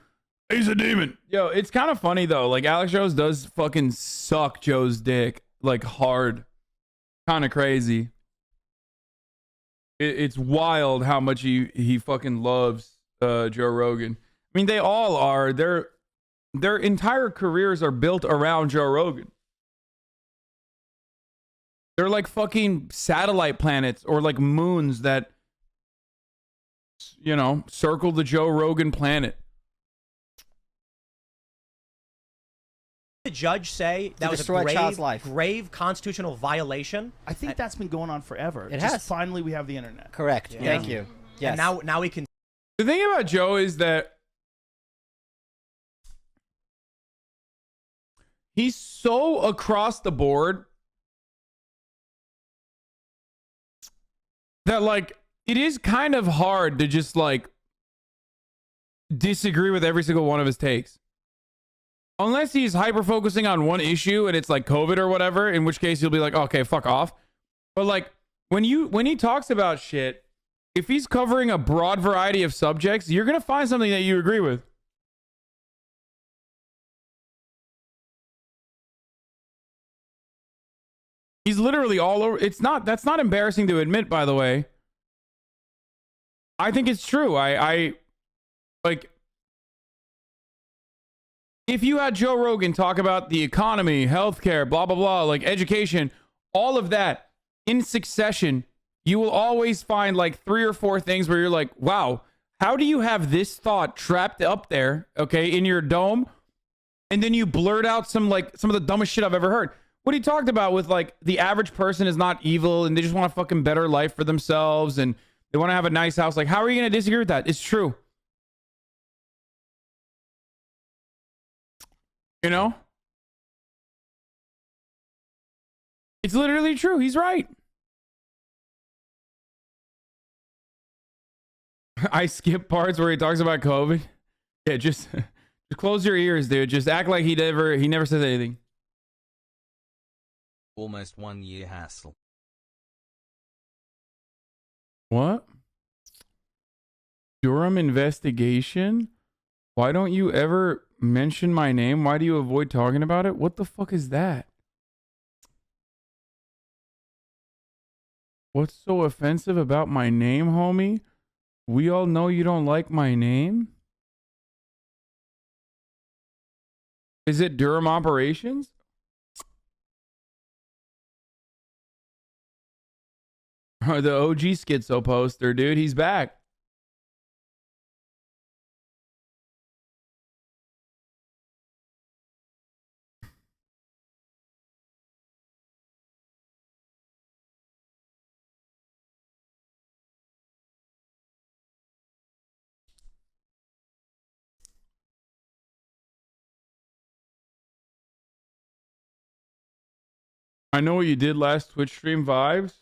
He's a demon. Yo, it's kind of funny, though. Like, Alex Jones does fucking suck Joe's dick. Like, hard. Kind of crazy. It's wild how much he fucking loves Joe Rogan. I mean, they all are. Their entire careers are built around Joe Rogan. They're like fucking satellite planets or like moons that, circle the Joe Rogan planet. The judge say that was a grave constitutional violation. I think that's been going on forever. It has. Finally, we have the internet. Correct. Yeah. Thank you. Yes. And now we can. The thing about Joe is that he's so across the board that, like, it is kind of hard to just, like, disagree with every single one of his takes. Unless he's hyper-focusing on one issue and it's like COVID or whatever, in which case you'll be like, okay, fuck off. But like, when he talks about shit, if he's covering a broad variety of subjects, you're going to find something that you agree with. He's literally all over. That's not embarrassing to admit, by the way. I think it's true. I like, if you had Joe Rogan talk about the economy, healthcare, blah, blah, blah, like education, all of that in succession, you will always find like 3 or 4 things where you're like, wow, how do you have this thought trapped up there, okay, in your dome? And then you blurt out some of the dumbest shit I've ever heard. What he talked about with like the average person is not evil and they just want a fucking better life for themselves and they want to have a nice house. Like, how are you going to disagree with that? It's true. You know? It's literally true. He's right. I skip parts where he talks about COVID. Yeah, just close your ears, dude. Just act like he never says anything. Almost 1 year hassle. What? Durham investigation? Why don't you ever mention my name? Why do you avoid talking about it? What the fuck is that? What's so offensive about my name, homie? We all know you don't like my name. Is it Durham Operations? The OG Schizo poster, dude. He's back. I know what you did last Twitch stream, Vibes.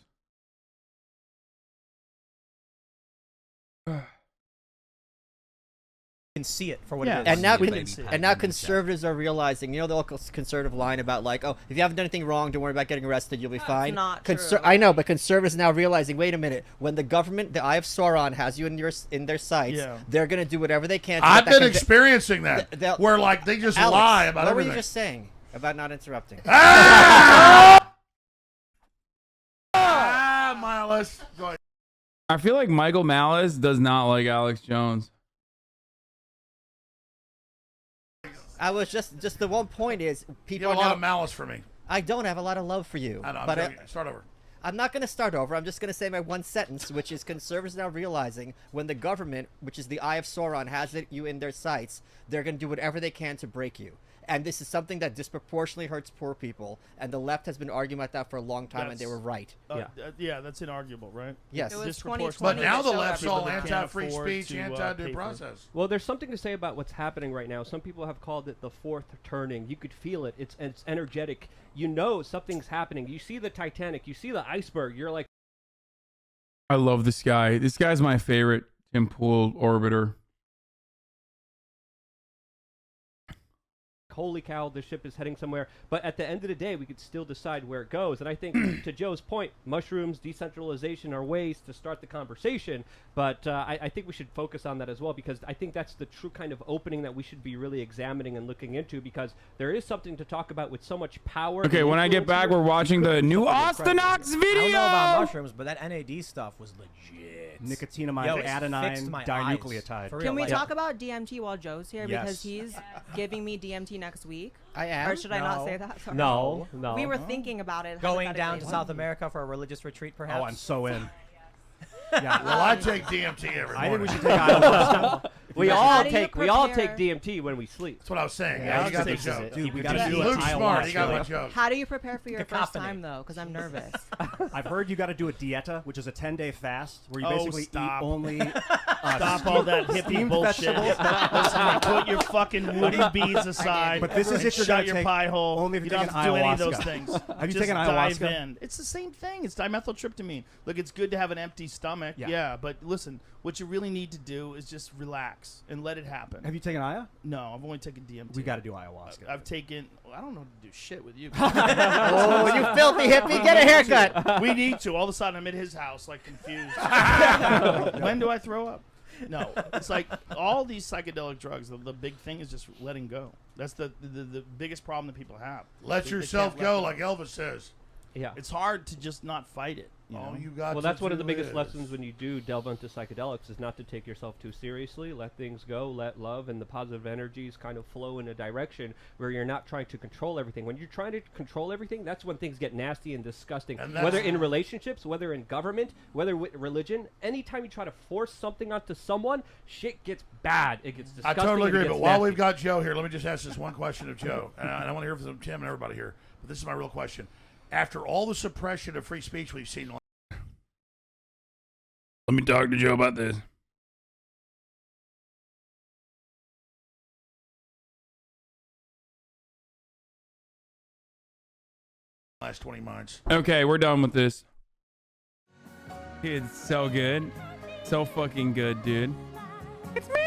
Can see it for what it is. And now conservatives are realizing, you know, the local conservative line about like, oh, if you haven't done anything wrong, don't worry about getting arrested, you'll be fine. Not true. I know, but conservatives are now realizing, wait a minute, when the government, the Eye of Sauron, has you in their sights, they're gonna do whatever they can. I've been experiencing that, where like they just lie about everything. What were you just saying about not interrupting? Malice. Go ahead. I feel like Michael Malice does not like Alex Jones. I was just the one point is people you have a lot of malice for me. I don't have a lot of love for you. I know, but start over. I'm not going to start over. I'm just going to say my one sentence, which is conservatives now realizing when the government, which is the Eye of Sauron, has you in their sights, they're going to do whatever they can to break you. And this is something that disproportionately hurts poor people. And the left has been arguing about that for a long time, and they were right. Yeah, that's inarguable, right? Yes. But now the left's all anti-free speech, anti-due process. Well, there's something to say about what's happening right now. Some people have called it the fourth turning. You could feel it. It's energetic. You know something's happening. You see the Titanic. You see the iceberg. You're like... I love this guy. This guy's my favorite Tim Pool orbiter. Holy cow, the ship is heading somewhere. But at the end of the day, we could still decide where it goes. And I think, to Joe's point, mushrooms, decentralization are ways to start the conversation. But I think we should focus on that as well, because I think that's the true kind of opening that we should be really examining and looking into, because there is something to talk about with so much power. Okay, when I get back, we're watching the new Austinox video. I don't know about mushrooms, but that NAD stuff was legit. Nicotinamide, adenine, dinucleotide. Can we talk about DMT while Joe's here? Yes. Because he's giving me DMT next week. I am? Or should I not say that? Sorry. No. We were thinking about it. Going down to South America for a religious retreat, perhaps? Oh, I'm so in. Yeah. Well, I take DMT every morning. I think we should take ayahuasca. We all take DMT when we sleep. That's what I was saying. Yeah, you got the joke. Dude, we got to do Luke's smart. He got my ayahuasca. joke. How do you prepare for your first time, though? Because I'm nervous. I've heard you got to do a dieta, which is a 10-day fast where you basically eat only Stop all that hippie bullshit. Listen, put your fucking woody beads aside. But this is if you're shut gonna your pie hole. only if you you're don't taking have to do any of ayahuasca. those things. Have you Just taken dive ayahuasca? in. It's the same thing. It's dimethyltryptamine. Look, it's good to have an empty stomach. Yeah, but listen, what you really need to do is just relax and let it happen. Have you taken Aya? No, I've only taken DMT. We got to do ayahuasca. I've taken. Well, I don't know how to do shit with you. Oh, you filthy hippie! Get a haircut. We need to. All of a sudden, I'm at his house, like confused. When do I throw up? No, it's like all these psychedelic drugs. The big thing is just letting go. That's the biggest problem that people have. Let yourself go, like Elvis says. Yeah, it's hard to just not fight it. You got. Well, that's one of the biggest lessons when you do delve into psychedelics, is not to take yourself too seriously. Let things go. Let love and the positive energies kind of flow in a direction where you're not trying to control everything. When you're trying to control everything, that's when things get nasty and disgusting. And whether in relationships, whether in government, whether with religion, anytime you try to force something onto someone, shit gets bad. It gets disgusting. I totally agree. But while nasty. we've got Joe here, let me just ask this one question of Joe, and I want to hear from Tim and everybody here. But this is my real question. After all the suppression of free speech we've seen. Let me talk to Joe about this. Last 20 months. Okay, we're done with this. It's so good. So fucking good, dude. It's me.